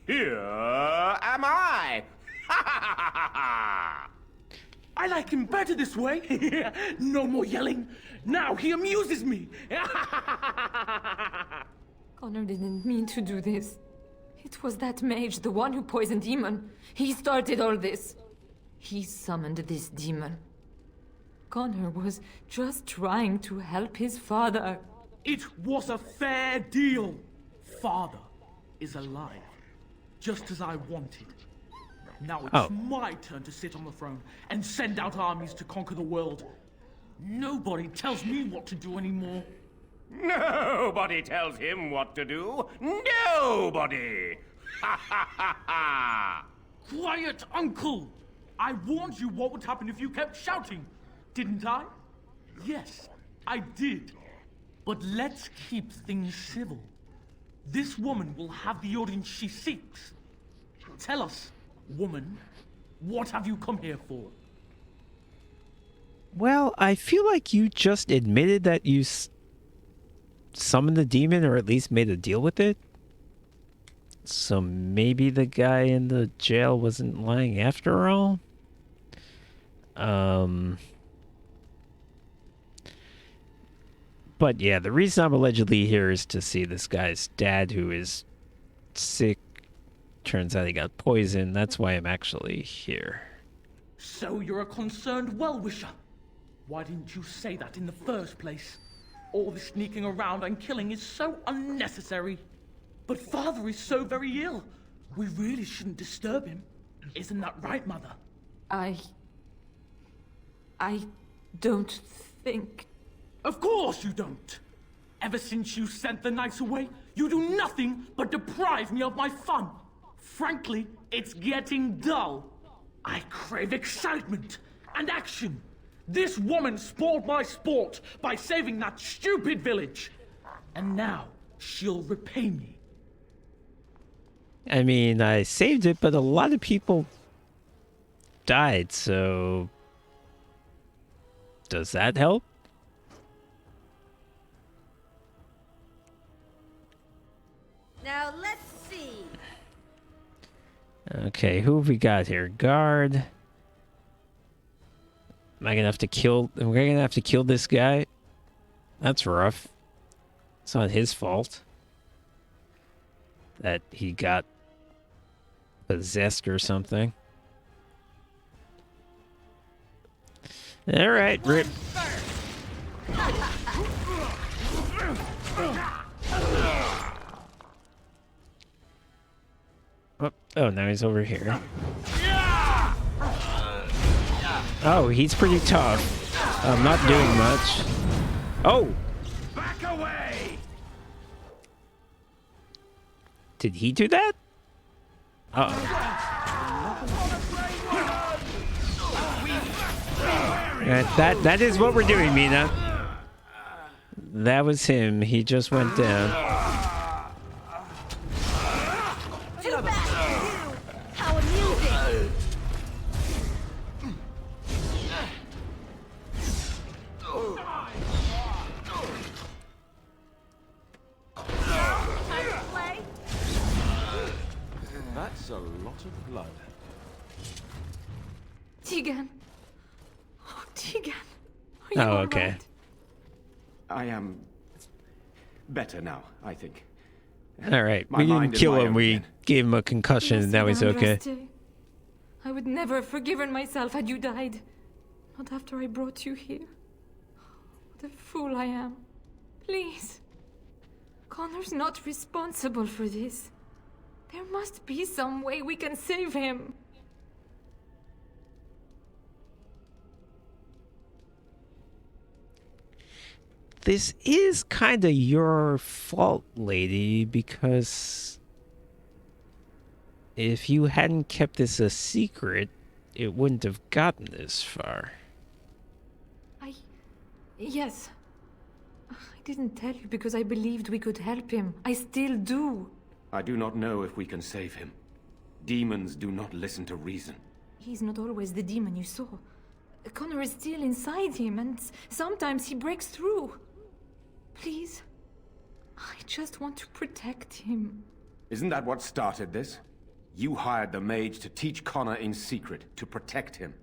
Here am I. I like him better this way. No more yelling. Now he amuses me. Connor didn't mean to do this. It was that mage, the one who poisoned Demon. He started all this. He summoned this demon. Connor was just trying to help his father. It was a fair deal. Father is alive, just as I wanted. Now it's my turn to sit on the throne and send out armies to conquer the world. Nobody tells me what to do anymore. Nobody tells him what to do. Nobody! Ha ha ha ha! Quiet, Uncle! I warned you what would happen if you kept shouting, didn't I? Yes, I did. But let's keep things civil. This woman will have the audience she seeks. Tell us, woman, what have you come here for? Well, I feel like you just admitted that you summoned the demon, or at least made a deal with it. So maybe the guy in the jail wasn't lying after all? But yeah, the reason I'm allegedly here is to see this guy's dad who is sick. Turns out he got poisoned. That's why I'm actually here. So you're a concerned well-wisher. Why didn't you say that in the first place? All this sneaking around and killing is so unnecessary. But Father is so very ill. We really shouldn't disturb him. Isn't that right, Mother? I don't think... Of course you don't! Ever since you sent the knights away, you do nothing but deprive me of my fun. Frankly, it's getting dull. I crave excitement and action. This woman spoiled my sport by saving that stupid village. And now she'll repay me. I mean, I saved it, but a lot of people died, so... Does that help? Now let's see. Okay, who have we got here? Guard. Am I gonna have to kill... Am I gonna have to kill this guy? That's rough. It's not his fault that he got possessed or something. Alright, rip. Oh, now he's over here. Oh, he's pretty tough. I'm not doing much. Oh! Back away! Did he do that? Uh-oh. That is what we're doing, Mina. That was him. He just went down. Too bad for you. How amusing. Time to play? That's a lot of blood. Tegan. Oh, Tegan. Are you Oh, all okay. right? I am better now, I think. All right. My We didn't mind is kill my him. own We again. gave him a concussion, and now he's okay. Andraste. I would never have forgiven myself had you died. Not after I brought you here. What a fool I am. Please. Connor's not responsible for this. There must be some way we can save him. this is kind of your fault, lady, because if you hadn't kept this a secret, it wouldn't have gotten this far. Yes. I didn't tell you because I believed we could help him. I still do. I do not know if we can save him. Demons do not listen to reason. He's not always the demon you saw. Connor is still inside him, and sometimes he breaks through. Please, I just want to protect him. Isn't that what started this? You hired the mage to teach Connor in secret, to protect him.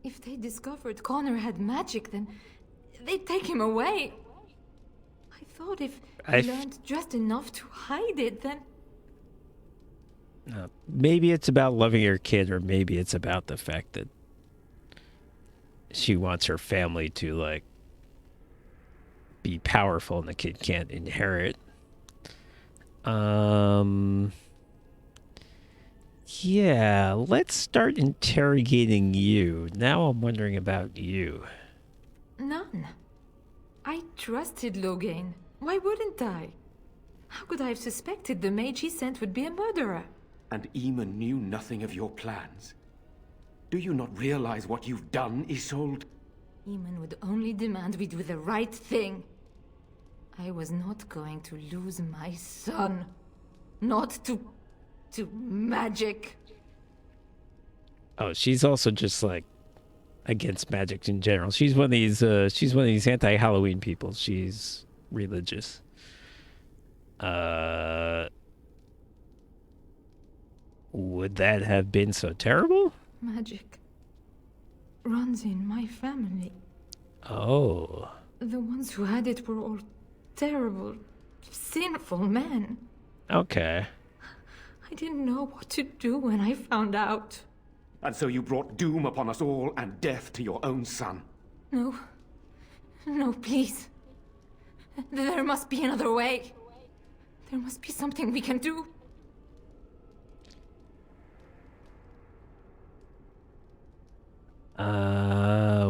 If they discovered Connor had magic, then they'd take him away. I thought if he learned just enough to hide it, then... Maybe it's about loving your kid, or maybe it's about the fact that she wants her family to, like, be powerful and the kid can't inherit. Yeah, let's start interrogating you. Now I'm wondering about you. None. I trusted Logain. Why wouldn't I? How could I have suspected the mage he sent would be a murderer? And Eamon knew nothing of your plans. Do you not realize what you've done, Isolde? Eamon would only demand we do the right thing. I was not going to lose my son. Not to magic. Oh, she's also just like against magic in general. She's one of these anti-Halloween people. She's religious. Would that have been so terrible? Magic runs in my family. Oh. The ones who had it were all terrible, sinful men. Okay. I didn't know what to do when I found out. And so you brought doom upon us all and death to your own son. No. No, please. There must be another way. There must be something we can do.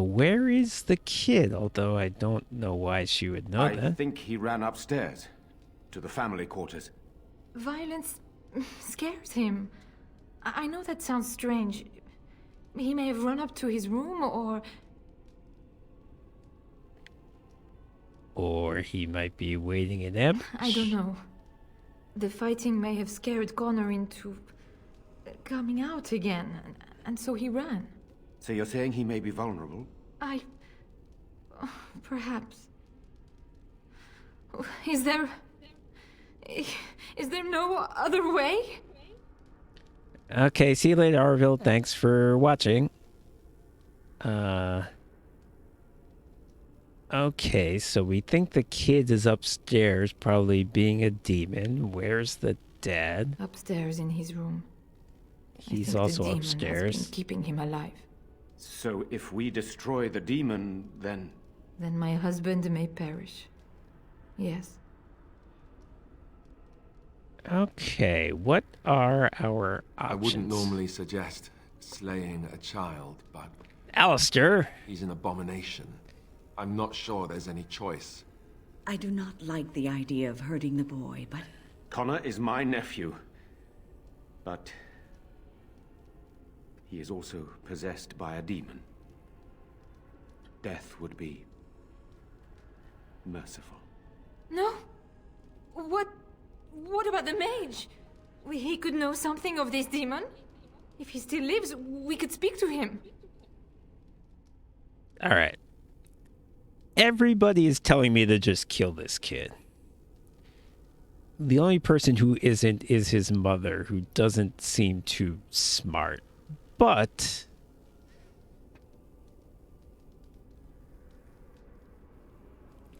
Where is the kid? Although I don't know why she would know that. I think he ran upstairs, to the family quarters. Violence scares him. I know that sounds strange. He may have run up to his room, or he might be waiting in ambush. I don't know. The fighting may have scared Connor into coming out again, and so he ran. So you're saying he may be vulnerable? Perhaps. Is there no other way? Okay, see you later, Arville. Thanks for watching. Okay, so we think the kid is upstairs, probably being a demon. Where's the dad? Upstairs in his room. He's also upstairs. Has been keeping him alive. So if we destroy the demon, then... Then my husband may perish. Yes. Okay, what are our options? I wouldn't normally suggest slaying a child, but... Alistair! He's an abomination. I'm not sure there's any choice. I do not like the idea of hurting the boy, but... Connor is my nephew. But... he is also possessed by a demon. Death would be... merciful. No! What about the mage? He could know something of this demon. If he still lives, we could speak to him. Alright. Everybody is telling me to just kill this kid. The only person who isn't is his mother, who doesn't seem too smart. But...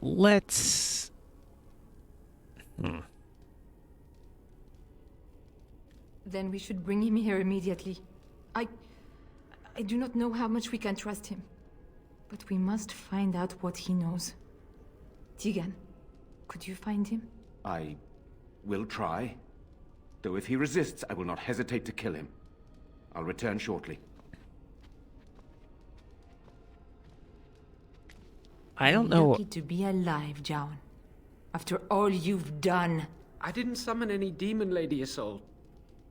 let's... Then we should bring him here immediately. I do not know how much we can trust him. But we must find out what he knows. Tegan, could you find him? I will try. Though if he resists, I will not hesitate to kill him. I'll return shortly. I don't know. Lucky to be alive, John. After all you've done. I didn't summon any demon, Lady Isolde.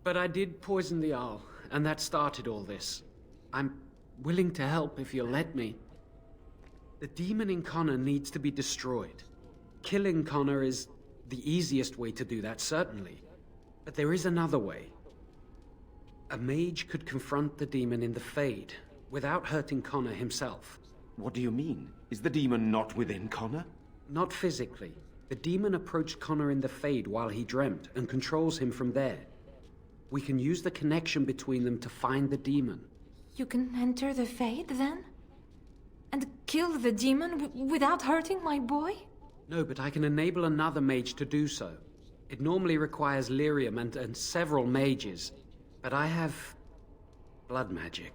But I did poison the owl, and that started all this. I'm willing to help if you'll let me. The demon in Connor needs to be destroyed. Killing Connor is the easiest way to do that, certainly. But there is another way. A mage could confront the demon in the Fade, without hurting Connor himself. What do you mean? Is the demon not within Connor? Not physically. The demon approached Connor in the Fade while he dreamt, and controls him from there. We can use the connection between them to find the demon. You can enter the Fade, then? And kill the demon without hurting my boy? No, but I can enable another mage to do so. It normally requires lyrium and several mages. But I have blood magic.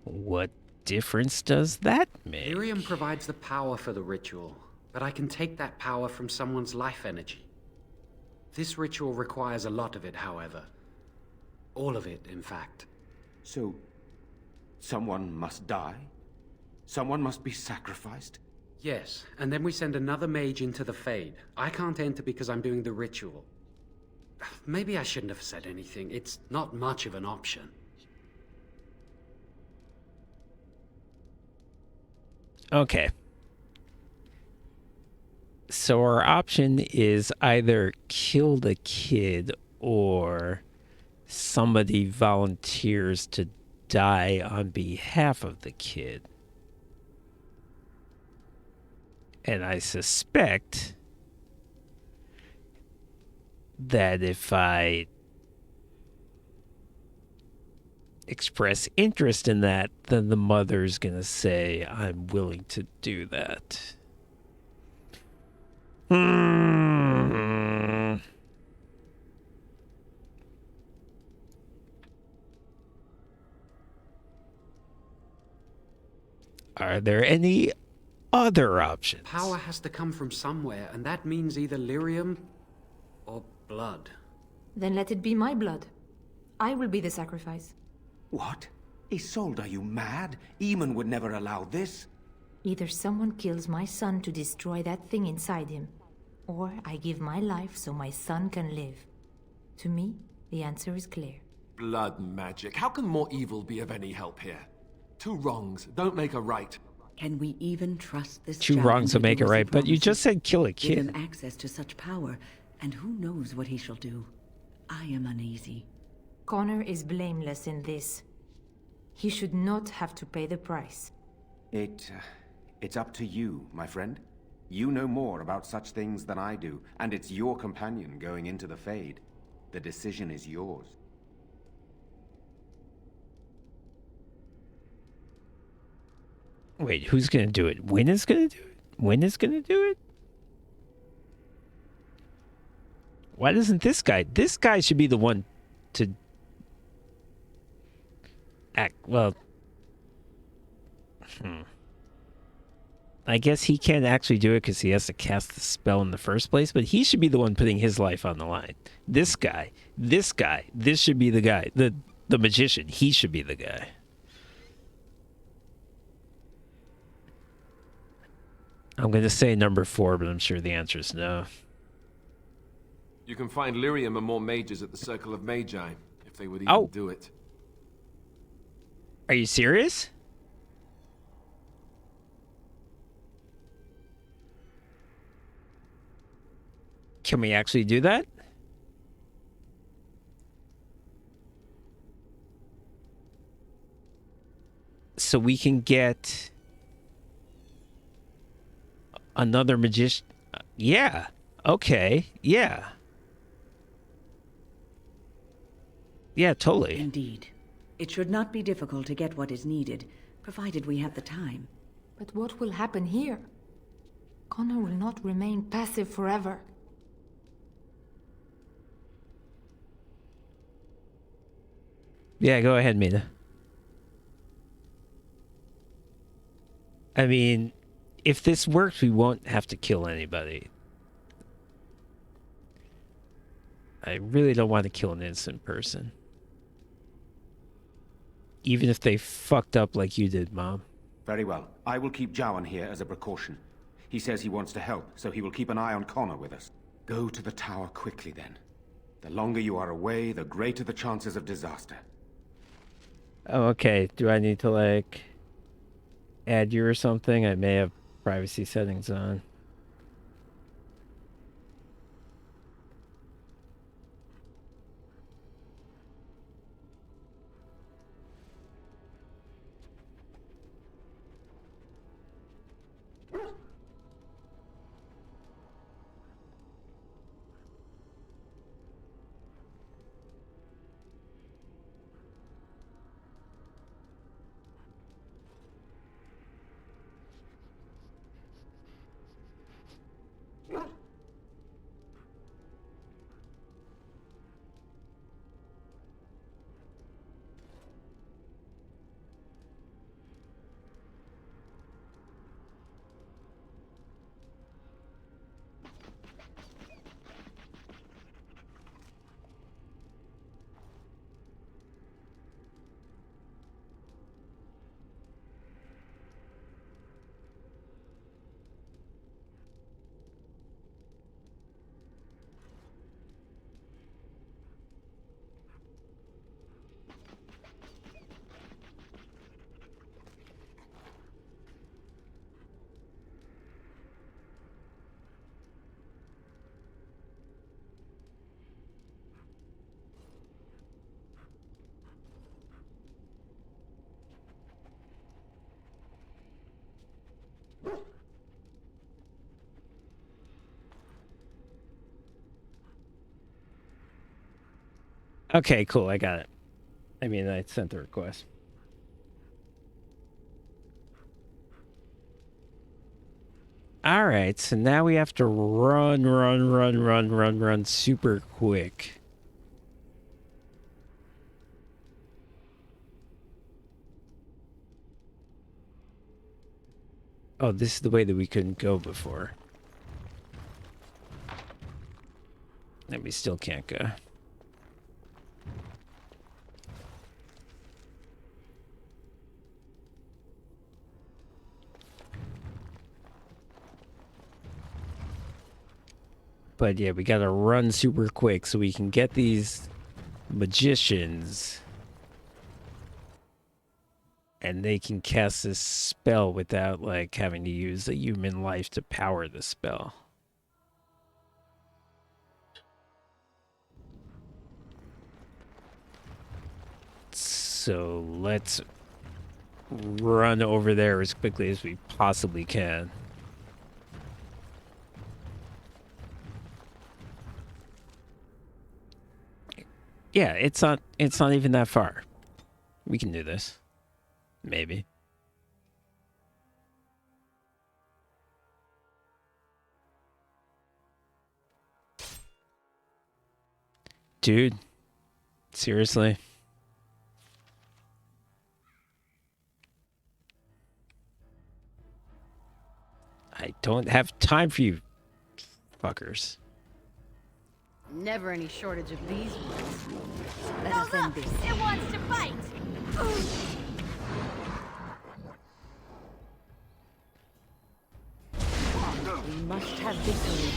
What difference does that make? Lyrium provides the power for the ritual, but I can take that power from someone's life energy. This ritual requires a lot of it, however. All of it, in fact. So, someone must die? Someone must be sacrificed? Yes, and then we send another mage into the Fade. I can't enter because I'm doing the ritual. Maybe I shouldn't have said anything. It's not much of an option. Okay. So our option is either kill the kid or somebody volunteers to die on behalf of the kid. And I suspect that if I express interest in that, then the mother's gonna say, I'm willing to do that. Are there any other options? Power has to come from somewhere, and that means either lyrium or blood. Then let it be my blood. I will be the sacrifice. What? Isolde, are you mad? Eamon would never allow this. Either someone kills my son to destroy that thing inside him, or I give my life so my son can live. To me, the answer is clear. Blood magic. How can more evil be of any help here? Two wrongs don't make a right. Can we even trust this Two giant wrongs will to make do it as he right, but you promises? just said kill a Give him kid. access to such power, and who knows what he shall do. I am uneasy. Connor is blameless in this. He should not have to pay the price. It's up to you, my friend. You know more about such things than I do, and it's your companion going into the Fade. The decision is yours. Wait, who's gonna do it? Wynn is gonna do it? Wynn is gonna do it? Why doesn't this guy? This guy should be the one to act. Well, I guess he can't actually do it because he has to cast the spell in the first place, but he should be the one putting his life on the line. This guy, this should be the guy. The magician, he should be the guy. I'm going to say number 4, but I'm sure the answer is no. You can find lyrium and more mages at the Circle of Magi, if they would even do it. Are you serious? Can we actually do that? So we can get another magician. Yeah. Okay. Yeah. Yeah, totally. Indeed. It should not be difficult to get what is needed, provided we have the time. But what will happen here? Connor will not remain passive forever. Yeah, go ahead, Mina. I mean, if this works, we won't have to kill anybody. I really don't want to kill an innocent person. even if they fucked up like you did, Mom. Very well. I will keep Jowan here as a precaution. He says he wants to help, so he will keep an eye on Connor with us. Go to the tower quickly, then. The longer you are away, the greater the chances of disaster. Oh, okay. Do I need to, like, add you or something? I may have privacy settings on. Okay, cool. I got it. I mean, I sent the request. All right, so now we have to run super quick. Oh, this is the way that we couldn't go before. And we still can't go. But yeah, we gotta run super quick so we can get these magicians. And they can cast this spell without, like, having to use a human life to power the spell. So let's run over there as quickly as we possibly can. Yeah, it's not even that far. We can do this. Maybe. Dude, seriously? I don't have time for you fuckers. Never any shortage of these ones. Let us end this. It wants to fight! We must have victory.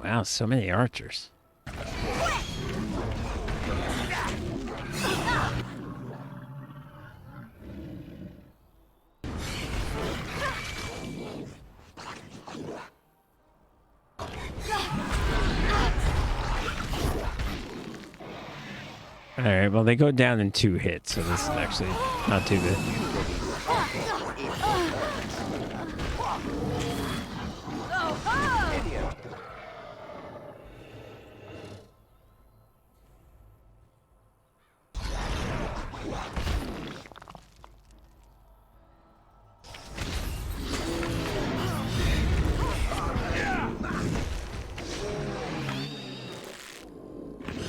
Wow, so many archers. Alright, well, they go down in 2 hits, so this is actually not too good.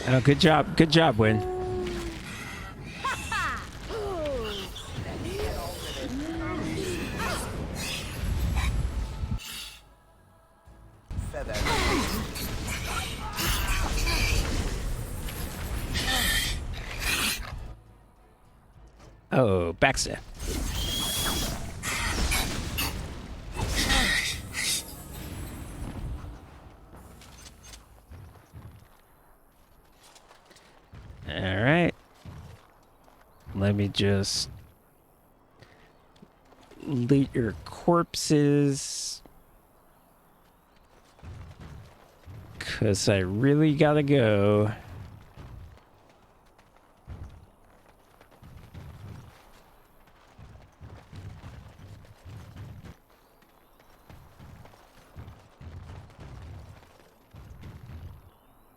Oh, good job, Win. Oh, backstab. Alright. Let me just loot your corpses. 'Cause I really gotta go.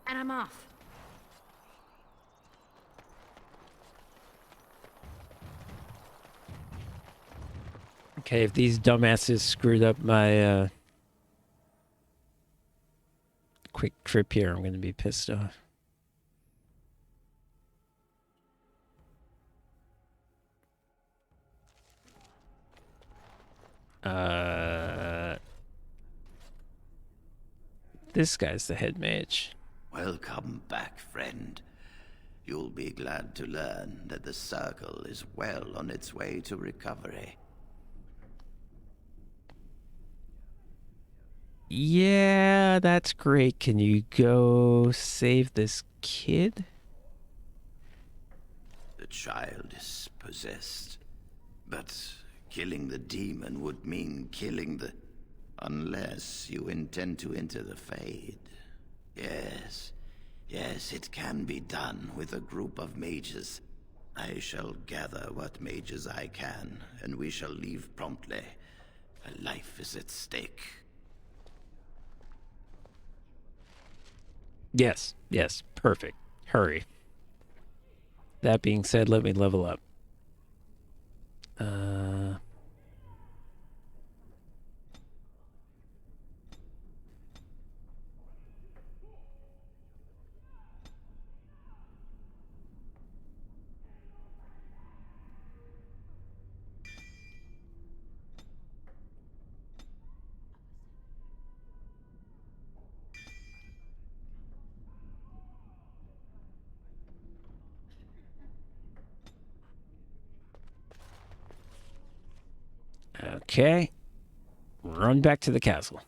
And I'm off. Okay, if these dumbasses screwed up my quick trip here, I'm gonna be pissed off. This guy's the head mage. Welcome back, friend. You'll be glad to learn that the Circle is well on its way to recovery. Yeah, that's great. Can you go save this kid? The child is possessed, but killing the demon would mean killing the... Unless you intend to enter the Fade. Yes, it can be done with a group of mages. I shall gather what mages I can, and we shall leave promptly. A life is at stake. Yes, perfect. Hurry. That being said, let me level up. Okay. Run back to the castle.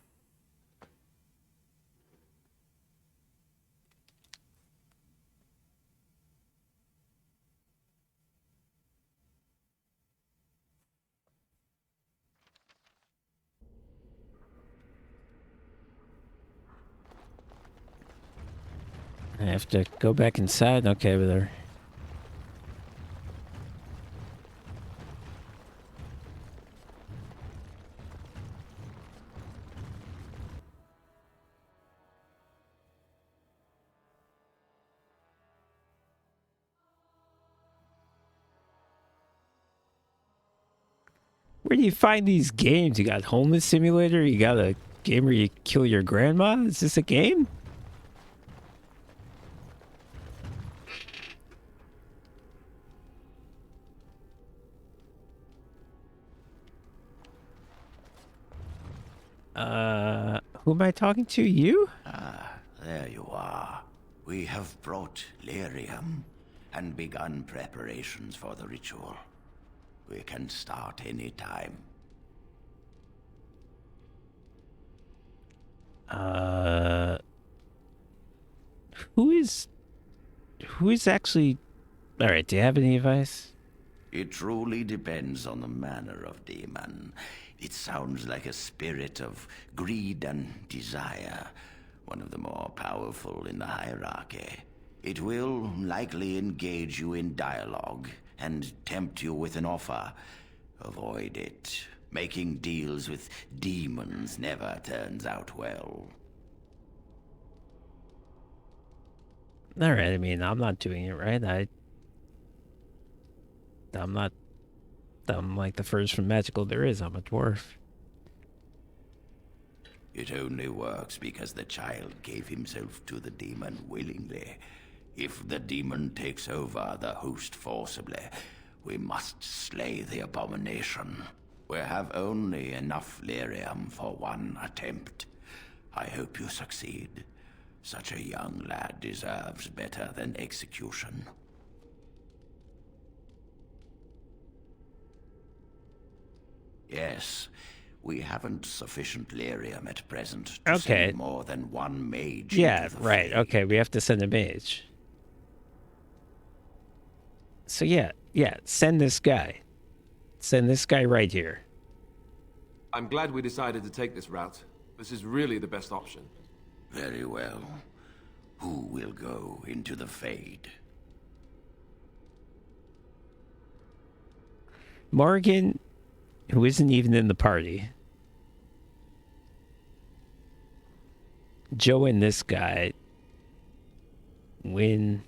I have to go back inside? Okay, whatever. Where do you find these games? You got Homeless Simulator? You got a game where you kill your grandma? Is this a game? Who am I talking to? You? Ah, there you are. We have brought lyrium and begun preparations for the ritual. We can start any time. Who is actually... Alright, do you have any advice? It truly depends on the manner of demon. It sounds like a spirit of greed and desire, one of the more powerful in the hierarchy. It will likely engage you in dialogue and tempt you with an offer. Avoid it. Making deals with demons never turns out well. Alright, I mean, I'm not doing it right. I'm like the first from magical there is. I'm a dwarf. It only works because the child gave himself to the demon willingly. If the demon takes over the host forcibly, we must slay the abomination. We have only enough lyrium for one attempt. I hope you succeed. Such a young lad deserves better than execution. Yes. We haven't sufficient lyrium at present to send more than one mage into the right. Fade. Okay, we have to send a mage. So yeah, send this guy. Send this guy right here. I'm glad we decided to take this route. This is really the best option. Very well. Who will go into the Fade? Morgan, who isn't even in the party. Joe and this guy. Win.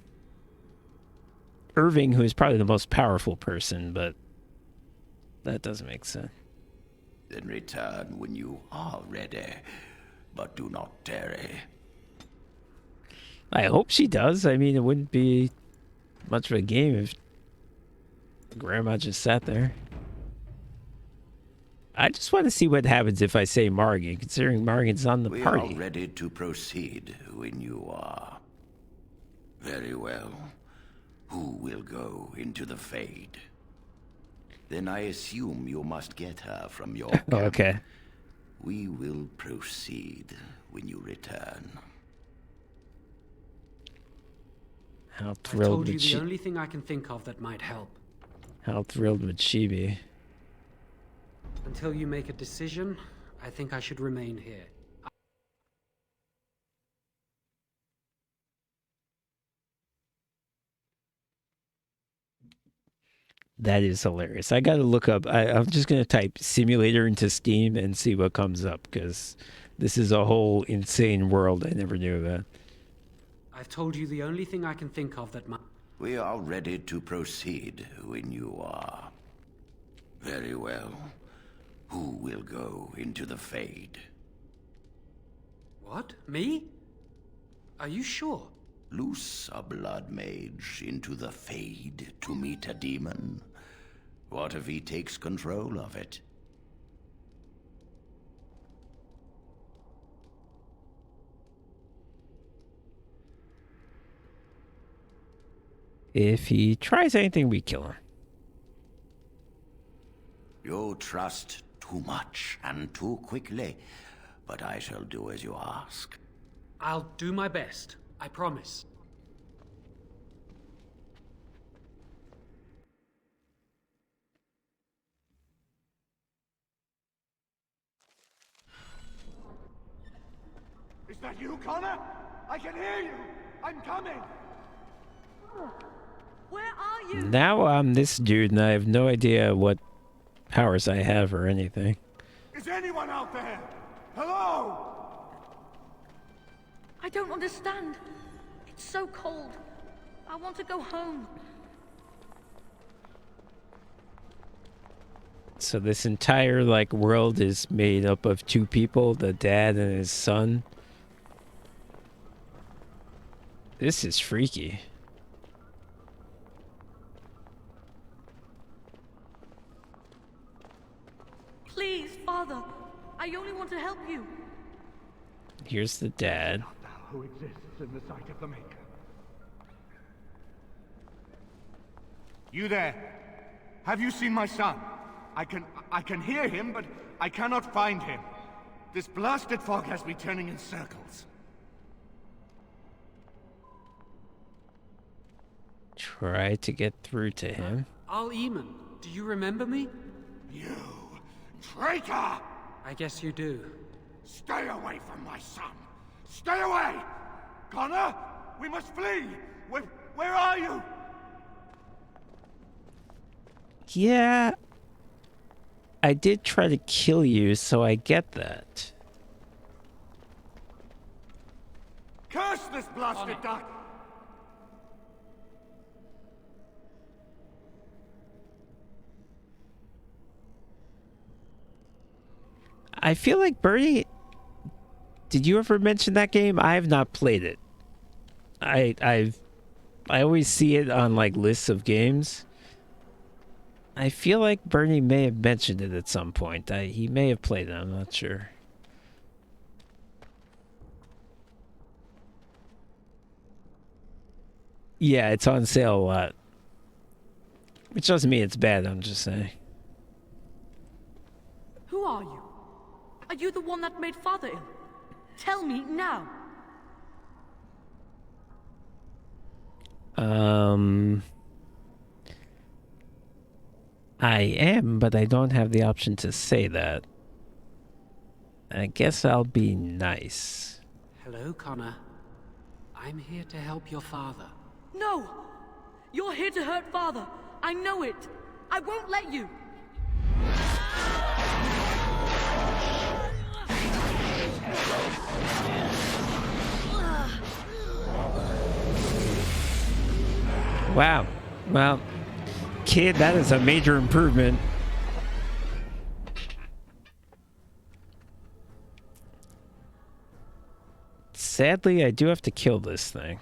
Irving, who is probably the most powerful person, but that doesn't make sense. Then return when you are ready, but do not tarry. I hope she does. I mean, it wouldn't be much of a game if Grandma just sat there. I just want to see what happens if I say Morgan, considering Morgan's on the party. We are ready to proceed when you are. Very well. Who will go into the Fade? Then I assume you must get her from your camp. Okay. We will proceed when you return. How I thrilled told you would the she... only thing I can think of that might help. How thrilled would she be? Until you make a decision, I think I should remain here. That is hilarious. I got to look up. I'm just going to type simulator into Steam and see what comes up, because this is a whole insane world I never knew about. I've told you the only thing I can think of that might... We are ready to proceed when you are. Very well. Who will go into the Fade? What? Me? Are you sure? Loose a blood mage into the Fade to meet a demon. What if he takes control of it? If he tries anything, we kill him. You trust too much and too quickly, but I shall do as you ask. I'll do my best. I promise. Is that you, Connor? I can hear you! I'm coming! Where are you? Now I'm this dude, and I have no idea what powers I have or anything. Is anyone out there? Hello? I don't understand. It's so cold. I want to go home. So this entire world is made up of two people, the dad and his son. This is freaky. Please, Father. I only want to help you. Here's the dad. Who exists in the sight of the Maker? You there? Have you seen my son? I can hear him, but I cannot find him. This blasted fog has me turning in circles. Try to get through to him. Al-Eamon, do you remember me? You traitor! I guess you do. Stay away from my son! Stay away! Connor, we must flee! Where are you? Yeah. I did try to kill you, so I get that. Curse this blasted duck! I feel like Bernie... Did you ever mention that game? I have not played it. I always see it on lists of games. I feel like Bernie may have mentioned it at some point. He may have played it, I'm not sure. Yeah, it's on sale a lot. Which doesn't mean it's bad, I'm just saying. Who are you? Are you the one that made Father ill? Tell me now. I am, but I don't have the option to say that. I guess I'll be nice. Hello, Connor. I'm here to help your father. No! You're here to hurt Father. I know it. I won't let you. Wow. Well, kid, that is a major improvement. Sadly, I do have to kill this thing.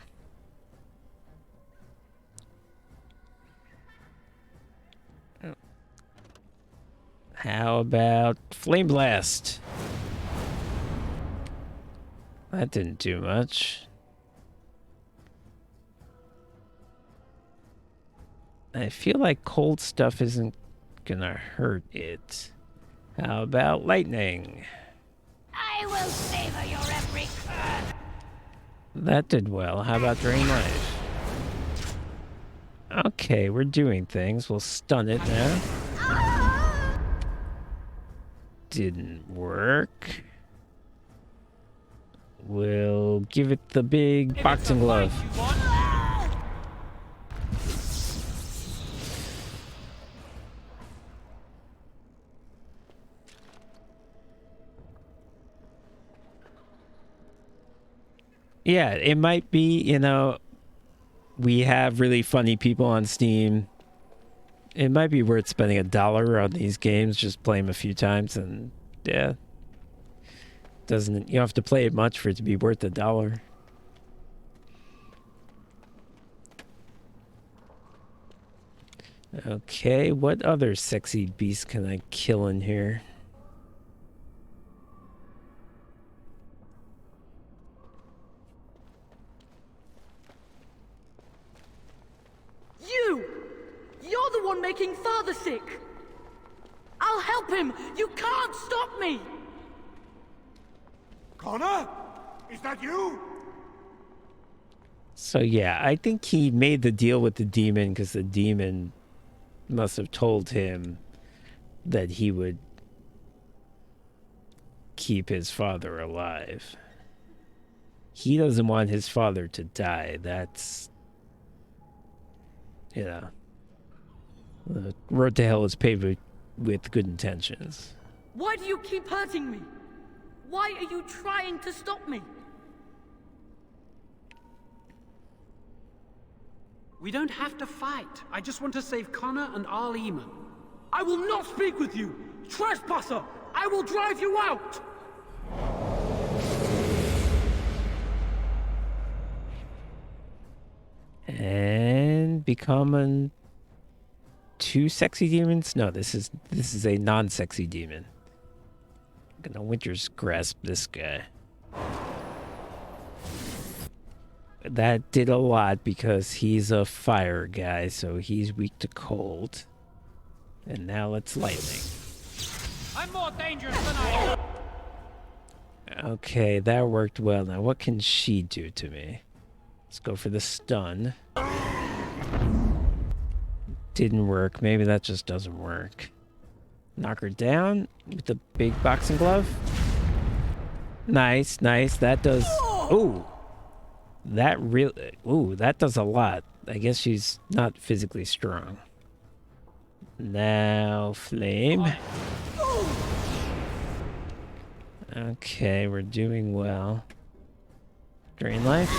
How about Flame Blast? That didn't do much. I feel like cold stuff isn't gonna hurt it. How about lightning? I will savor your every curve. That did well. How about Drain Life? Okay, we're doing things. We'll stun it now. Didn't work. We'll give it the big boxing glove. Yeah, it might be, you know, we have really funny people on Steam. It might be worth spending $1 on these games, just play them a few times, and yeah. You don't have to play it much for it to be worth $1. Okay, what other sexy beast can I kill in here? You're the one making Father sick! I'll help him! You can't stop me! Connor? Is that you? So yeah, I think he made the deal with the demon because the demon must have told him that he would keep his father alive. He doesn't want his father to die. That's, you know, the road to hell is paved with good intentions. Why do you keep hurting me? Why are you trying to stop me? We don't have to fight. I just want to save Connor and Arl Eamon. I will not speak with you! Trespasser! I will drive you out! And become two sexy demons? No, this is a non-sexy demon. I'm gonna Winter's Grasp this guy. That did a lot because he's a fire guy, so he's weak to cold. And now let's lightning. I'm more dangerous than I am. Okay, that worked well. Now what can she do to me? Let's go for the stun. Didn't work. Maybe that just doesn't work. Knock her down with the big boxing glove. Nice, nice. That does... Ooh! That really... Ooh, that does a lot. I guess she's not physically strong. Now, flame. Okay, we're doing well. Drain life.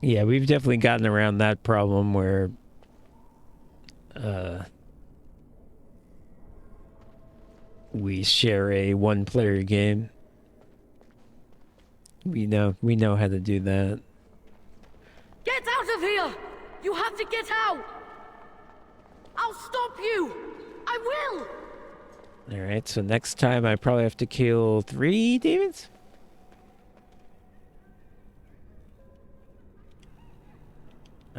Yeah, we've definitely gotten around that problem where we share a one-player game. We know how to do that. Get out of here! You have to get out! I'll stop you! I will! Alright, so next time I probably have to kill 3 demons?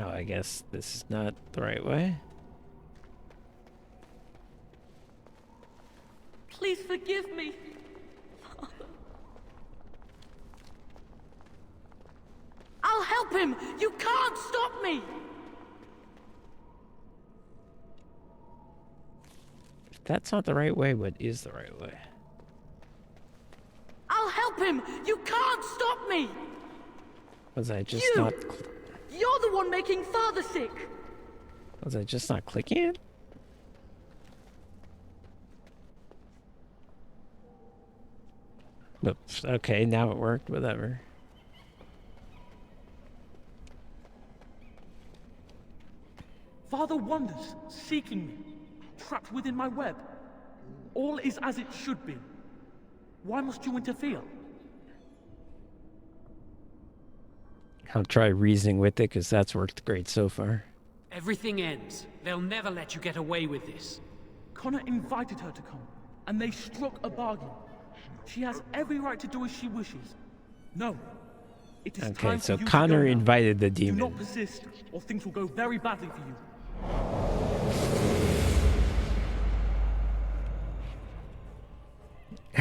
Oh, I guess this is not the right way. Please forgive me. I'll help him! You can't stop me! If that's not the right way, what is the right way? I'll help him! You can't stop me! Was I just You! not... You're the one making Father sick! Was I just not clicking it? Oops. Okay, now it worked. Whatever. Father wanders, seeking me, trapped within my web. All is as it should be. Why must you interfere? I'll try reasoning with it, because that's worked great so far. Everything ends. They'll never let you get away with this. Connor invited her to come, and they struck a bargain. She has every right to do as she wishes. No. It is Okay, time so for you Connor to go now. invited the Do demon. not persist, or things will go very badly for you.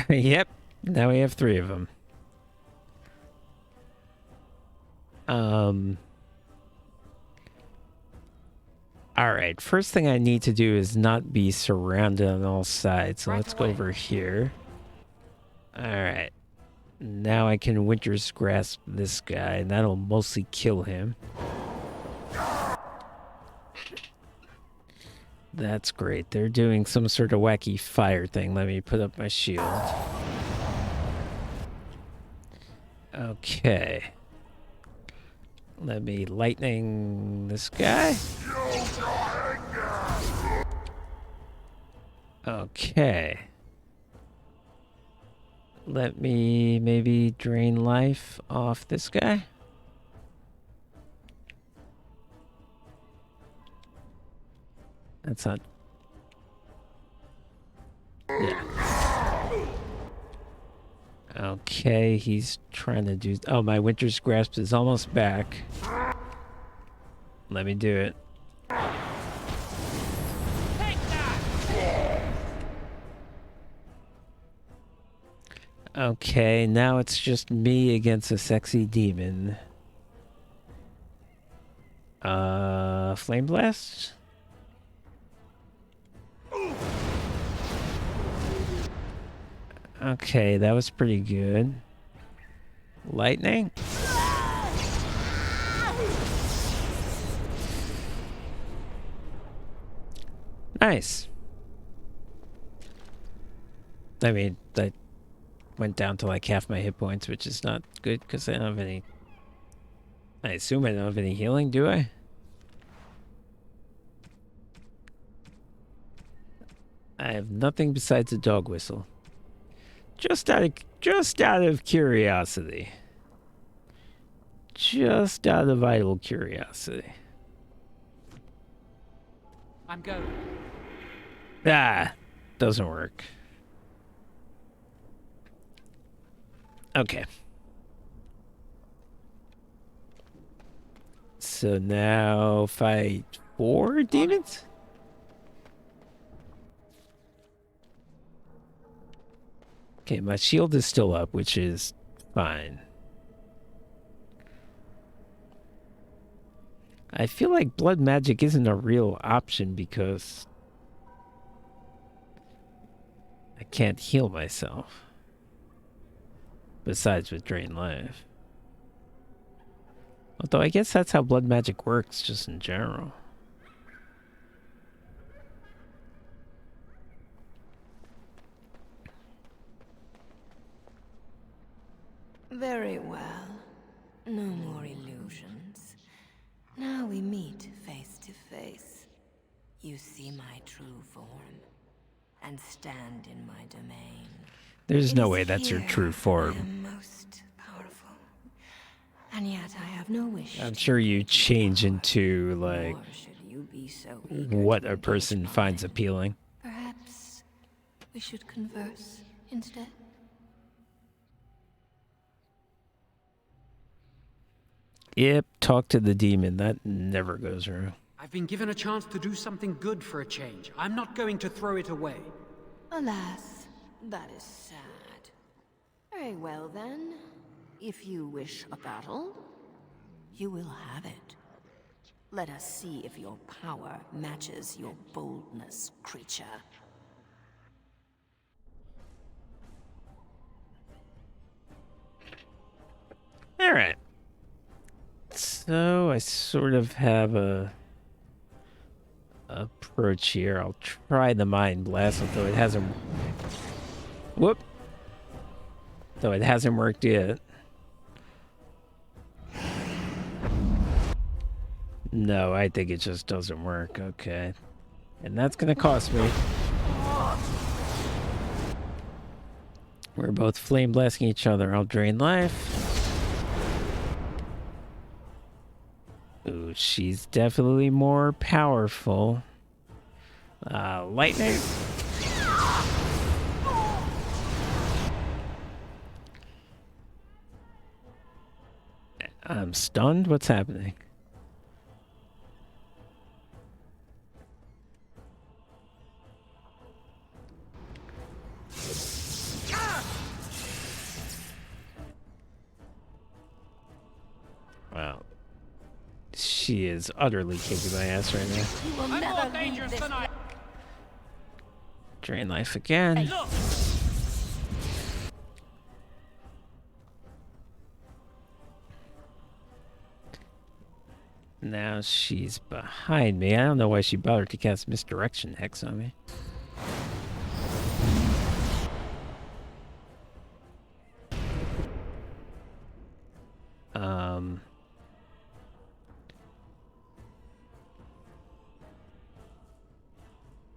Yep. Now we have 3 of them. Alright, first thing I need to do is not be surrounded on all sides. So let's go over here. Alright. Now I can Winter's Grasp this guy, and that'll mostly kill him. That's great. They're doing some sort of wacky fire thing. Let me put up my shield. Okay. Let me lightning this guy. Okay. Let me maybe drain life off this guy. That's not... Yeah. Okay, he's trying to do... Oh, my Winter's Grasp is almost back. Let me do it. Okay, now it's just me against a sexy demon. Flame Blast? Okay, that was pretty good. Lightning? Nice. I mean, I went down to like half my hit points, which is not good because I don't have any... I assume I don't have any healing, do I? I have nothing besides a dog whistle. Just out of curiosity. Just out of idle curiosity. I'm going. Ah, doesn't work. Okay. So now fight 4 demons? Okay, my shield is still up, which is fine. I feel like blood magic isn't a real option because I can't heal myself. Besides with drain life. Although I guess that's how blood magic works, just in general. Very well. No more illusions. Now we meet face to face. You see my true form and stand in my domain. There's no way that's your true I form. am most powerful, and yet I have no wish. I'm sure you change into, like, Nor should you be so eager what to a person finds appealing. Perhaps we should converse instead. Yep, talk to the demon. That never goes wrong. I've been given a chance to do something good for a change. I'm not going to throw it away. Alas, that is sad. Very well then. If you wish a battle, you will have it. Let us see if your power matches your boldness, creature. Alright. So I sort of have a approach here. I'll try the Mind Blast, although it hasn't... Whoop! Though it hasn't worked yet. No, I think it just doesn't work. Okay. And that's gonna cost me. We're both flame blasting each other. I'll drain life. Ooh, she's definitely more powerful. Lightning. I'm stunned. What's happening? Wow. She is utterly kicking my ass right now. You will never leave this place. Drain life again. Now she's behind me. I don't know why she bothered to cast Misdirection Hex on me.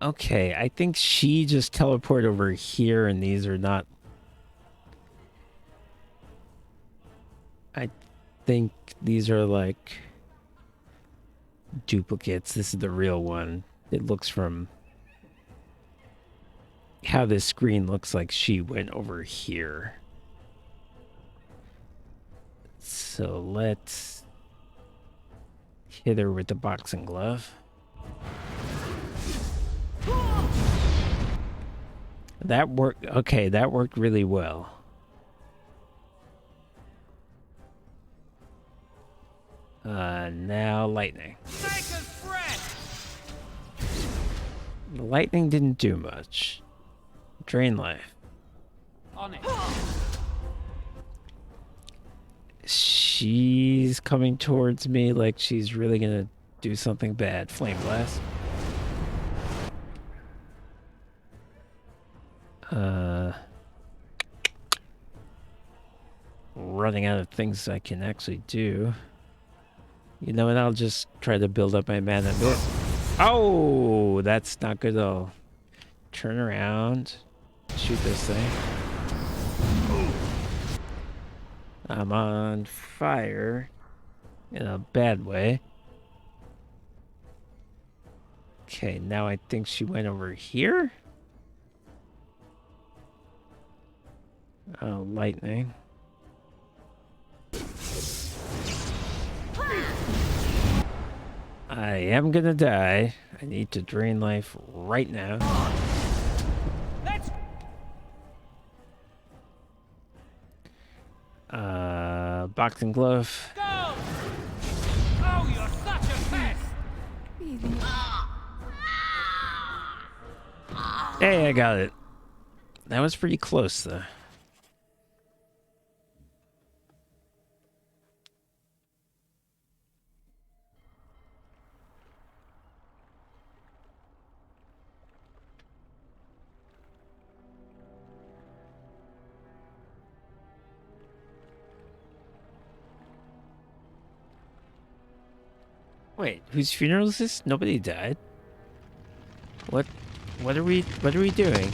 Okay, I think she just teleported over here and these are not... I think these are like duplicates. This is the real one. It looks from how this screen looks like she went over here. So let's hit her with the boxing glove. That worked. Okay, that worked really well. Now lightning. The lightning didn't do much. Drain life. On it. She's coming towards me like she's really gonna do something bad. Flame blast. Running out of things I can actually do. You know what? I'll just try to build up my mana a bit. Oh, that's not good at all. Turn around. Shoot this thing. I'm on fire. In a bad way. Okay, now I think she went over here. Oh, lightning. I am gonna die. I need to drain life right now. Boxing glove. Go! Oh, you're such a pest! Hey, I got it. That was pretty close, though. Wait, whose funeral is this? Nobody died. What are we doing?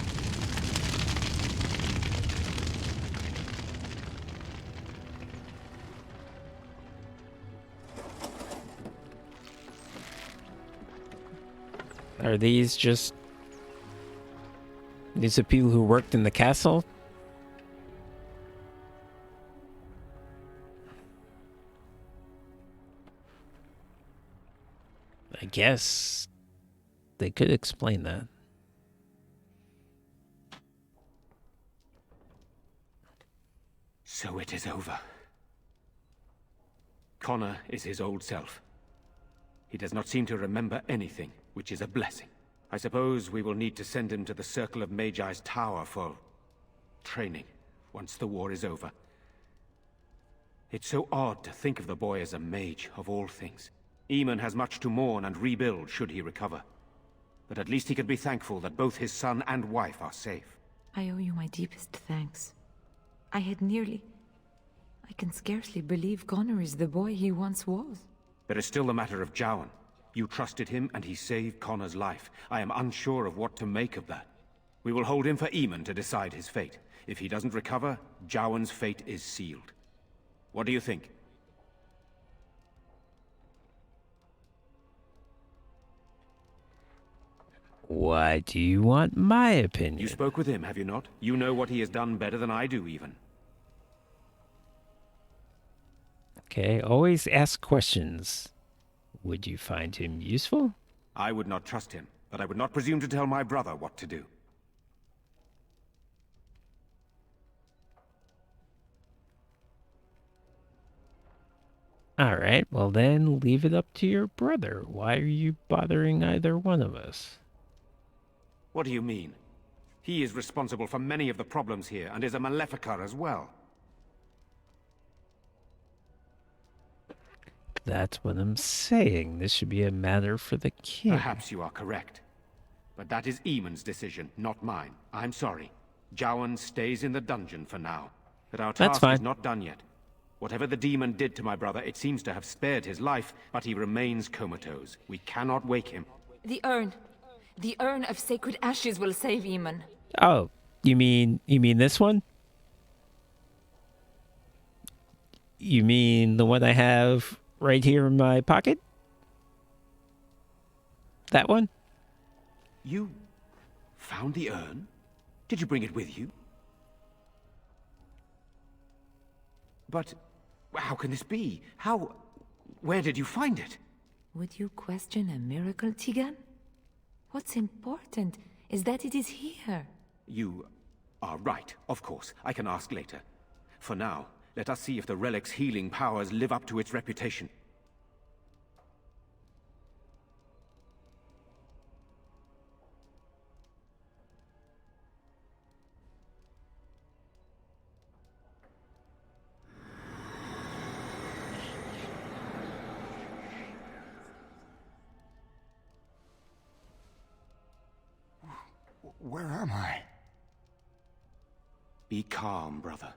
Are these just... These are people who worked in the castle? I guess they could explain that. So it is over. Connor is his old self. He does not seem to remember anything, which is a blessing. I suppose we will need to send him to the Circle of Magi's tower for training, once the war is over. It's so odd to think of the boy as a mage, of all things. Eamon has much to mourn and rebuild should he recover. But at least he can be thankful that both his son and wife are safe. I owe you my deepest thanks. I can scarcely believe Connor is the boy he once was. There is still the matter of Jowan. You trusted him and he saved Connor's life. I am unsure of what to make of that. We will hold him for Eamon to decide his fate. If he doesn't recover, Jowan's fate is sealed. What do you think? Why do you want my opinion? You spoke with him, have you not? You know what he has done better than I do, even. Okay, always ask questions. Would you find him useful? I would not trust him, but I would not presume to tell my brother what to do. Alright, well then leave it up to your brother. Why are you bothering either one of us? What do you mean? He is responsible for many of the problems here, and is a Maleficar as well. That's what I'm saying. This should be a matter for the king. Perhaps you are correct. But that is Eamon's decision, not mine. I'm sorry. Jowan stays in the dungeon for now. But our task is not done yet. Whatever the demon did to my brother, it seems to have spared his life, but he remains comatose. We cannot wake him. The urn. The urn of sacred ashes will save Eamon. Oh, you mean this one? You mean the one I have right here in my pocket? That one? You found the urn? Did you bring it with you? But how can this be? Where did you find it? Would you question a miracle, Tigan? What's important is that it is here. You are right, of course. I can ask later. For now, let us see if the relic's healing powers live up to its reputation. Where am I? Be calm, brother.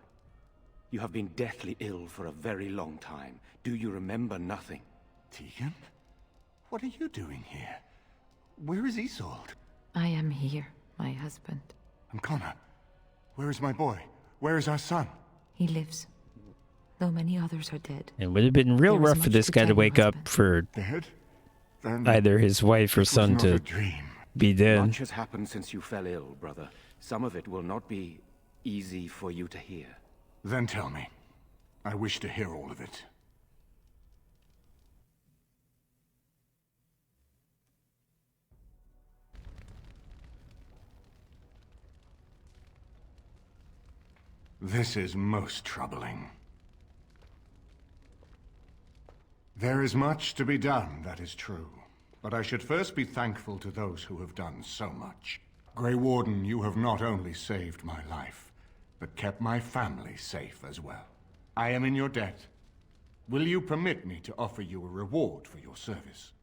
You have been deathly ill for a very long time. Do you remember nothing? Tegan? What are you doing here? Where is Isolde? I am here, my husband. And Connor? Where is my boy? Where is our son? He lives, though many others are dead. It would have been real rough for this guy to wake up for dead? Then either his wife or son to be dead. Much has happened since you fell ill, brother. Some of it will not be easy for you to hear. Then tell me. I wish to hear all of it. This is most troubling. There is much to be done, that is true. But I should first be thankful to those who have done so much. Grey Warden, you have not only saved my life, but kept my family safe as well. I am in your debt. Will you permit me to offer you a reward for your service?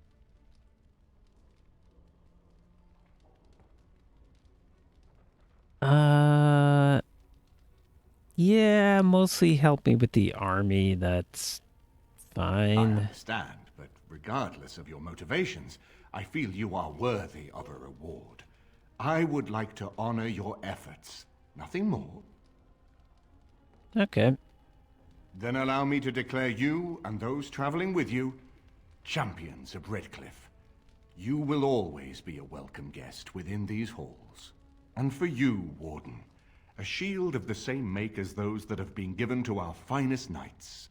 Yeah, mostly help me with the army. That's fine. I understand, but regardless of your motivations, I feel you are worthy of a reward. I would like to honor your efforts. Nothing more. Okay. Then allow me to declare you and those traveling with you champions of Redcliffe. You will always be a welcome guest within these halls. And for you, Warden, a shield of the same make as those that have been given to our finest knights.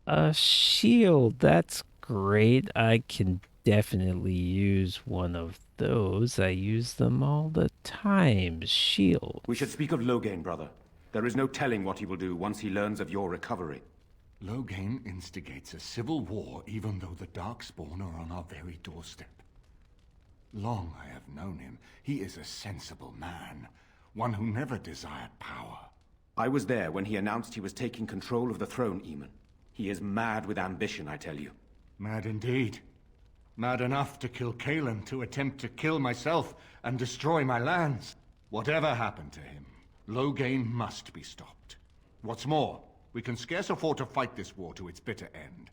A shield, that's great. I can definitely use one of those. I use them all the time. Shield. We should speak of Loghain, brother. There is no telling what he will do once he learns of your recovery. Loghain instigates a civil war even though the Darkspawn are on our very doorstep. Long I have known him. He is a sensible man, one who never desired power. I was there when he announced he was taking control of the throne, Eamon. He is mad with ambition, I tell you. Mad indeed. Mad enough to kill Kaelin, to attempt to kill myself and destroy my lands. Whatever happened to him, Loghain must be stopped. What's more, we can scarce afford to fight this war to its bitter end.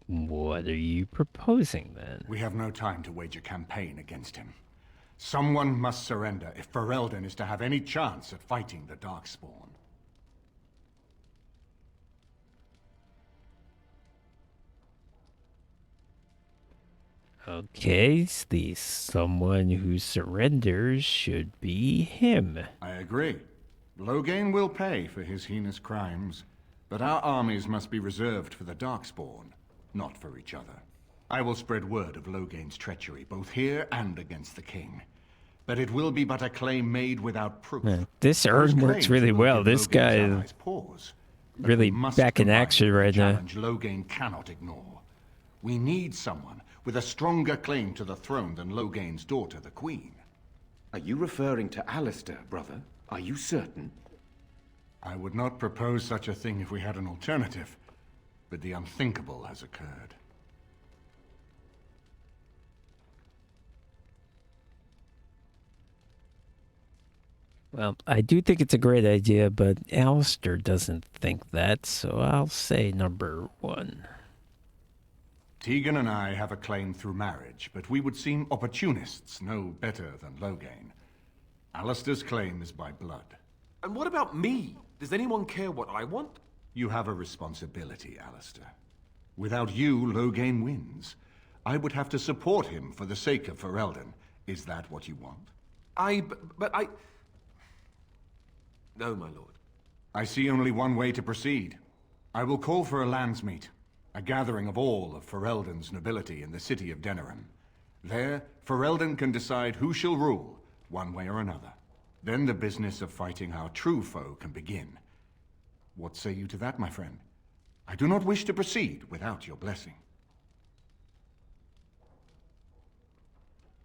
What are you proposing, then? We have no time to wage a campaign against him. Someone must surrender if Ferelden is to have any chance at fighting the Darkspawn. Okay, the someone who surrenders should be him. I agree. Loghain will pay for his heinous crimes, but our armies must be reserved for the Darkspawn, not for each other. I will spread word of Loghain's treachery, both here and against the king. But it will be but a claim made without proof. Man, this urn works really well. This guy is really back in action right now. Loghain cannot ignore. We need someone with a stronger claim to the throne than Loghain's daughter, the Queen. Are you referring to Alistair, brother? Are you certain? I would not propose such a thing if we had an alternative, but the unthinkable has occurred. Well, I do think it's a great idea, but Alistair doesn't think that, so I'll say number 1. Tegan and I have a claim through marriage, but we would seem opportunists no better than Loghain. Alistair's claim is by blood. And what about me? Does anyone care what I want? You have a responsibility, Alistair. Without you, Loghain wins. I would have to support him for the sake of Ferelden. Is that what you want? But I... No, my lord. I see only one way to proceed. I will call for a landsmeet, a gathering of all of Ferelden's nobility in the city of Denerim. There, Ferelden can decide who shall rule, one way or another. Then the business of fighting our true foe can begin. What say you to that, my friend? I do not wish to proceed without your blessing.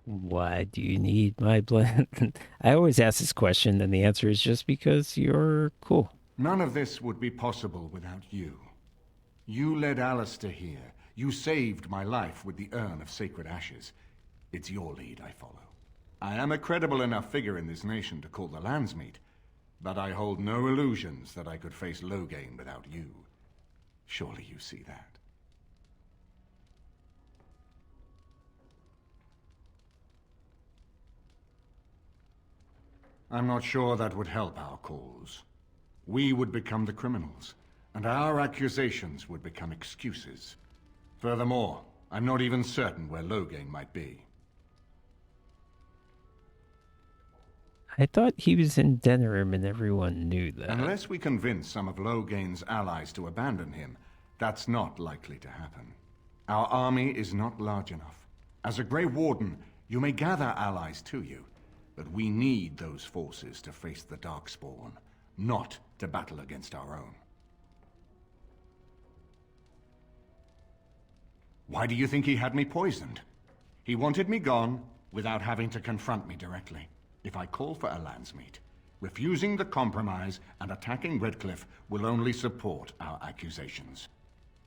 Why do you need my blessing? I always ask this question, and the answer is just because you're cool. None of this would be possible without you. You led Alistair here. You saved my life with the urn of sacred ashes. It's your lead I follow. I am a credible enough figure in this nation to call the landsmeet, but I hold no illusions that I could face Loghain without you. Surely you see that. I'm not sure that would help our cause. We would become the criminals, and our accusations would become excuses. Furthermore, I'm not even certain where Loghain might be. I thought he was in Denerim and everyone knew that. Unless we convince some of Loghain's allies to abandon him, that's not likely to happen. Our army is not large enough. As a Grey Warden, you may gather allies to you, but we need those forces to face the Darkspawn, not to battle against our own. Why do you think he had me poisoned? He wanted me gone without having to confront me directly. If I call for a landsmeet, refusing the compromise and attacking Redcliffe will only support our accusations.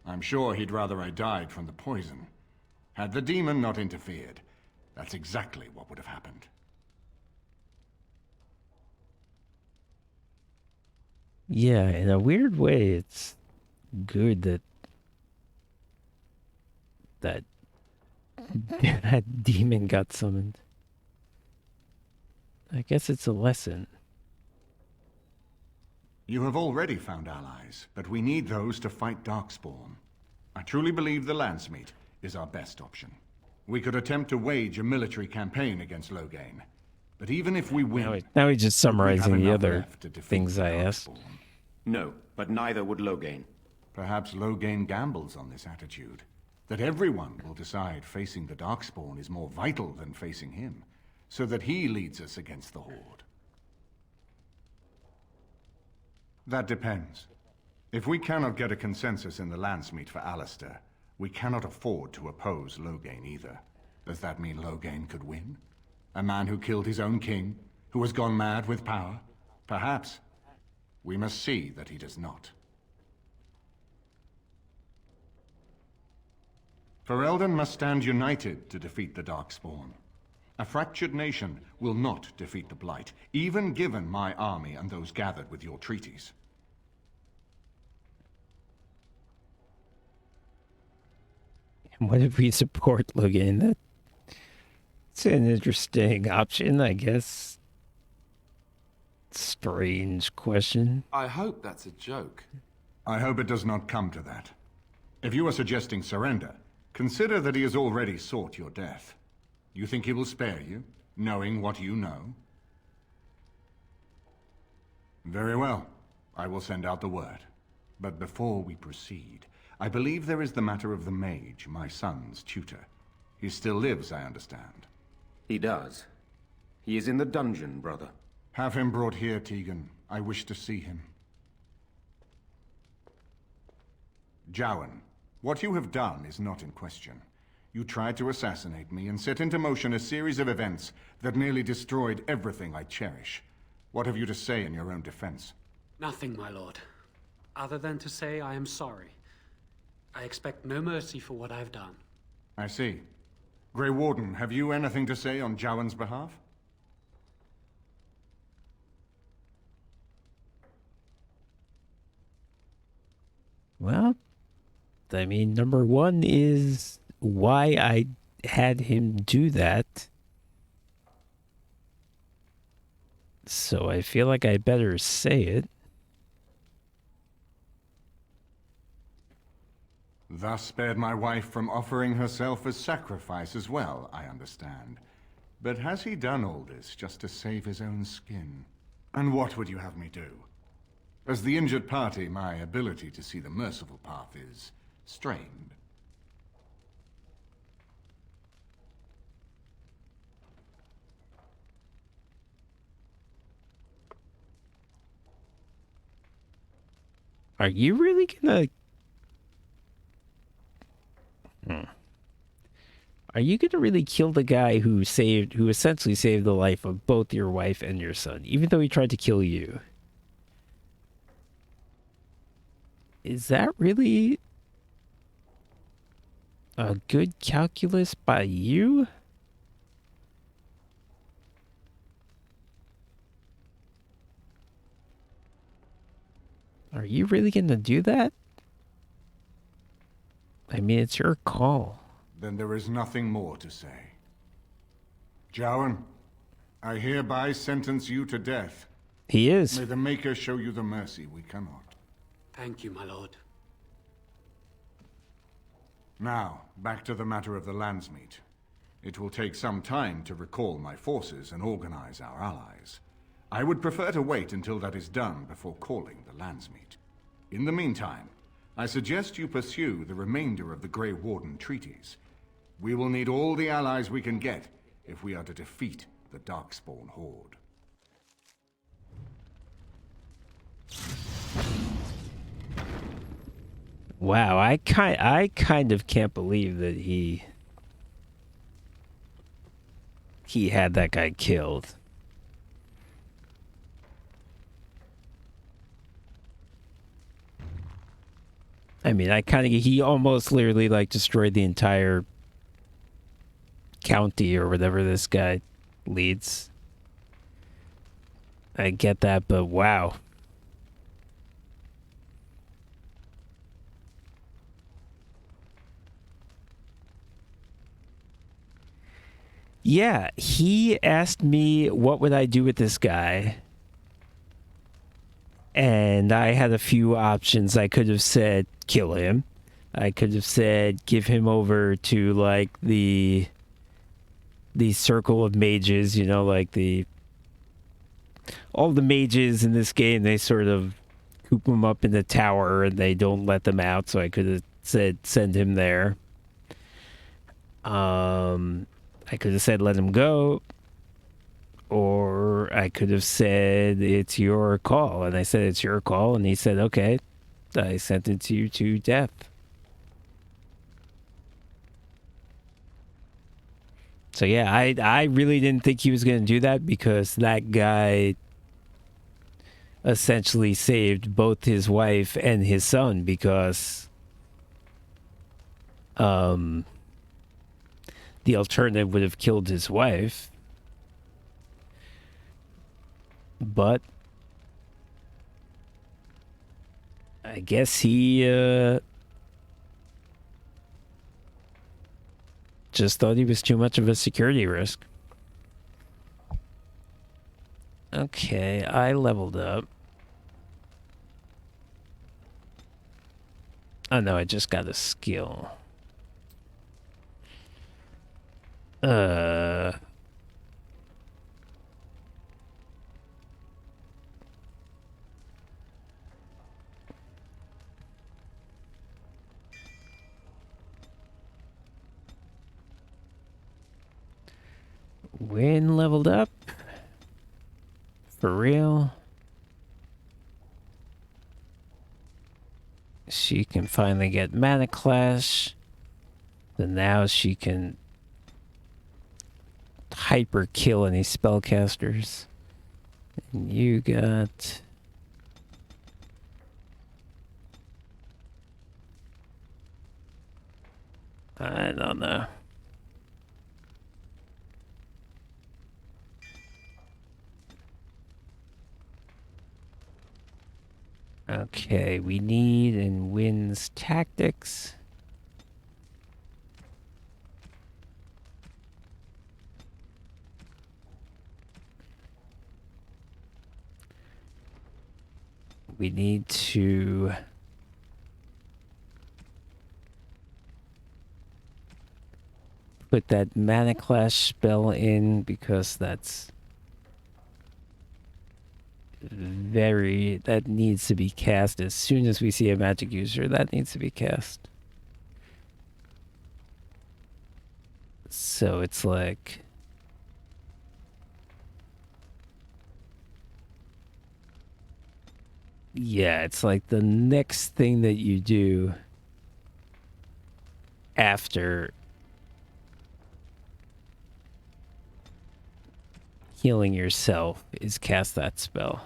I'm sure he'd rather I died from the poison. Had the demon not interfered, that's exactly what would have happened. Yeah, in a weird way, it's good that that demon got summoned. I guess it's a lesson. You have already found allies, but we need those to fight Darkspawn. I truly believe the landsmeet is our best option. We could attempt to wage a military campaign against Loghain, but even if we win... Now he's just summarizing the other things I asked. No, but neither would Loghain. Perhaps Loghain gambles on this attitude. That everyone will decide facing the Darkspawn is more vital than facing him, so that he leads us against the Horde. That depends. If we cannot get a consensus in the Landsmeet for Alistair, we cannot afford to oppose Loghain either. Does that mean Loghain could win? A man who killed his own king, who has gone mad with power? Perhaps. We must see that he does not. Ferelden must stand united to defeat the Darkspawn. A fractured nation will not defeat the Blight, even given my army and those gathered with your treaties. And what if we support Loghain? That's an interesting option, I guess. Strange question. I hope that's a joke. I hope it does not come to that. If you are suggesting surrender, consider that he has already sought your death. You think he will spare you, knowing what you know? Very well. I will send out the word. But before we proceed, I believe there is the matter of the mage, my son's tutor. He still lives, I understand. He does. He is in the dungeon, brother. Have him brought here, Tegan. I wish to see him. Jowan, what you have done is not in question. You tried to assassinate me and set into motion a series of events that nearly destroyed everything I cherish. What have you to say in your own defense? Nothing, my lord. Other than to say I am sorry. I expect no mercy for what I've done. I see. Grey Warden, have you anything to say on Jowan's behalf? Well, I mean, number one is why I had him do that. So I feel like I better say it. Thus spared my wife from offering herself as sacrifice as well, I understand. But has he done all this just to save his own skin? And what would you have me do? As the injured party, my ability to see the merciful path is strained. Are you really gonna... Are you gonna really kill the guy who essentially saved the life of both your wife and your son, even though he tried to kill you? Is that really a good calculus by you? Are you really gonna do that? I mean, it's your call. Then there is nothing more to say. Jowan, I hereby sentence you to death. He is. May the Maker show you the mercy we cannot. Thank you, my lord. Now, back to the matter of the Landsmeet. It will take some time to recall my forces and organize our allies. I would prefer to wait until that is done before calling the Landsmeet. In the meantime, I suggest you pursue the remainder of the Grey Warden treaties. We will need all the allies we can get if we are to defeat the Darkspawn Horde. Wow, I kind of can't believe that he had that guy killed. I mean, he almost literally like destroyed the entire county or whatever this guy leads. I get that, but wow. Yeah, he asked me what would I do with this guy. And I had a few options. I could have said kill him. I could have said give him over to like the circle of mages, you know, like all the mages in this game, they sort of coop him up in the tower and they don't let them out, so I could have said send him there. I could have said let him go, or I could have said it's your call, and I said it's your call, and he said okay, I sentenced you to death. So yeah, I really didn't think he was going to do that, because that guy essentially saved both his wife and his son, because the alternative would have killed his wife. But I guess he just thought he was too much of a security risk. Okay, I leveled up. Oh no, I just got a skill. Wynn leveled up. For real. She can finally get Mana Clash. Then now she can hyper kill any spellcasters. And you got... I don't know. Okay, we need in Wynn's tactics. We need to put that Mana Clash spell in, because that's that needs to be cast as soon as we see a magic user. That needs to be cast. So it's like... yeah, it's like the next thing that you do after healing yourself is cast that spell.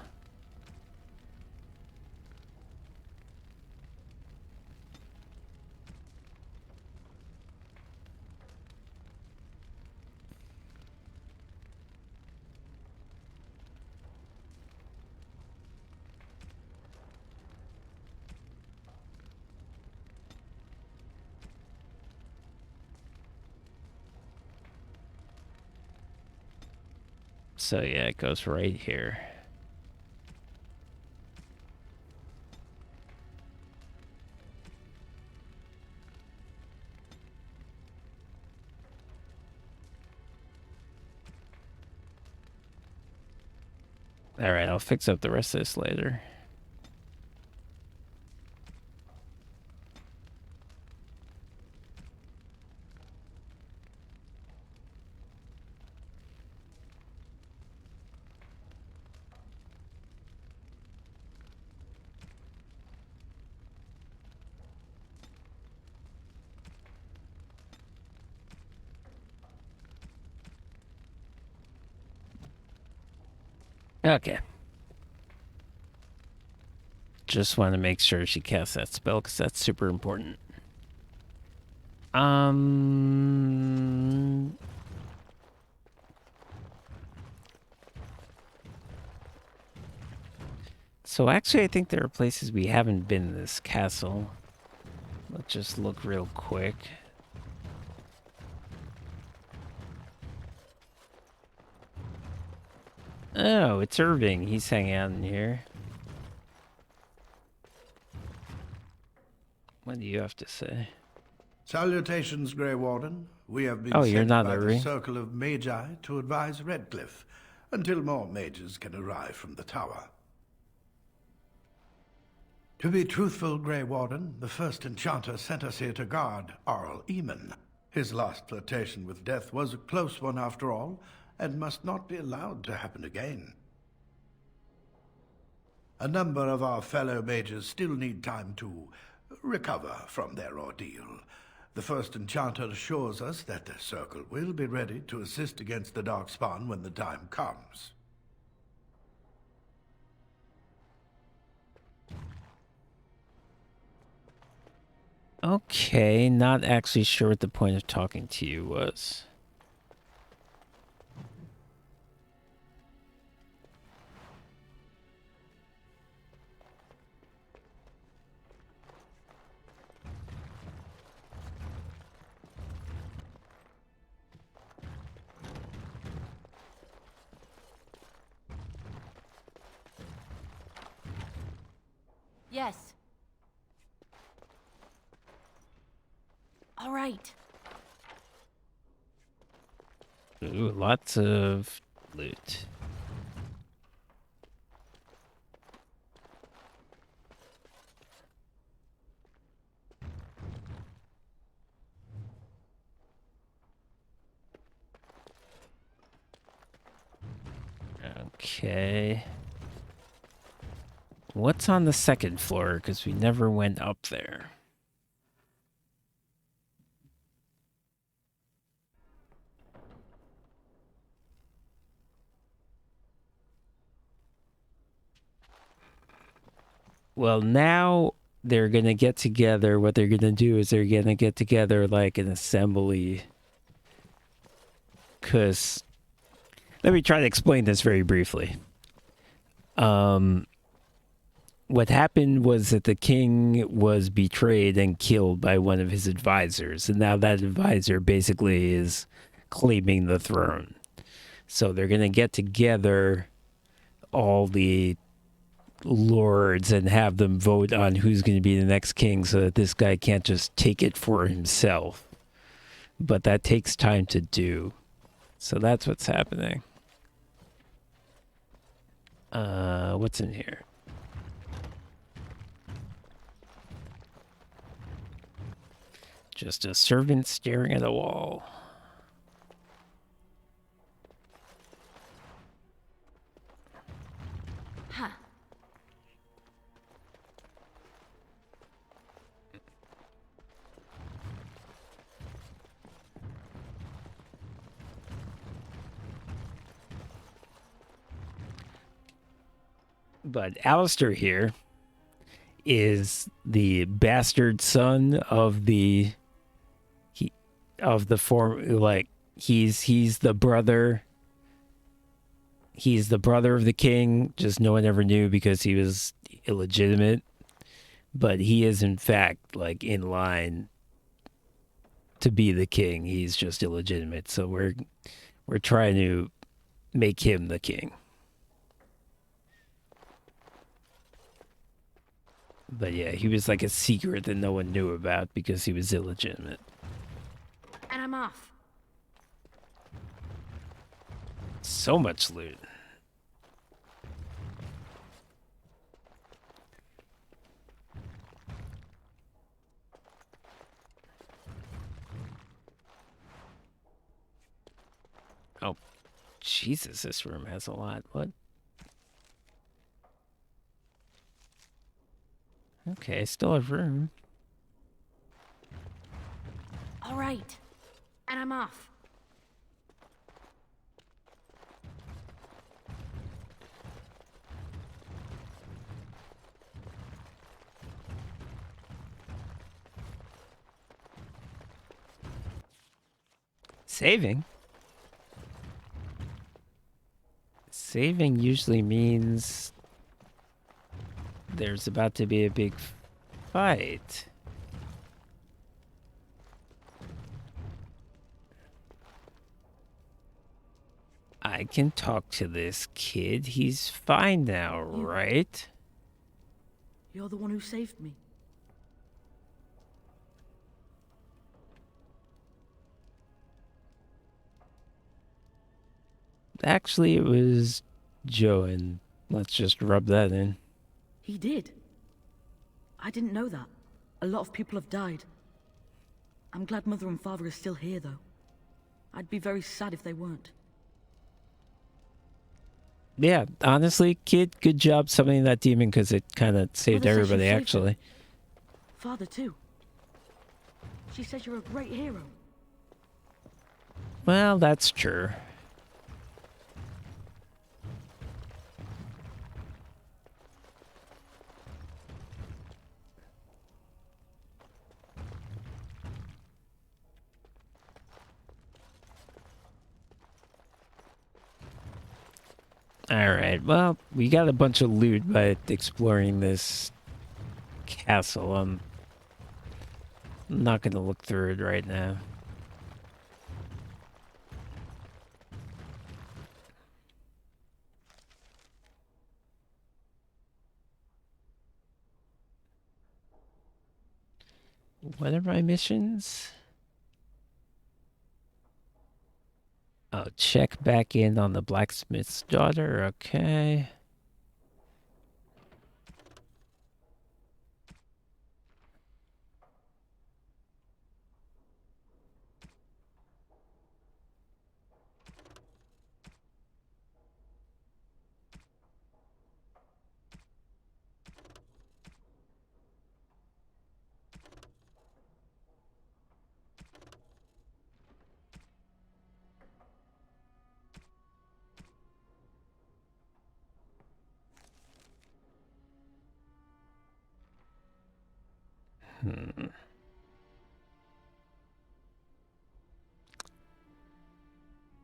So yeah, it goes right here. All right, I'll fix up the rest of this later. Okay. Just want to make sure she casts that spell, because that's super important. So actually, I think there are places we haven't been in this castle. Let's just look real quick. Oh, it's Irving. He's hanging out in here. What do you have to say? Salutations, Grey Warden. We have been you're sent not by the Irving. Circle of Magi to advise Redcliffe until more mages can arrive from the tower. To be truthful, Grey Warden, the first enchanter sent us here to guard Arl Eamon. His last flirtation with death was a close one after all, and must not be allowed to happen again. A number of our fellow mages still need time to recover from their ordeal. The first enchanter assures us that the Circle will be ready to assist against the Darkspawn when the time comes. Okay, not actually sure what the point of talking to you was. Yes. All right. Ooh, lots of loot. Okay. What's on the second floor? Because we never went up there. Well, now they're going to get together. What they're going to do is they're going to get together like an assembly. Because, let me try to explain this very briefly. What happened was that the king was betrayed and killed by one of his advisors. And now that advisor basically is claiming the throne. So they're going to get together all the lords and have them vote on who's going to be the next king so that this guy can't just take it for himself. But that takes time to do. So that's what's happening. What's in here? Just a servant staring at a wall. Huh. But Alistair here is the bastard son of the he's the brother of the king, just no one ever knew because he was illegitimate, but he is in fact like in line to be the king. He's just illegitimate, so we're trying to make him the king. But yeah, he was like a secret that no one knew about because he was illegitimate. And I'm off. So much loot. Oh, Jesus, this room has a lot. What? Okay, still have room. All right. And I'm off. Saving? Saving usually means there's about to be a big fight. I can talk to this kid. He's fine now, right? You're the one who saved me. Actually, it was Joe, and let's just rub that in. He did. I didn't know that. A lot of people have died. I'm glad Mother and Father are still here, though. I'd be very sad if they weren't. Yeah, honestly, kid, good job summoning that demon because it kind of saved Mother says you everybody, saved actually. him. Father, too. She says you're a great hero. Well, that's true. Alright, well, we got a bunch of loot by exploring this castle. I'm not going to look through it right now. What are my missions? Oh, check back in on the blacksmith's daughter. Okay.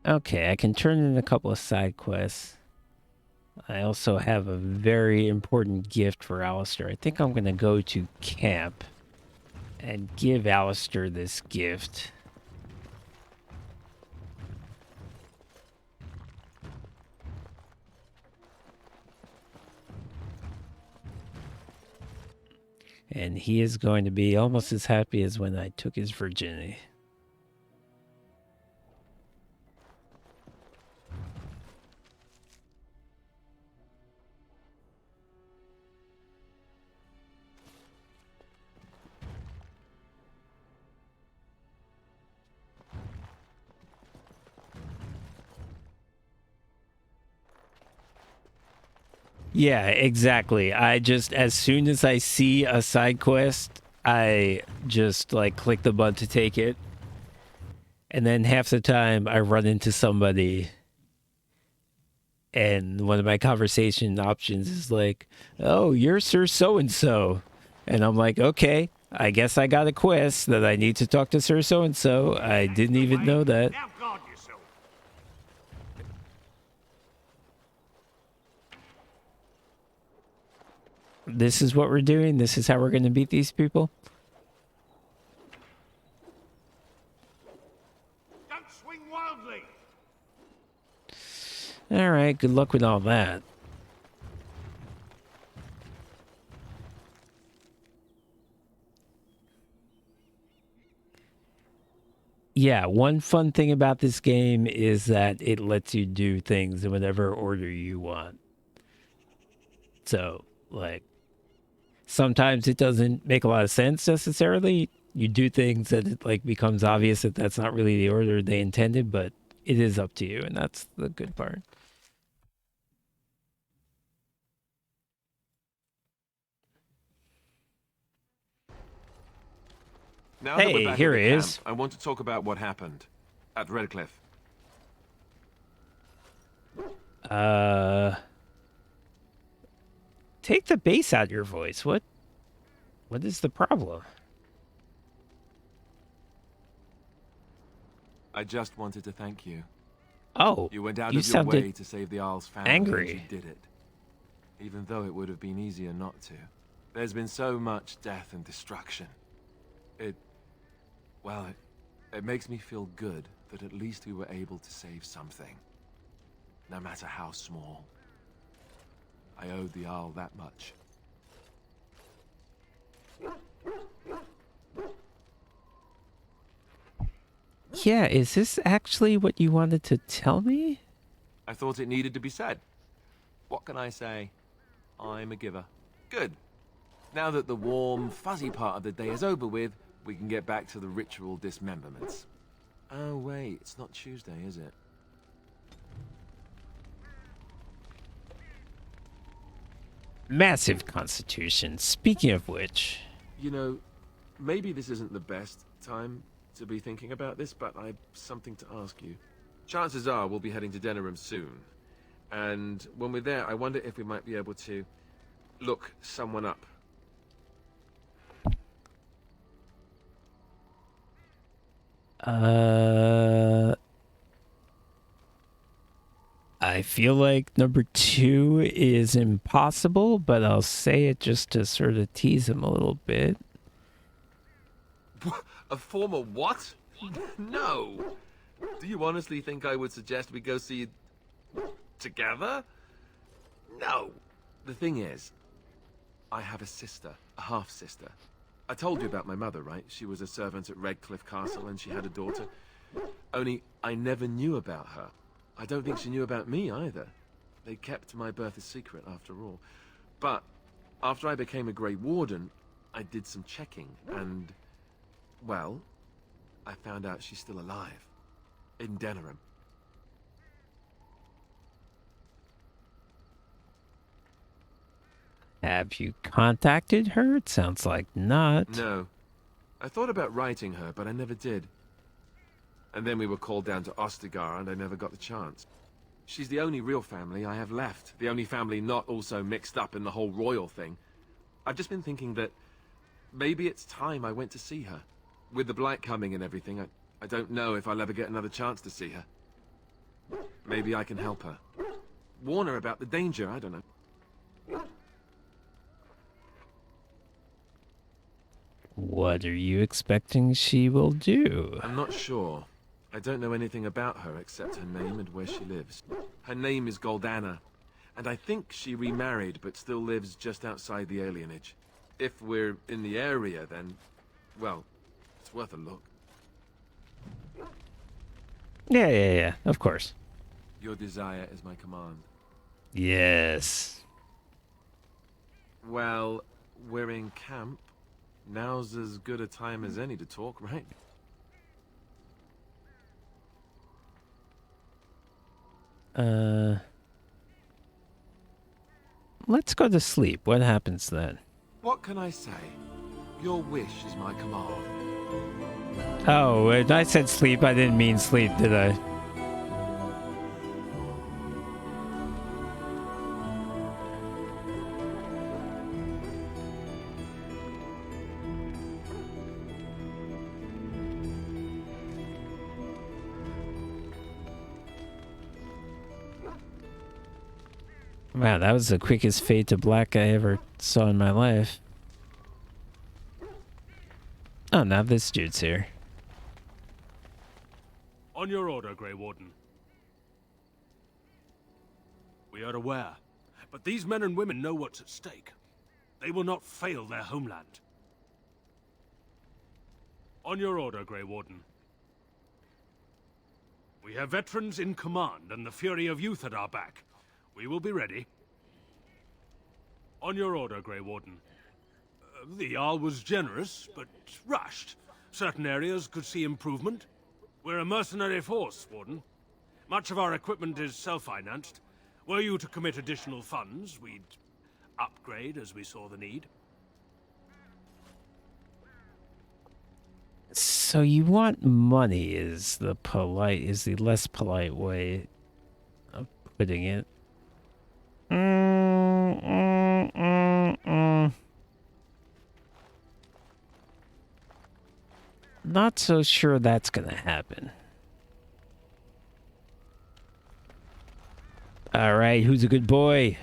Okay, I can turn in a couple of side quests. I also have a very important gift for Alistair. I think I'm going to go to camp and give Alistair this gift. And he is going to be almost as happy as when I took his virginity. Yeah, exactly. I just, as soon as I see a side quest, I just like click the button to take it. And then half the time I run into somebody and one of my conversation options is like, oh, you're Sir So-and-so. And I'm like, okay, I guess I got a quest that I need to talk to Sir So-and-so. I didn't even know that. Now guard yourself. This is what we're doing. This is how we're going to beat these people. Don't swing wildly. All right, good luck with all that. Yeah, one fun thing about this game is that it lets you do things in whatever order you want. So, like, sometimes it doesn't make a lot of sense necessarily. You do things that it like becomes obvious that that's not really the order they intended, but it is up to you, and that's the good part. Now that we're Hey, back here at the he camp, is. I want to talk about what happened at Redcliffe. Take the bass out of your voice. What is the problem? I just wanted to thank you. Oh, you went out you of your sounded way to save the Isle's family. angry. And you did it, even though it would have been easier not to. There's been so much death and destruction. It makes me feel good that at least we were able to save something, no matter how small. I owed the Isle that much. Yeah, is this actually what you wanted to tell me? I thought it needed to be said. What can I say? I'm a giver. Good. Now that the warm, fuzzy part of the day is over with, we can get back to the ritual dismemberments. Oh wait, it's not Tuesday, is it? Massive constitution. Speaking of which... You know, maybe this isn't the best time to be thinking about this, but I've something to ask you. Chances are we'll be heading to Denerim soon. And when we're there, I wonder if we might be able to look someone up. I feel like number 2 is impossible, but I'll say it just to sort of tease him a little bit. A former what? No! Do you honestly think I would suggest we go see together? No! The thing is, I have a sister, a half-sister. I told you about my mother, right? She was a servant at Redcliffe Castle and she had a daughter. Only I never knew about her. I don't think she knew about me either. They kept my birth a secret after all. But after I became a Grey Warden, I did some checking and, well, I found out she's still alive. In Denerim. Have you contacted her? It sounds like not. No. I thought about writing her, but I never did. And then we were called down to Ostagar, and I never got the chance. She's the only real family I have left. The only family not also mixed up in the whole royal thing. I've just been thinking that maybe it's time I went to see her. With the blight coming and everything, I don't know if I'll ever get another chance to see her. Maybe I can help her. Warn her about the danger, I don't know. What are you expecting she will do? I'm not sure. I don't know anything about her except her name and where she lives. Her name is Goldana, and I think she remarried but still lives just outside the alienage. If we're in the area, then, well, it's worth a look. Yeah, of course. Your desire is my command. Yes. Well, we're in camp. Now's as good a time as any to talk, right? Let's go to sleep. What happens then? What can I say? Your wish is my command. Oh, when I said sleep, I didn't mean sleep, did I? Wow, that was the quickest fade to black I ever saw in my life. Oh, now this dude's here. On your order, Grey Warden. We are aware, but these men and women know what's at stake. They will not fail their homeland. On your order, Grey Warden. We have veterans in command and the fury of youth at our back. We will be ready. On your order, Grey Warden. The Jarl was generous, but rushed. Certain areas could see improvement. We're a mercenary force, Warden. Much of our equipment is self-financed. Were you to commit additional funds, we'd upgrade as we saw the need. So you want money is the less polite way of putting it. Not so sure that's gonna happen. All right, who's a good boy?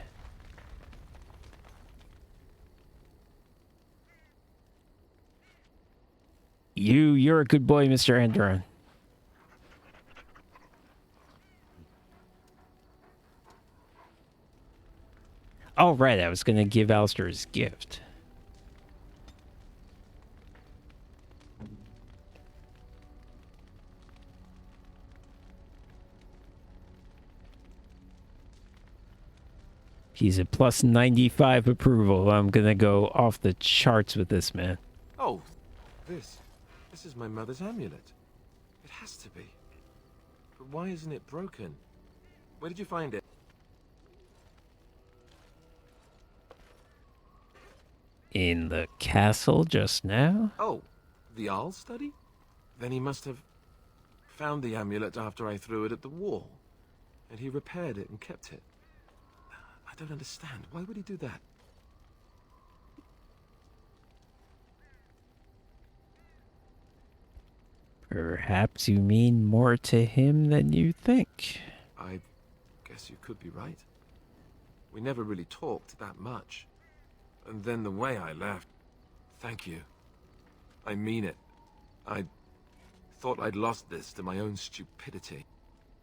You're a good boy, Mr. Andron. Oh, right, I was gonna give Alistair his gift. He's a plus 95 approval. I'm gonna go off the charts with this man. Oh, this is my mother's amulet. It has to be. But why isn't it broken? Where did you find it? In the castle just now? Oh, the Arl study? Then he must have found the amulet after I threw it at the wall. And he repaired it and kept it. I don't understand. Why would he do that? Perhaps you mean more to him than you think. I guess you could be right. We never really talked that much. And then the way I left... Thank you. I mean it. I thought I'd lost this to my own stupidity.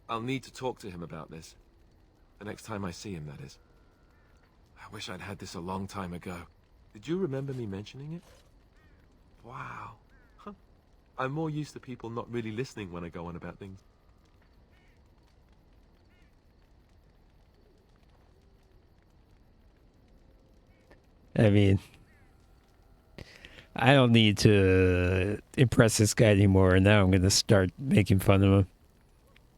I'll need to talk to him about this. The next time I see him, that is. I wish I'd had this a long time ago. Did you remember me mentioning it? Wow. Huh. I'm more used to people not really listening when I go on about things. I mean, I don't need to impress this guy anymore. Now I'm going to start making fun of him.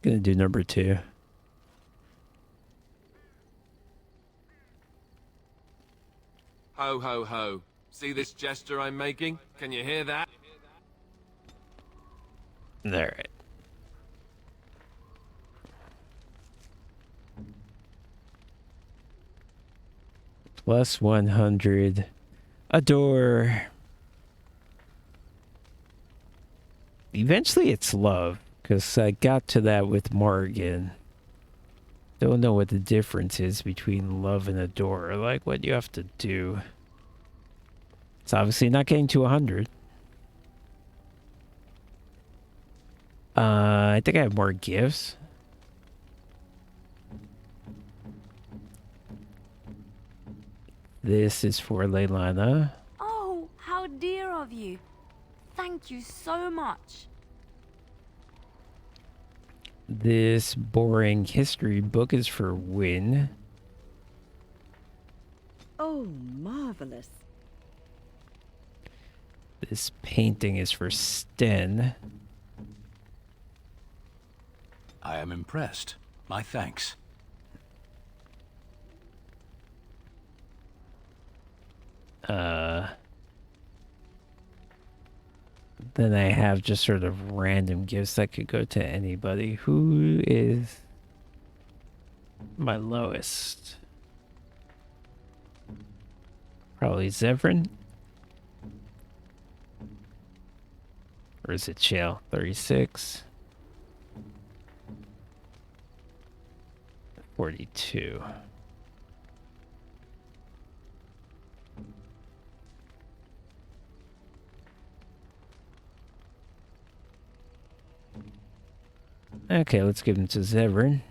Going to do number 2. Ho, ho, ho. See this gesture I'm making? Can you hear that? All right. Plus 100. A door. Eventually it's love, because I got to that with Morgan. Don't know what the difference is between love and a door. Like what you have to do. It's obviously not getting to 100. I think I have more gifts. This is for Leilana. Oh, how dear of you. Thank you so much. This boring history book is for Win. Oh, marvelous. This painting is for Sten. I am impressed. My thanks. Then I have just sort of random gifts that could go to anybody. Who is my lowest? Probably Zevran. Or is it Shale? 36. 42. Okay, let's give him to Zevran.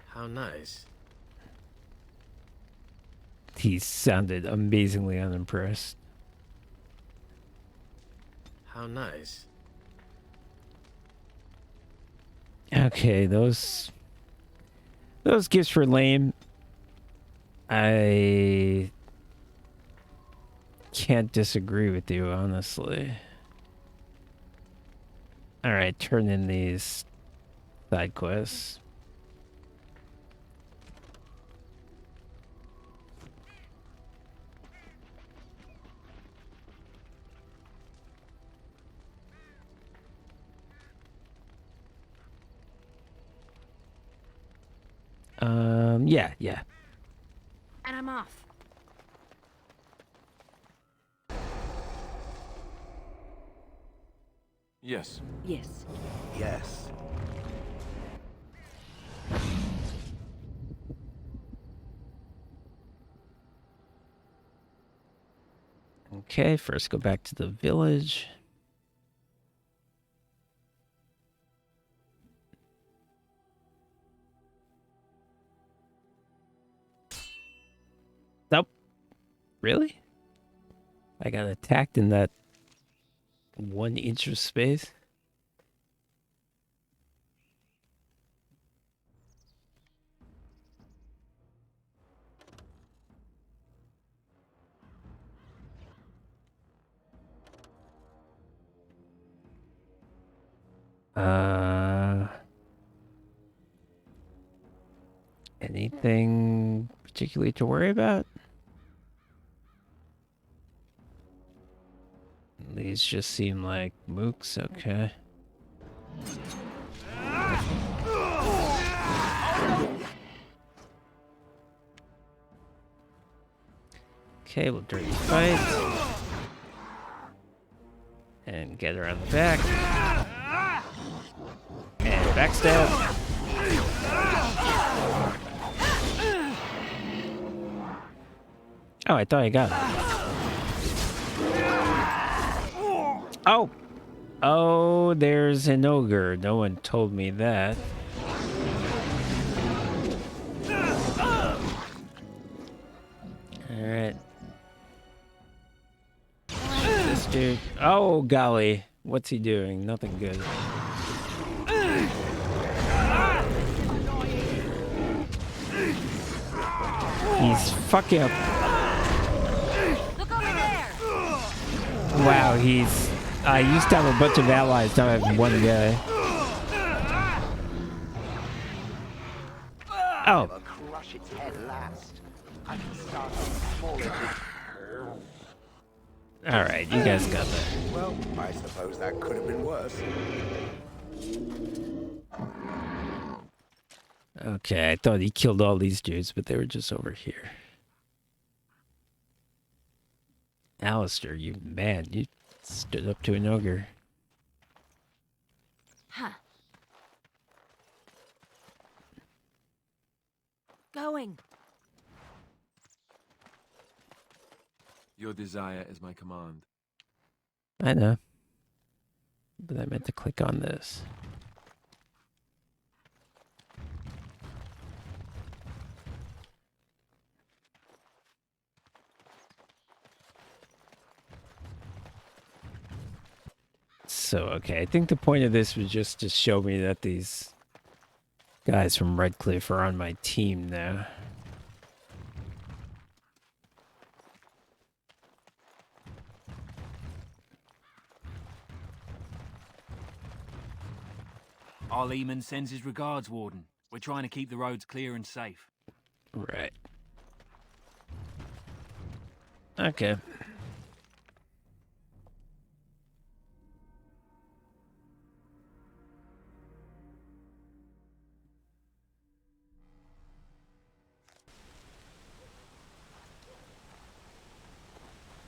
How nice. He sounded amazingly unimpressed. How nice. Okay, those gifts were lame. I can't disagree with you, honestly. Alright, turn in these side quests. Yeah. And I'm off. Yes. Yes. Yes. Okay, first go back to the village. Nope. Really? I got attacked in that 1 inch of space. Anything particularly to worry about? These just seem like mooks, okay. Okay, we'll dirty fight. And get her on the back. And backstab. Oh, I thought I got it. Oh! Oh, there's an ogre. No one told me that. Alright. This dude. Oh, golly. What's he doing? Nothing good. He's fucking up. Wow, he's... I used to have a bunch of allies, now I have one guy. Oh. Alright, you guys got that. Well, I suppose that could have been worse. Okay, I thought he killed all these dudes, but they were just over here. Alistair, you man, you stood up to an ogre. Huh. Going. Your desire is my command. I know. But I meant to click on this. So, okay, I think the point of this was just to show me that these guys from Redcliffe are on my team now. Our Leman sends his regards, Warden. We're trying to keep the roads clear and safe. Right. Okay.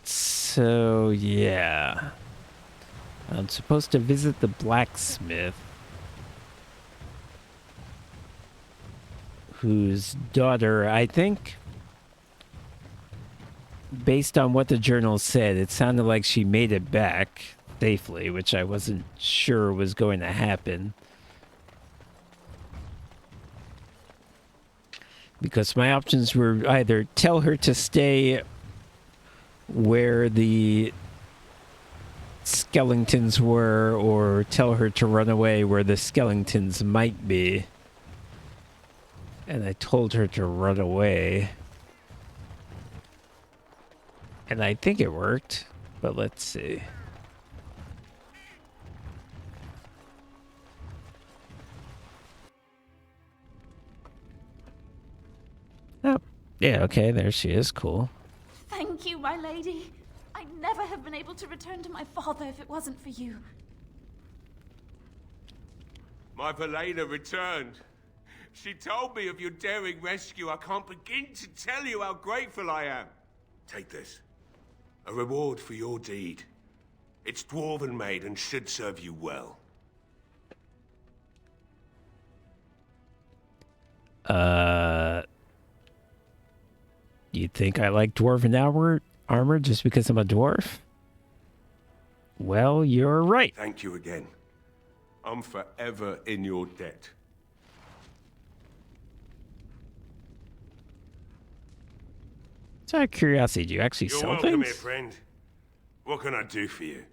So, yeah. I'm supposed to visit the blacksmith, whose daughter, I think, based on what the journal said, it sounded like she made it back safely, which I wasn't sure was going to happen. Because my options were either tell her to stay where the skeletons were, or tell her to run away where the skeletons might be. And I told her to run away. And I think it worked, but let's see. Oh, yeah, okay, there she is, cool. Thank you, my lady. I'd never have been able to return to my father if it wasn't for you. My Valena returned. She told me of your daring rescue. I can't begin to tell you how grateful I am. Take this. A reward for your deed. It's dwarven made and should serve you well. You think I like dwarven armor just because I'm a dwarf? Well, you're right. Thank you again. I'm forever in your debt. Just out of curiosity, do you actually You're sell welcome things? here, friend. What can I do for you?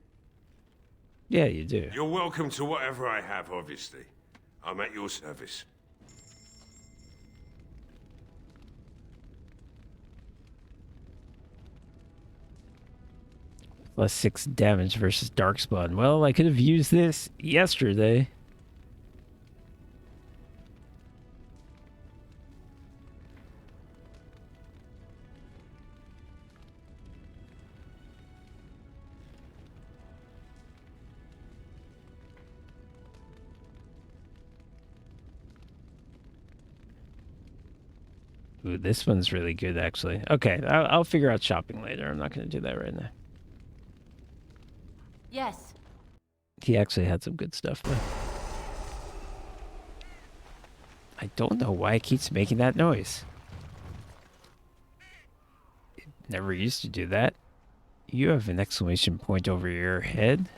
Yeah, you do. You're welcome to whatever I have, obviously. I'm at your service. +6 damage versus Darkspawn. Well, I could have used this yesterday. Ooh, this one's really good, actually. Okay, I'll figure out shopping later. I'm not going to do that right now. Yes. He actually had some good stuff, though. I don't know why it keeps making that noise. It never used to do that. You have an exclamation point over your head.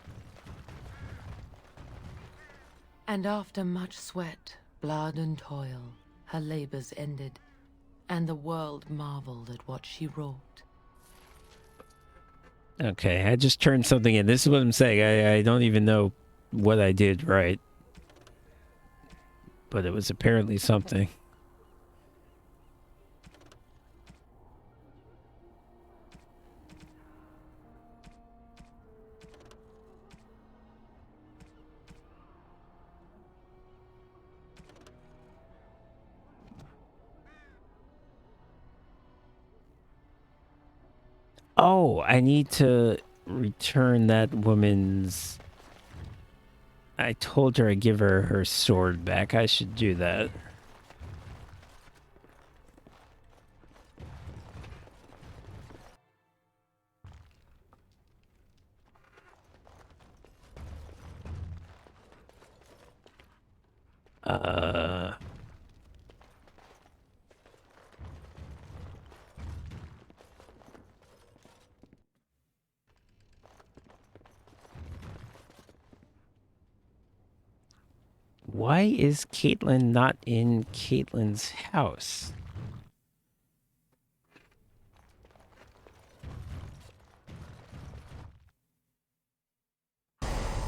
And after much sweat, blood and toil, her labors ended, and the world marveled at what she wrought. Okay, I just turned something in. This is what I'm saying. I don't even know what I did right. But it was apparently something. Oh, I need to return that woman's... I told her I'd give her her sword back. I should do that. Why is Caitlin not in Caitlin's house?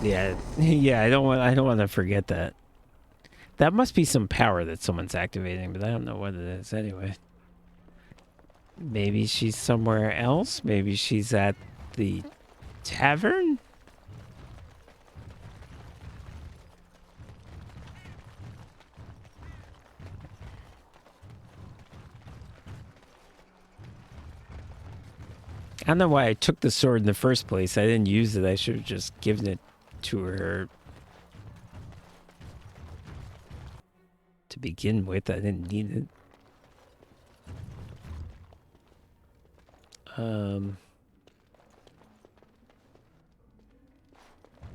Yeah, yeah, I don't want to forget that. That must be some power that someone's activating, but I don't know what it is anyway. Maybe she's somewhere else? Maybe she's at the tavern? I don't know why I took the sword in the first place. I didn't use it. I should have just given it to her to begin with. I didn't need it.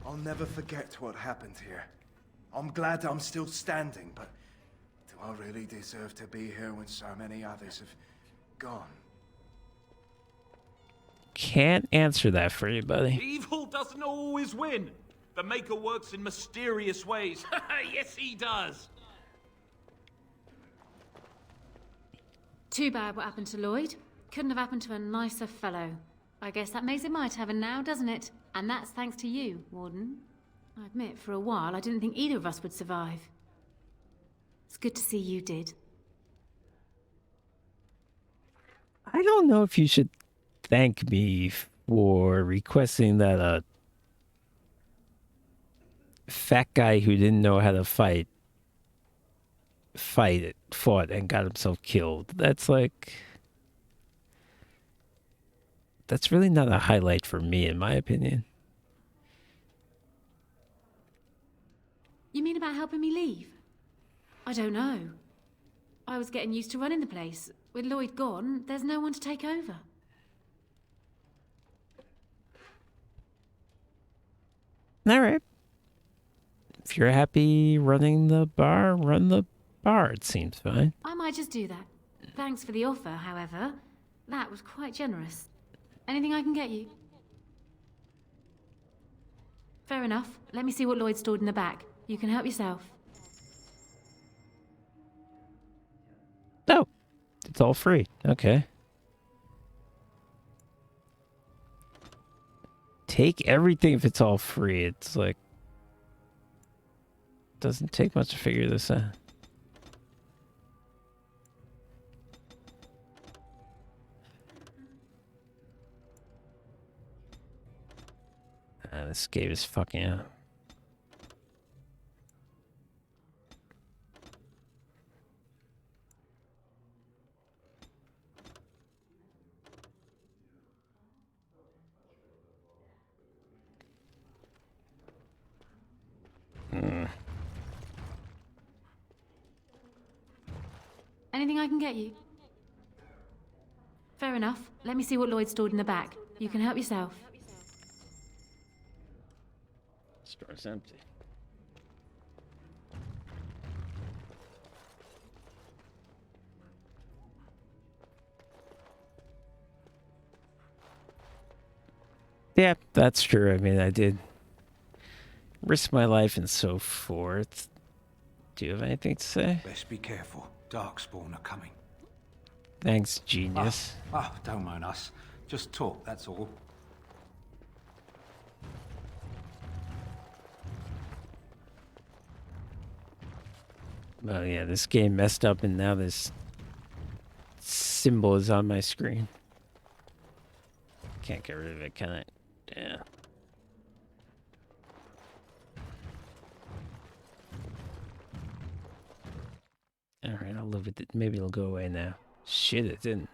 I'll never forget what happened here. I'm glad I'm still standing, but do I really deserve to be here when so many others have gone? Can't answer that for you, buddy. Evil doesn't always win. The Maker works in mysterious ways. Yes, he does. Too bad what happened to Lloyd. Couldn't have happened to a nicer fellow. I guess that makes it my tavern now, doesn't it? And that's thanks to you, Warden. I admit, for a while, I didn't think either of us would survive. It's good to see you did. I don't know if you should thank me for requesting that a fat guy who didn't know how to fought and got himself killed. That's really not a highlight for me, in my opinion. You mean about helping me leave? I don't know. I was getting used to running the place. With Lloyd gone, there's no one to take over. All right. If you're happy running the bar, run the bar. It seems fine. I might just do that. Thanks for the offer, however. That was quite generous. Anything I can get you? Fair enough. Let me see what Lloyd stored in the back. You can help yourself. Oh, it's all free. Okay. Take everything if it's all free. It's like... doesn't take much to figure this out. This game is fucking out. Anything I can get you? fair enough. Let me see what Lloyd stored in the back. You can help yourself. Store's empty. Yeah, that's true. I mean, I did risk my life and so forth. Do you have anything to say? Best be careful. Darkspawn are coming. Thanks, genius. Don't mind us. Just talk, that's all. Oh yeah, this game messed up and now this symbol is on my screen. Can't get rid of it, can I? Yeah. Alright, I'll live with it. Maybe it'll go away now. Shit, it didn't.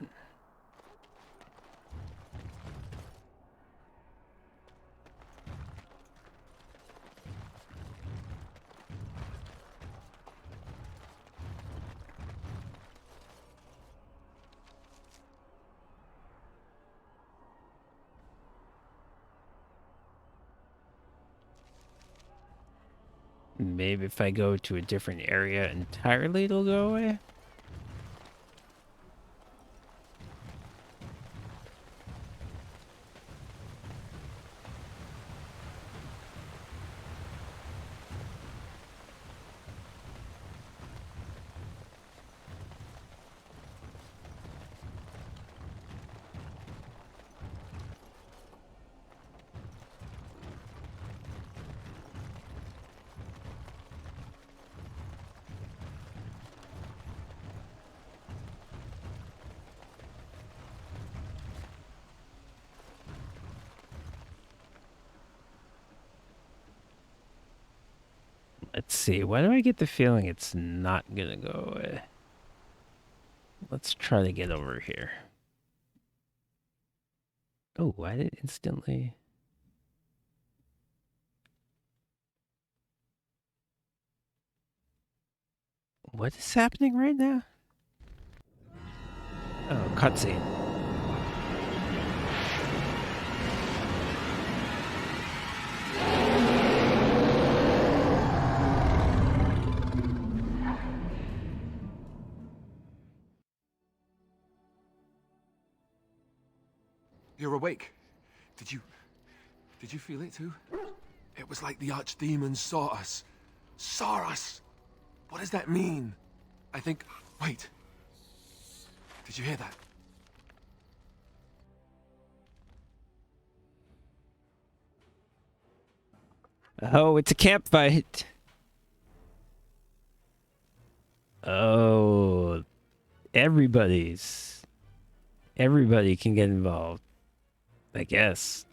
Maybe if I go to a different area entirely, it'll go away. Let's see, why do I get the feeling it's not gonna go away? Let's try to get over here. Oh, why did it instantly... What is happening right now? Oh, cutscene. You're awake. Did you feel it too? It was like the archdemons saw us. Saw us! What does that mean? I think... Wait. Did you hear that? Oh, it's a camp fight. Oh, everybody can get involved, I guess.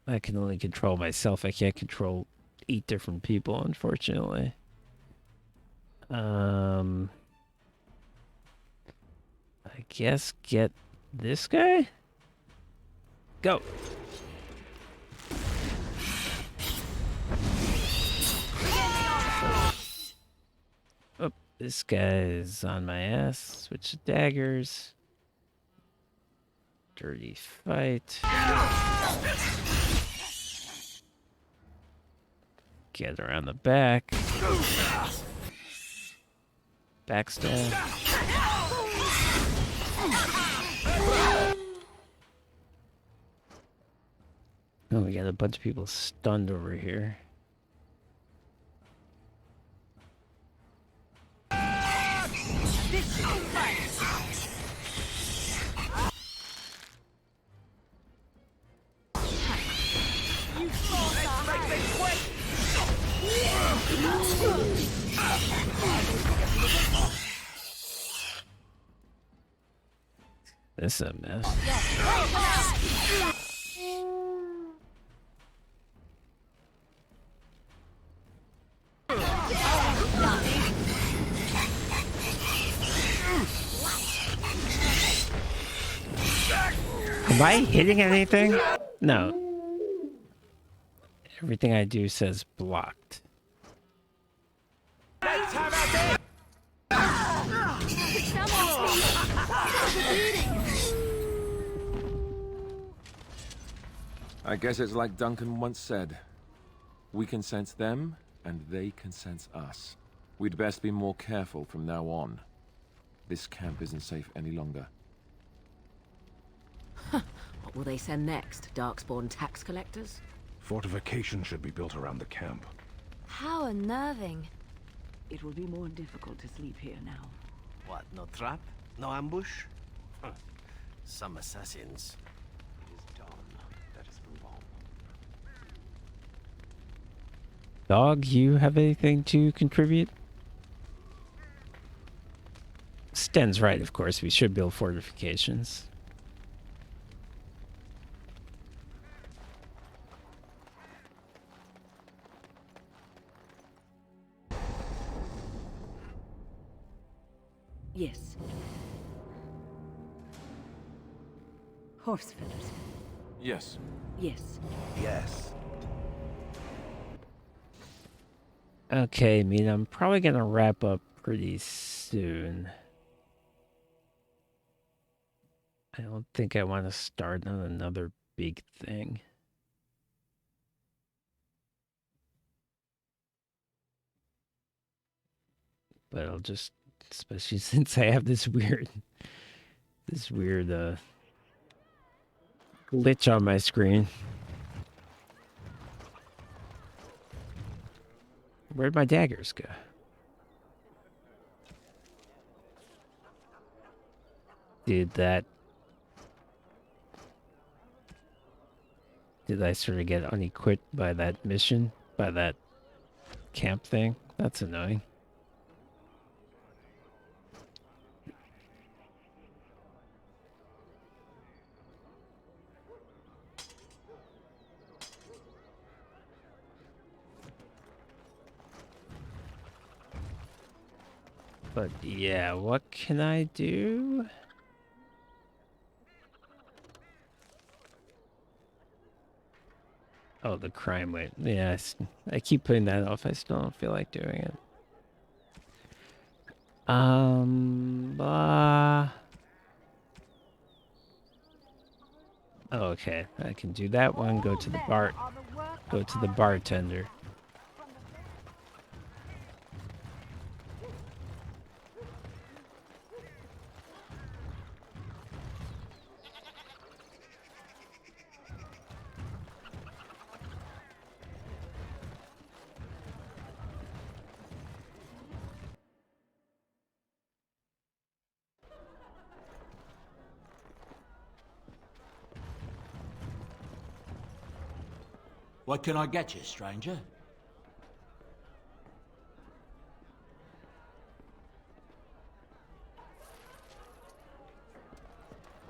I can only control myself. I can't control 8 different people, unfortunately. I guess get this guy? Go. Oh, this guy's on my ass. Switch to daggers. Dirty fight. Get around the back. Backstab. Oh, we got a bunch of people stunned over here. This is a mess. Am I hitting anything? No. Everything I do says blocked. I guess it's like Duncan once said. We can sense them, and they can sense us. We'd best be more careful from now on. This camp isn't safe any longer. What will they send next? Darkspawn tax collectors? Fortification should be built around the camp. How unnerving. It will be more difficult to sleep here now. What, no trap? No ambush? Huh. Some assassins. It is done. Let us move on. Dog, you have anything to contribute? Sten's right, of course. We should build fortifications. Yes. Horse feathers. Yes. Yes. Yes. Okay, I mean, I'm probably gonna wrap up pretty soon. I don't think I want to start on another big thing. But I'll just, especially since I have this weird glitch on my screen. Where'd my daggers go? Did I sort of get unequipped by that mission? By that camp thing? That's annoying. But yeah, what can I do? Oh, the crime wave. Yeah, I keep putting that off. I still don't feel like doing it. Okay, I can do that one. Go to the bartender. What can I get you, stranger?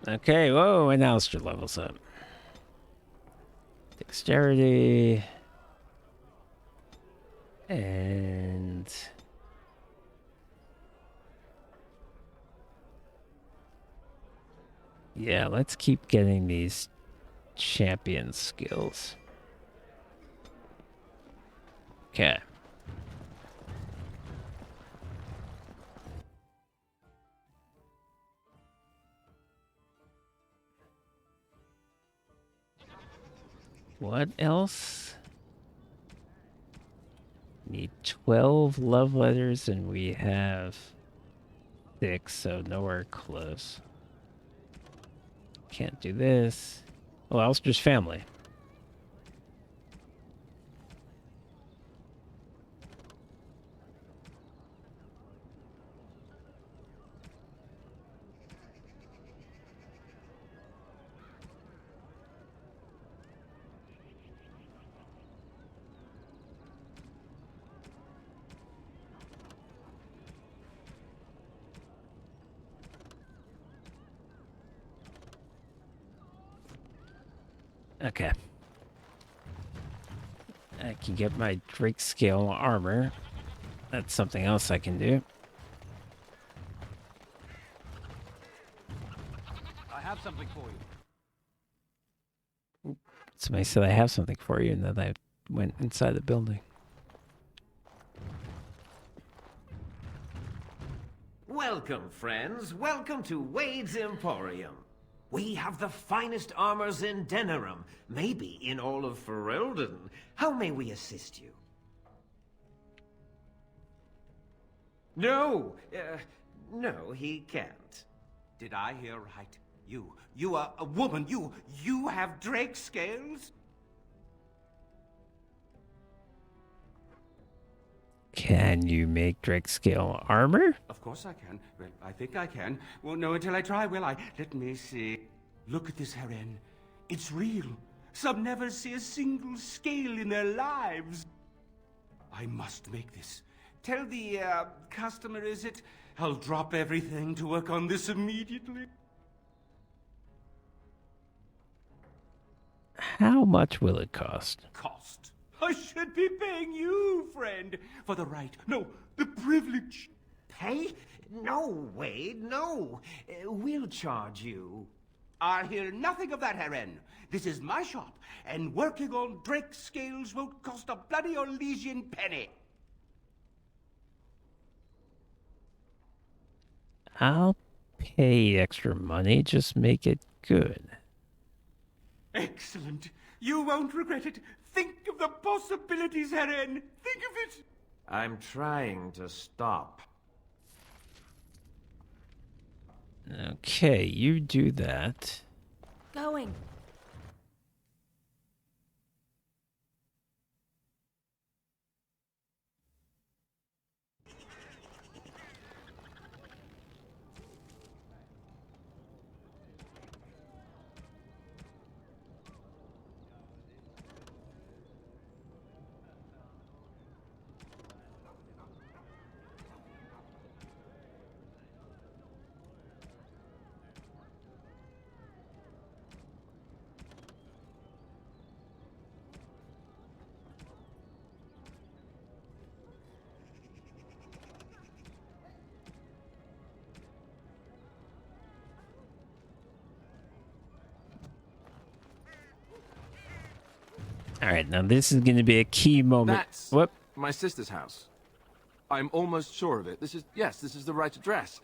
Okay, whoa, and Alistair levels up. Dexterity. And... yeah, let's keep getting these champion skills. Okay. What else? Need 12 love letters and we have 6, so nowhere close. Can't do this. Oh, Alistair's family. Okay. I can get my Drake scale armor. That's something else I can do. I have something for you. Somebody said I have something for you, and then I went inside the building. Welcome, friends. Welcome to Wade's Emporium. We have the finest armors in Denerim, maybe in all of Ferelden. How may we assist you? No, no, he can't. Did I hear right? You are a woman. You have drake scales? Can you make Drake scale armor? Of course I can. Well, I think I can. Won't know until I try, will I? Let me see. Look at this heron. It's real. Some never see a single scale in their lives. I must make this. Tell the, customer, is it? I'll drop everything to work on this immediately. How much will it cost? Cost? I should be paying you, friend, for the right, no, the privilege. Pay? No, Wade, no. We'll charge you. I'll hear nothing of that, Heron. This is my shop, and working on drake scales won't cost a bloody Orlesian penny. I'll pay extra money, just make it good. Excellent. You won't regret it. Think of the possibilities, Heron. Think of it. I'm trying to stop. Okay, you do that. Going. Alright, now this is going to be a key moment. That's Whoop. my sister's house. I'm almost sure of it. This is the right address.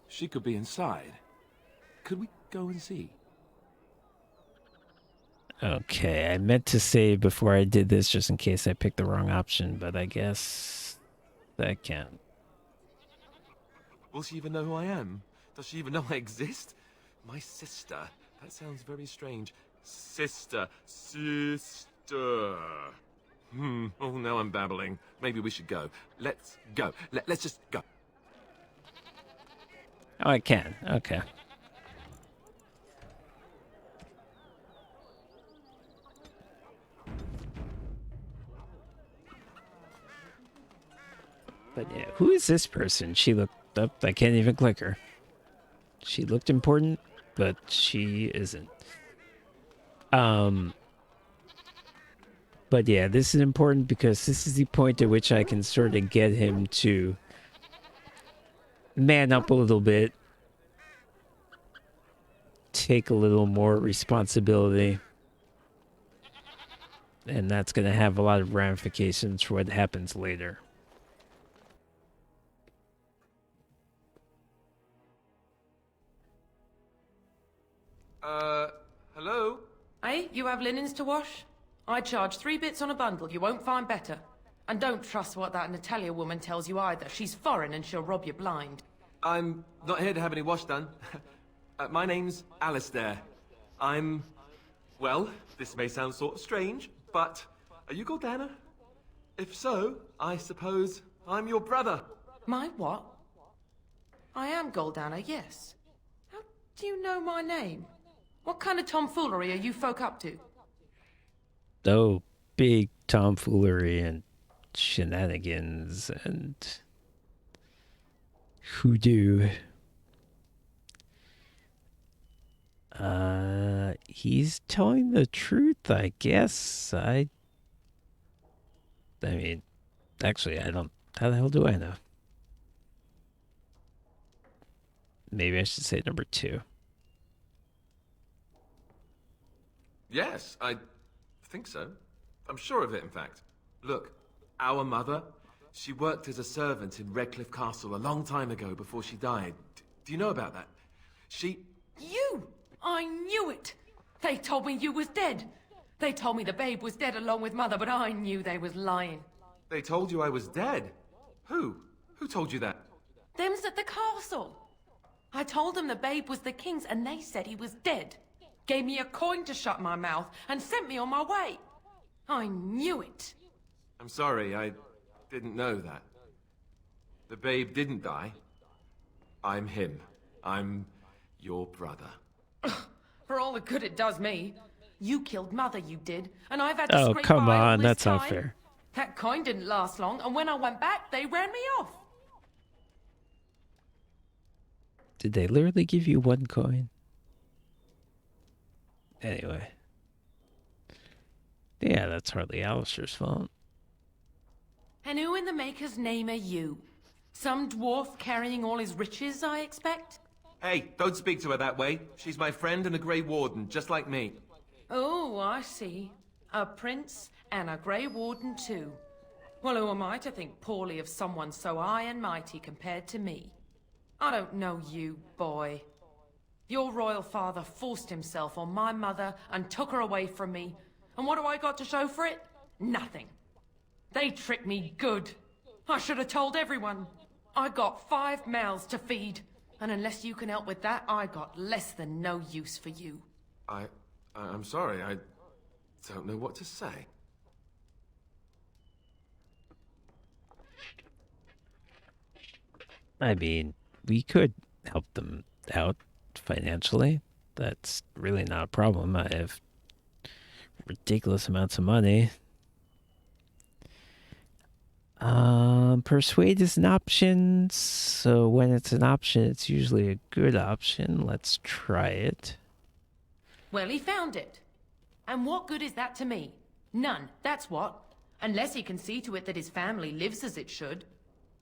She could be inside. Could we go and see? Okay, I meant to save before I did this just in case I picked the wrong option, but I guess that can't. Will she even know who I am? Does she even know I exist? My sister. That sounds very strange. Sister. Oh, now I'm babbling. Maybe we should go. Let's go. Let's just go. Oh, I can. Okay. But yeah, who is this person? She looked up. I can't even click her. She looked important, but she isn't. But yeah, this is important because this is the point at which I can sort of get him to man up a little bit, take a little more responsibility, and that's going to have a lot of ramifications for what happens later. Hello? Hey, you have linens to wash? I charge 3 bits on a bundle. You won't find better. And don't trust what that Natalia woman tells you either. She's foreign and she'll rob you blind. I'm not here to have any wash done. My name's Alistair. Well, this may sound sort of strange, but are you Gordana? If so, I suppose I'm your brother. My what? I am Goldana, yes. How do you know my name? What kind of tomfoolery are you folk up to? Oh, big tomfoolery and shenanigans and hoodoo. He's telling the truth, I guess. I mean, actually, I don't... How the hell do I know? Maybe I should say number 2. Yes, I think so. I'm sure of it, in fact. Look, our mother, she worked as a servant in Redcliffe Castle a long time ago before she died. Do you know about that? She... You! I knew it! They told me you was dead. They told me the babe was dead along with Mother, but I knew they was lying. They told you I was dead? Who? Who told you that? Them's at the castle. I told them the babe was the king's, and they said he was dead. Gave me a coin to shut my mouth, and sent me on my way. I knew it. I'm sorry, I didn't know that. The babe didn't die. I'm him. I'm your brother. For all the good it does me. You killed Mother, you did, and I've had to Oh, scrape come by all on, this that's time. not fair. That coin didn't last long, and when I went back, they ran me off. Did they literally give you 1 coin? Anyway. Yeah, that's hardly Alistair's fault. And who in the Maker's name are you? Some dwarf carrying all his riches, I expect? Hey, don't speak to her that way. She's my friend and a Grey Warden, just like me. Oh, I see. A prince and a Grey Warden too. Well, who am I to think poorly of someone so high and mighty compared to me? I don't know you, boy. Your royal father forced himself on my mother and took her away from me. And what do I got to show for it? Nothing. They tricked me good. I should have told everyone. I got 5 mouths to feed. And unless you can help with that, I got less than no use for you. I'm sorry, I don't know what to say. I mean, we could help them out financially. That's really not a problem. I have ridiculous amounts of money. Persuade is an option, so when it's an option, it's usually a good option. Let's try it. Well, he found it. And what good is that to me? None, that's what. Unless he can see to it that his family lives as it should.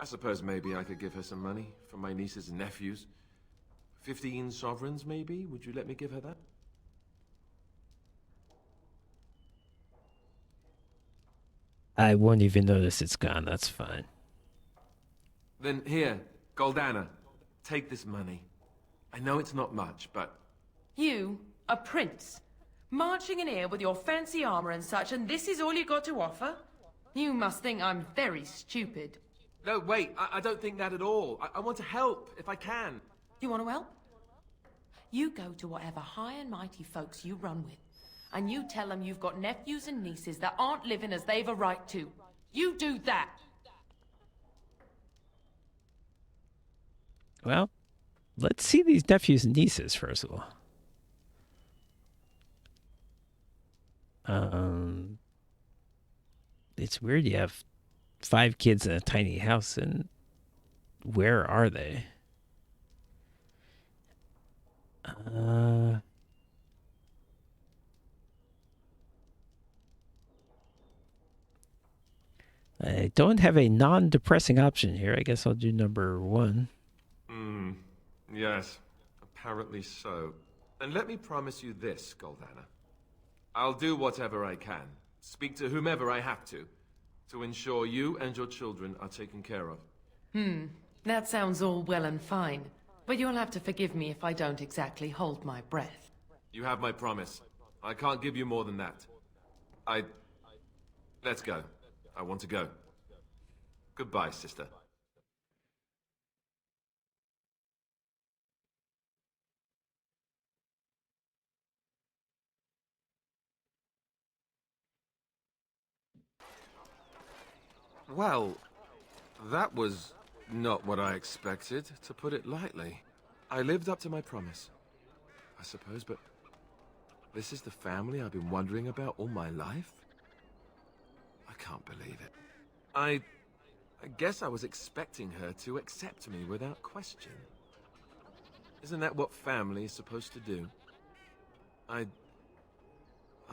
I suppose maybe I could give her some money for my nieces and nephews. 15 sovereigns, maybe? Would you let me give her that? I won't even notice it's gone. That's fine. Then here, Goldana, take this money. I know it's not much, but... You, a prince, marching in here with your fancy armor and such, and this is all you got to offer? You must think I'm very stupid. No, wait, I don't think that at all. I want to help, if I can. You want to help? You go to whatever high and mighty folks you run with, and you tell them you've got nephews and nieces that aren't living as they've a right to. You do that. Well, let's see these nephews and nieces, first of all. It's weird you have 5 kids in a tiny house, and where are they? I don't have a non-depressing option here. I guess I'll do number 1. Yes, apparently so. Then let me promise you this, Goldana. I'll do whatever I can, speak to whomever I have to ensure you and your children are taken care of. That sounds all well and fine, but you'll have to forgive me if I don't exactly hold my breath. You have my promise. I can't give you more than that. Let's go. I want to go. Goodbye, sister. Well, that was not what I expected, to put it lightly. I lived up to my promise, I suppose, but this is the family I've been wondering about all my life? I can't believe it. I guess I was expecting her to accept me without question. Isn't that what family is supposed to do? I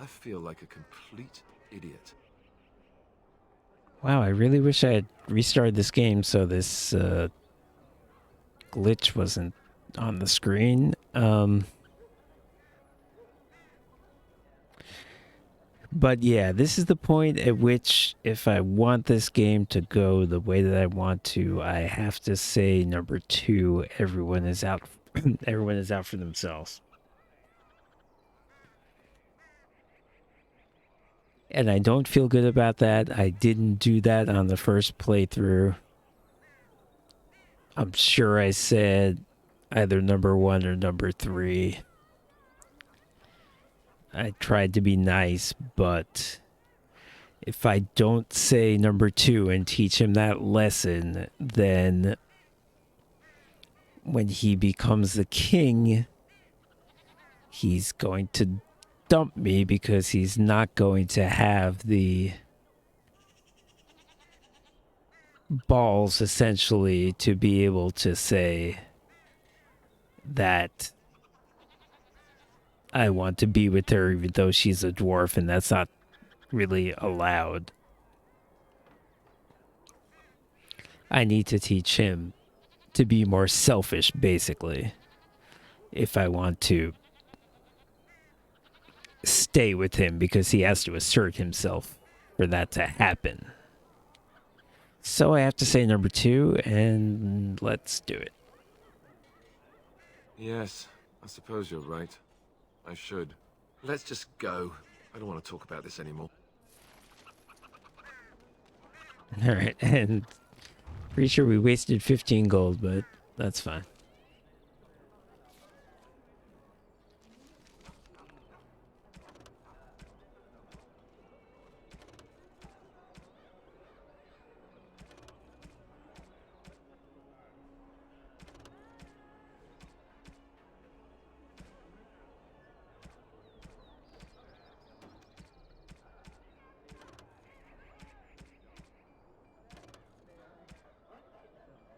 feel like a complete idiot. Wow, I really wish I had restarted this game so this glitch wasn't on the screen. But yeah, this is the point at which if I want this game to go the way that I want to, I have to say number 2, everyone is out everyone is out for themselves. And I don't feel good about that. I didn't do that on the first playthrough. I'm sure I said either number 1 or number 3. I tried to be nice, but if I don't say number 2 and teach him that lesson, then when he becomes the king, he's going to dump me because he's not going to have the balls, essentially, to be able to say that I want to be with her even though she's a dwarf, and that's not really allowed. I need to teach him to be more selfish, basically, if I want to stay with him, because he has to assert himself for that to happen. So I have to say number 2, and let's do it. Yes, I suppose you're right. I should. Let's just go. I don't want to talk about this anymore. Alright, and pretty sure we wasted 15 gold, but that's fine.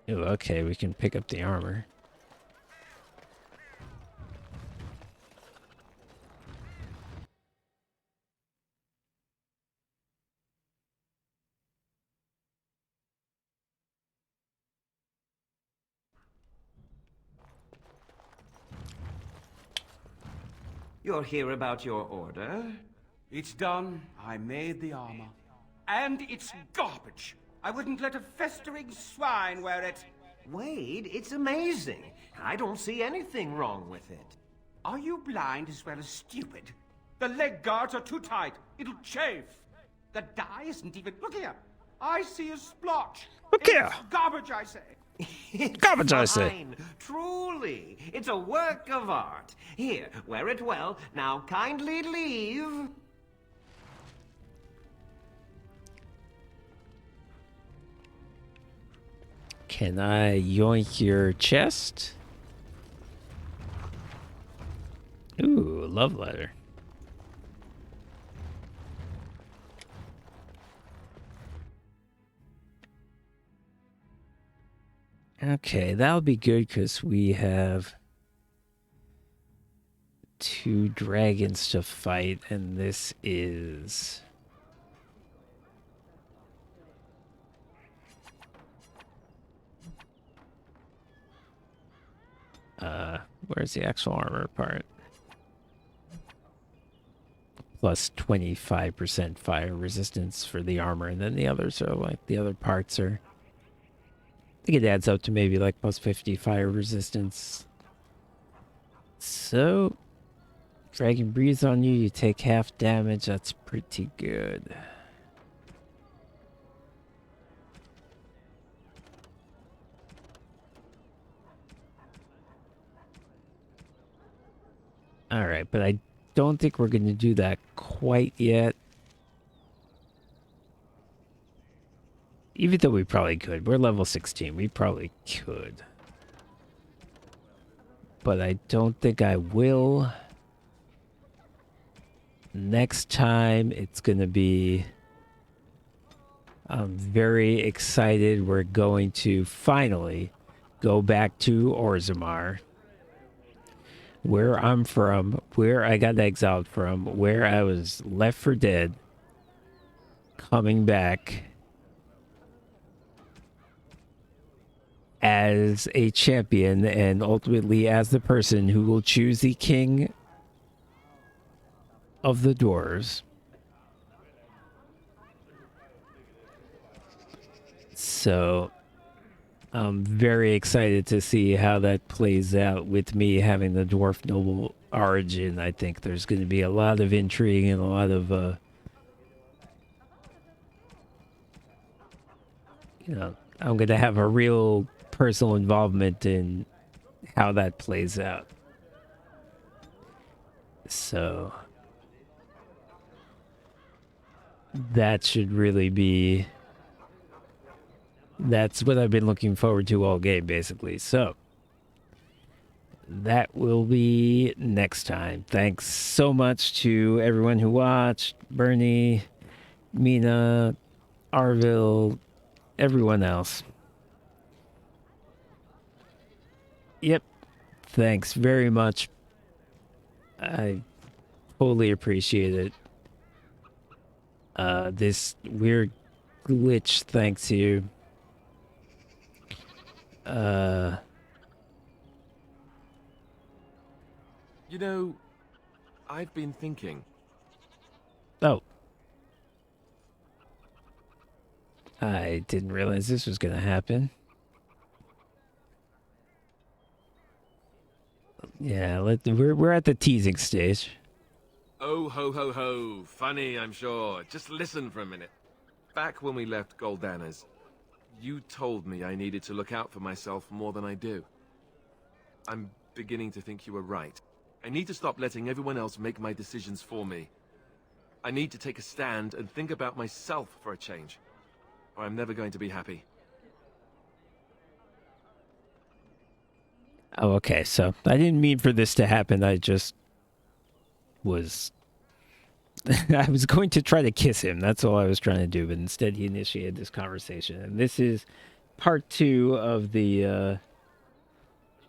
Ooh, okay, we can pick up the armor. You're here about your order? It's done. I made the armor. And it's garbage. I wouldn't let a festering swine wear it. Wade, it's amazing. I don't see anything wrong with it. Are you blind as well as stupid? The leg guards are too tight. It'll chafe. The dye isn't even... Look here. I see a splotch. Look here. It's garbage, I say. Garbage, I say. Fine. Truly. It's a work of art. Here, wear it well. Now kindly leave. Can I yoink your chest? Ooh, love letter. Okay, that'll be good because we have 2 dragons to fight, and this is... where's the actual armor part? Plus 25% fire resistance for the armor, and then the others are like, the other parts are... I think it adds up to maybe like plus 50 fire resistance. So, dragon breathes on you, you take half damage, that's pretty good. Alright, but I don't think we're going to do that quite yet. Even though we probably could. We're level 16. We probably could. But I don't think I will. Next time, it's going to be... I'm very excited. We're going to finally go back to Orzammar. Where I'm from, where I got exiled from, where I was left for dead, coming back as a champion and ultimately as the person who will choose the king of the dwarves. So I'm very excited to see how that plays out with me having the Dwarf Noble origin. I think there's going to be a lot of intrigue and a lot of you know, I'm going to have a real personal involvement in how that plays out. So that should really be, that's what I've been looking forward to all game, basically. So that will be next time. Thanks so much to everyone who watched. Bernie, Mina, Arville, everyone else. Yep. Thanks very much. I totally appreciate it. This weird glitch, thanks to you. You know, I've been thinking. Oh. I didn't realize this was going to happen. Yeah, we're at the teasing stage. Oh, ho, ho, ho. Funny, I'm sure. Just listen for a minute. Back when we left Goldanas, you told me I needed to look out for myself more than I do. I'm beginning to think you were right. I need to stop letting everyone else make my decisions for me. I need to take a stand and think about myself for a change, or I'm never going to be happy. Oh, okay, so I didn't mean for this to happen. I just was... I was going to try to kiss him. That's all I was trying to do, but instead he initiated this conversation. And this is part 2 of the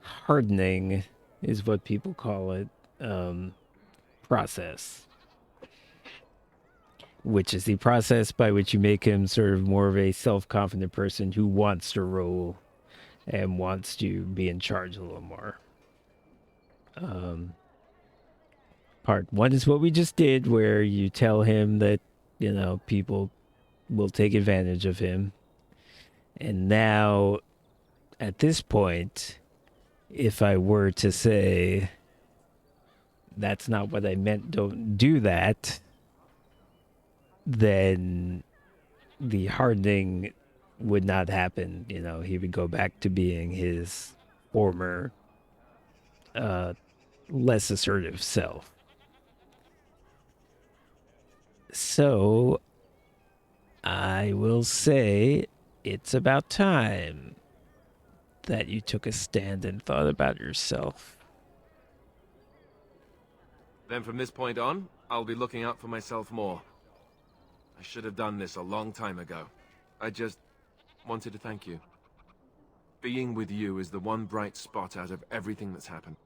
hardening, is what people call it, process. Which is the process by which you make him sort of more of a self-confident person who wants to rule and wants to be in charge a little more. Part 1 is what we just did, where you tell him that, you know, people will take advantage of him. And now, at this point, if I were to say, that's not what I meant, don't do that, then the hardening would not happen. You know, he would go back to being his former, less assertive self. So, I will say it's about time that you took a stand and thought about yourself. Then from this point on, I'll be looking out for myself more. I should have done this a long time ago. I just wanted to thank you. Being with you is the one bright spot out of everything that's happened.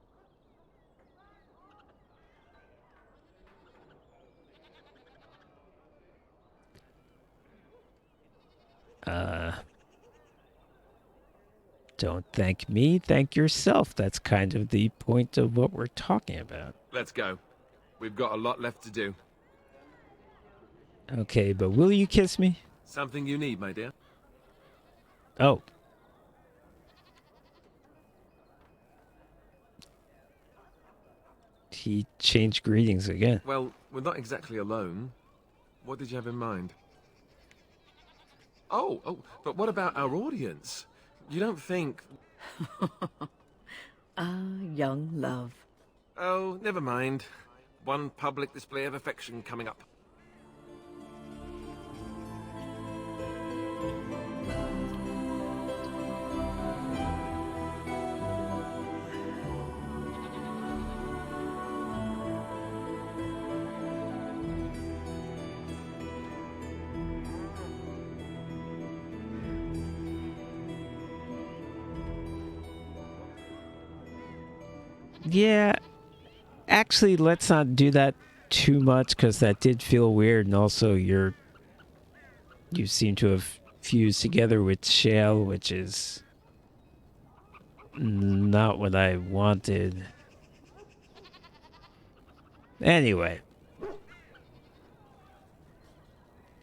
Don't thank me, thank yourself. That's kind of the point of what we're talking about. Let's go. We've got a lot left to do. Okay, but will you kiss me? Something you need, my dear. Oh. He changed greetings again. Well, we're not exactly alone. What did you have in mind? Oh, but what about our audience? You don't think... Young love. Oh, never mind. One public display of affection coming up. Yeah, actually, let's not do that too much, because that did feel weird, and also you seem to have fused together with Shale, which is not what I wanted. Anyway,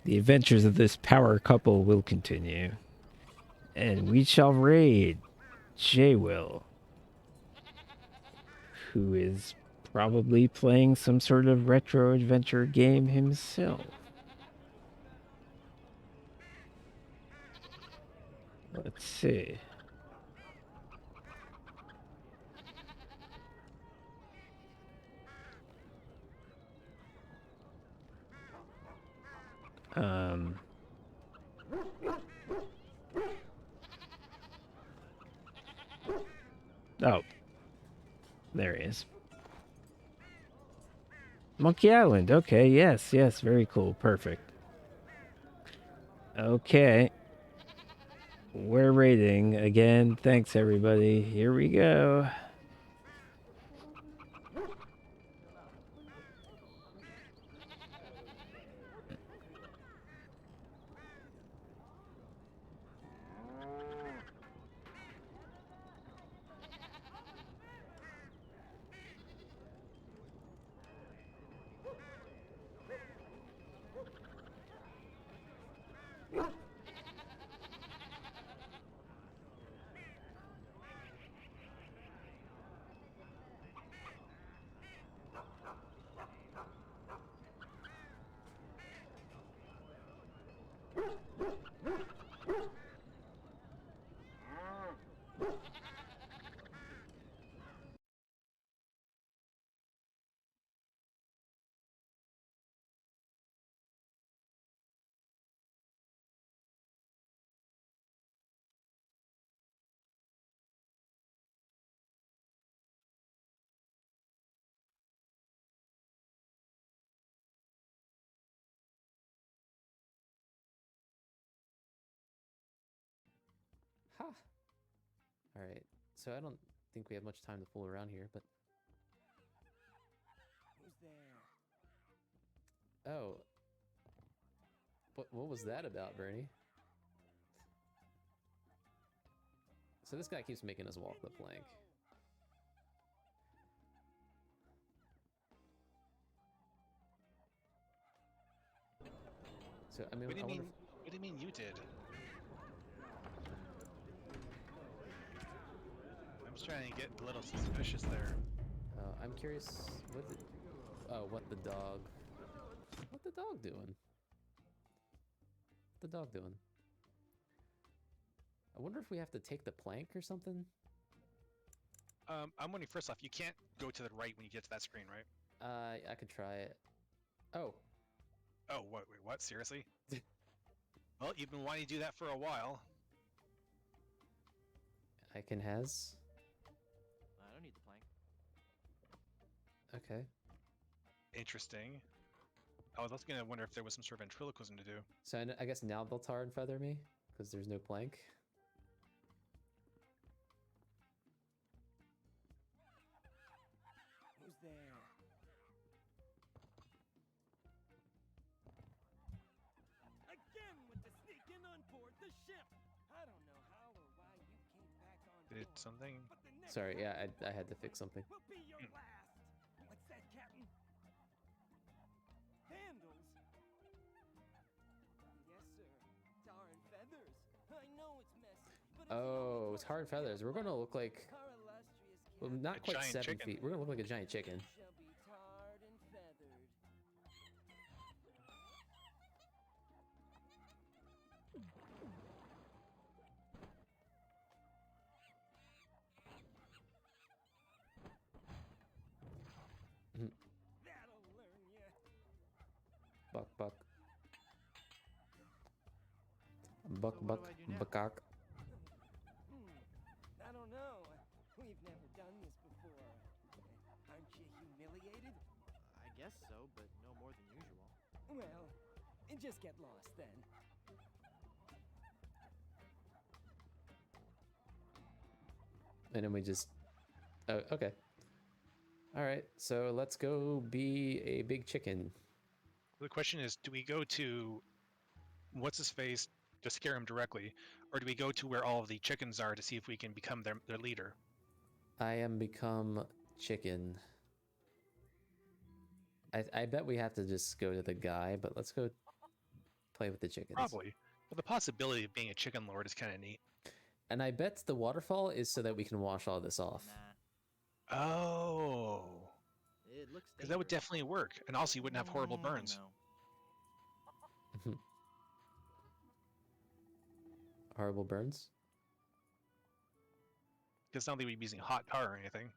the adventures of this power couple will continue, and we shall raid J-Will, who is probably playing some sort of retro adventure game himself. Let's see. Oh. There he is. Monkey Island. Okay, yes, yes, very cool. Perfect. Okay. We're raiding again. Thanks, everybody. Here we go. Ha! Alright, so I don't think we have much time to fool around here, but... Who's there? Oh. What was that about, Bernie? So this guy keeps making us walk the plank. So, I mean, what do you mean you did? I'm just trying to get a little suspicious there. I'm curious, what the dog... What the dog doing? What the dog doing? I wonder if we have to take the plank or something? I'm wondering, first off, you can't go to the right when you get to that screen, right? I could try it. Oh. Oh, wait, what? Seriously? Well, you've been wanting to do that for a while. I can has? I don't need the plank. Okay. Interesting. I was also gonna wonder if there was some sort of ventriloquism to do. So I guess now they'll tar and feather me? Because there's no plank? Who's there? Again with the sneaking on board the ship. I don't know how or why you came back on Did board, something? but the next Sorry, yeah, one I had to fix something. will be your last. What's that, Captain? Vandals? Yes, sir. Tar and feathers. I know it's messy, but Oh, it's hard feathers. We're gonna look like... our illustrious Well, not A quite giant 7 chicken. feet. We're gonna look like a giant chicken. shall be tarred and feathered. That'll learn ya. Buck, buck. Buck, buck, buckcock. I don't know. We've never done this before. Aren't you humiliated? I guess so, but no more than usual. Well, just get lost then. And then we just... Oh, okay. Alright, so let's go be a big chicken. The question is, do we go to what's-his-face to scare him directly, or do we go to where all of the chickens are to see if we can become their leader? I am become chicken. I bet we have to just go to the guy, but let's go play with the chickens. Probably. But the possibility of being a chicken lord is kind of neat. And I bet the waterfall is so that we can wash all this off. Oh. It looks Because that would definitely work. And also you wouldn't have horrible burns. Horrible burns? Because not that we'd be using hot tar or anything.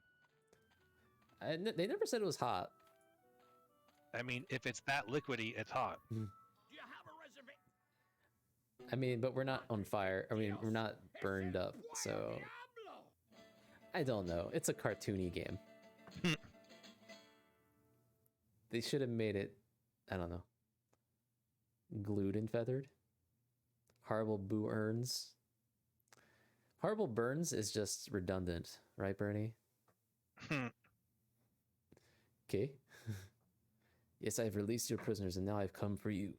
They never said it was hot. I mean, if it's that liquidy, it's hot. I mean, but we're not on fire. I mean, we're not burned up, so... I don't know. It's a cartoony game. They should have made it, I don't know, glued and feathered. Horrible boo earns. Horrible burns is just redundant, right, Bernie? Okay. Yes, I've released your prisoners, and now I've come for you.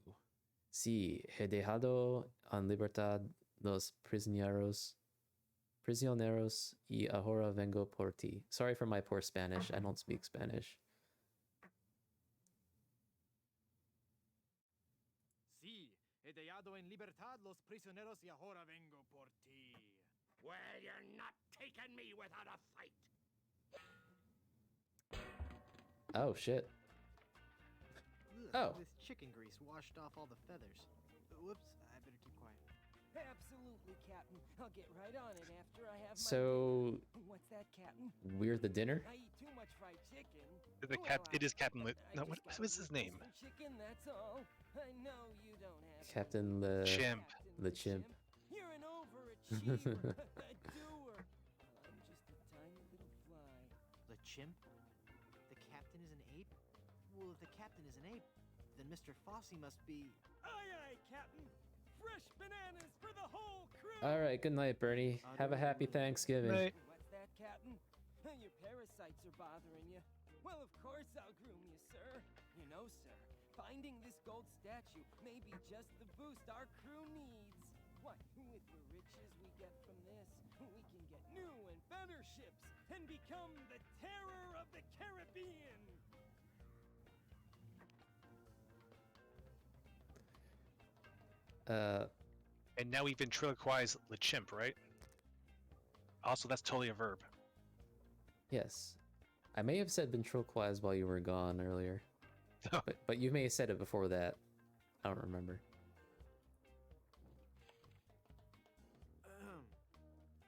Sí, he dejado en libertad los prisioneros y ahora vengo por ti. Sorry for my poor Spanish. I don't speak Spanish. Sí, he dejado en libertad los prisioneros y ahora vengo por ti. Well, you're not taking me without a fight. Oh, shit. Ugh, Oh. This chicken grease washed off all the feathers. Whoops, I better keep quiet. Absolutely, Captain. I'll get right on it after I have So, my... What's that, Captain? we're the dinner? I eat too much fried chicken. It is Captain Lit. No, what was his name? Chicken, that's all. I know you don't have Captain the... Chimp. The chimp. You're an overachiever, a doer. I'm just a tiny little fly. The chimp? The captain is an ape? Well, if the captain is an ape, then Mr. Fossey must be... Aye, aye, Captain. Fresh bananas for the whole crew. All right, good night, Bernie. Have a happy Thanksgiving. Night. What's that, Captain? Your parasites are bothering you. Well, of course I'll groom you, sir. You know, sir, finding this gold statue may be just the boost our crew needs. What, with the riches we get from this, we can get new and better ships and become the terror of the Caribbean. And now we've ventriloquized the chimp, right? Also, that's totally a verb. Yes. I may have said ventriloquize while you were gone earlier. but you may have said it before that. I don't remember.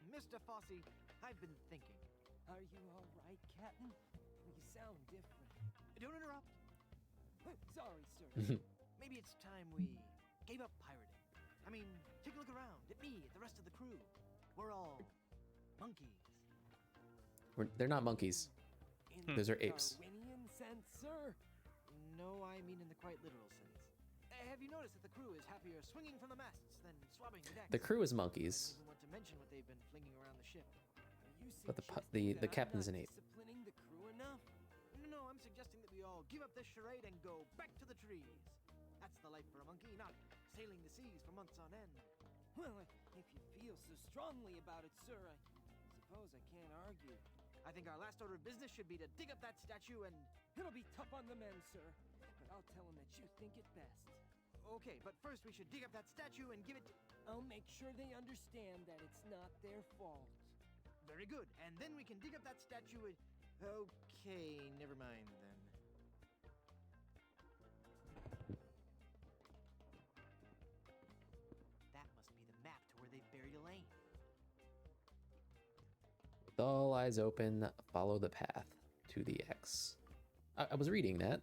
Mr. Fossey, I've been thinking. Are you all right, Captain? You sound different. Don't interrupt. Sorry, sir. Maybe it's time we gave up pirating. I mean, take a look around at me, at the rest of the crew. We're all monkeys. They're not monkeys. Those are apes. Darwinian sense, sir? No, I mean in the quite literal sense. Have you noticed that the crew is happier swinging from the masts than swabbing the decks? The crew is monkeys. I don't even want to mention what they've been flinging around the ship. But the captain's an ape. Disciplining the crew enough? No, I'm suggesting that we all give up this charade and go back to the trees. That's the life for a monkey, not sailing the seas for months on end. Well, if you feel so strongly about it, sir, I suppose I can't argue. I think our last order of business should be to dig up that statue and... It'll be tough on the men, sir, but I'll tell them that you think it best. Okay, but first we should dig up that statue and give it to... I'll make sure they understand that it's not their fault. Very good, and then we can dig up that statue and... Okay, never mind then. That must be the map to where they buried Elaine. With all eyes open, follow the path to the X. I was reading that.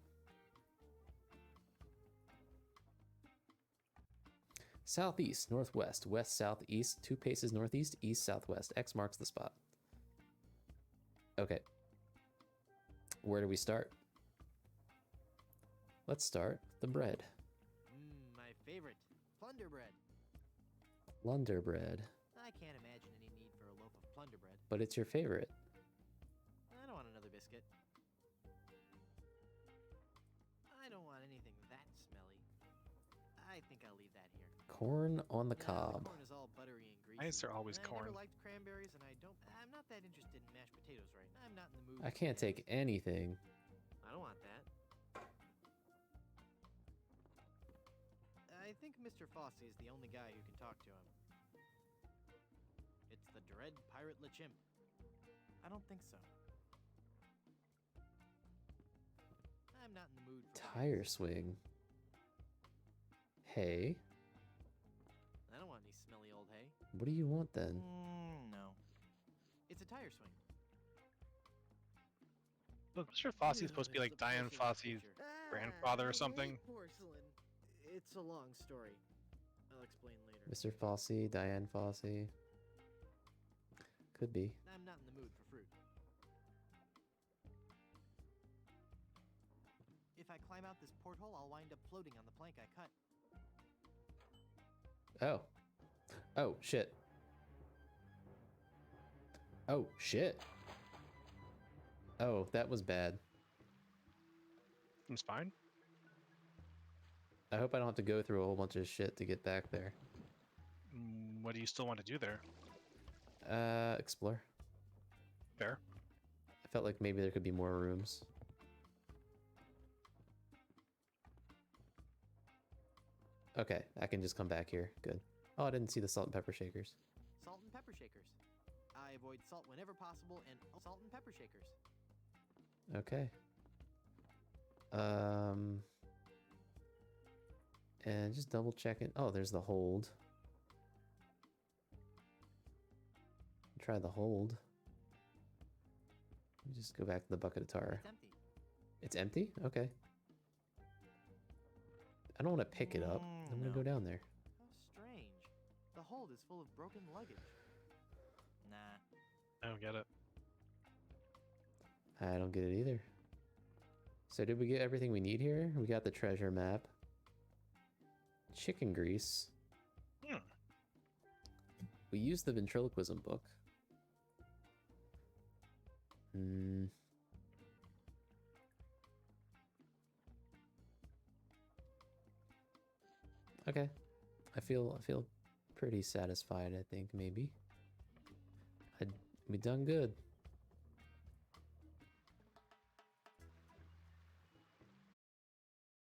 Southeast, northwest, west, southeast, 2 paces northeast, east, southwest. X marks the spot. Okay. Where do we start? Let's start with the bread. My favorite. Plunder bread. Plunder bread. I can't imagine any need for a loaf of plunder bread. But it's your favorite. I don't want another biscuit. I don't want anything that smelly. I think I'll leave that here. Corn on the The cob. corn is all buttery and greasy. Why is there always I corn? never liked cranberries, and I'm not that interested in mashed potatoes right now. I'm not in the mood. I for can't potatoes. take anything. I don't want that. I think Mr. Fossey is the only guy who can talk to him. It's the Dread Pirate LeChimp. I don't think so. I'm not in the mood for Tire swing. Hay. I don't want any smelly old hay. What do you want then? No. It's a tire swing. Look, Mr. Fosse's supposed to be like Diane Fosse's grandfather or something. Porcelain. It's a long story. I'll explain later. Mr. Fosse, Diane Fosse. Could be. I'm not in the mood for fruit. If I climb out this porthole, I'll wind up floating on the plank I cut. Oh. Oh, shit. Oh, shit. Oh, that was bad. It's fine. I hope I don't have to go through a whole bunch of shit to get back there. What do you still want to do there? Explore. Fair. I felt like maybe there could be more rooms. Okay, I can just come back here. Good. Oh, I didn't see the salt and pepper shakers. Salt and pepper shakers. I avoid salt whenever possible, and salt and pepper shakers. Okay. And just double checking. Oh, there's the hold. Try the hold. Let me just go back to the bucket of tar. It's empty. It's empty? Okay. I don't want to pick it up. I'm gonna go down there. How strange. The hold is full of broken luggage. Nah. I don't get it. I don't get it either. So did we get everything we need here? We got the treasure map. Chicken grease. We used the ventriloquism book. Okay. I feel pretty satisfied, I think, maybe. We done good.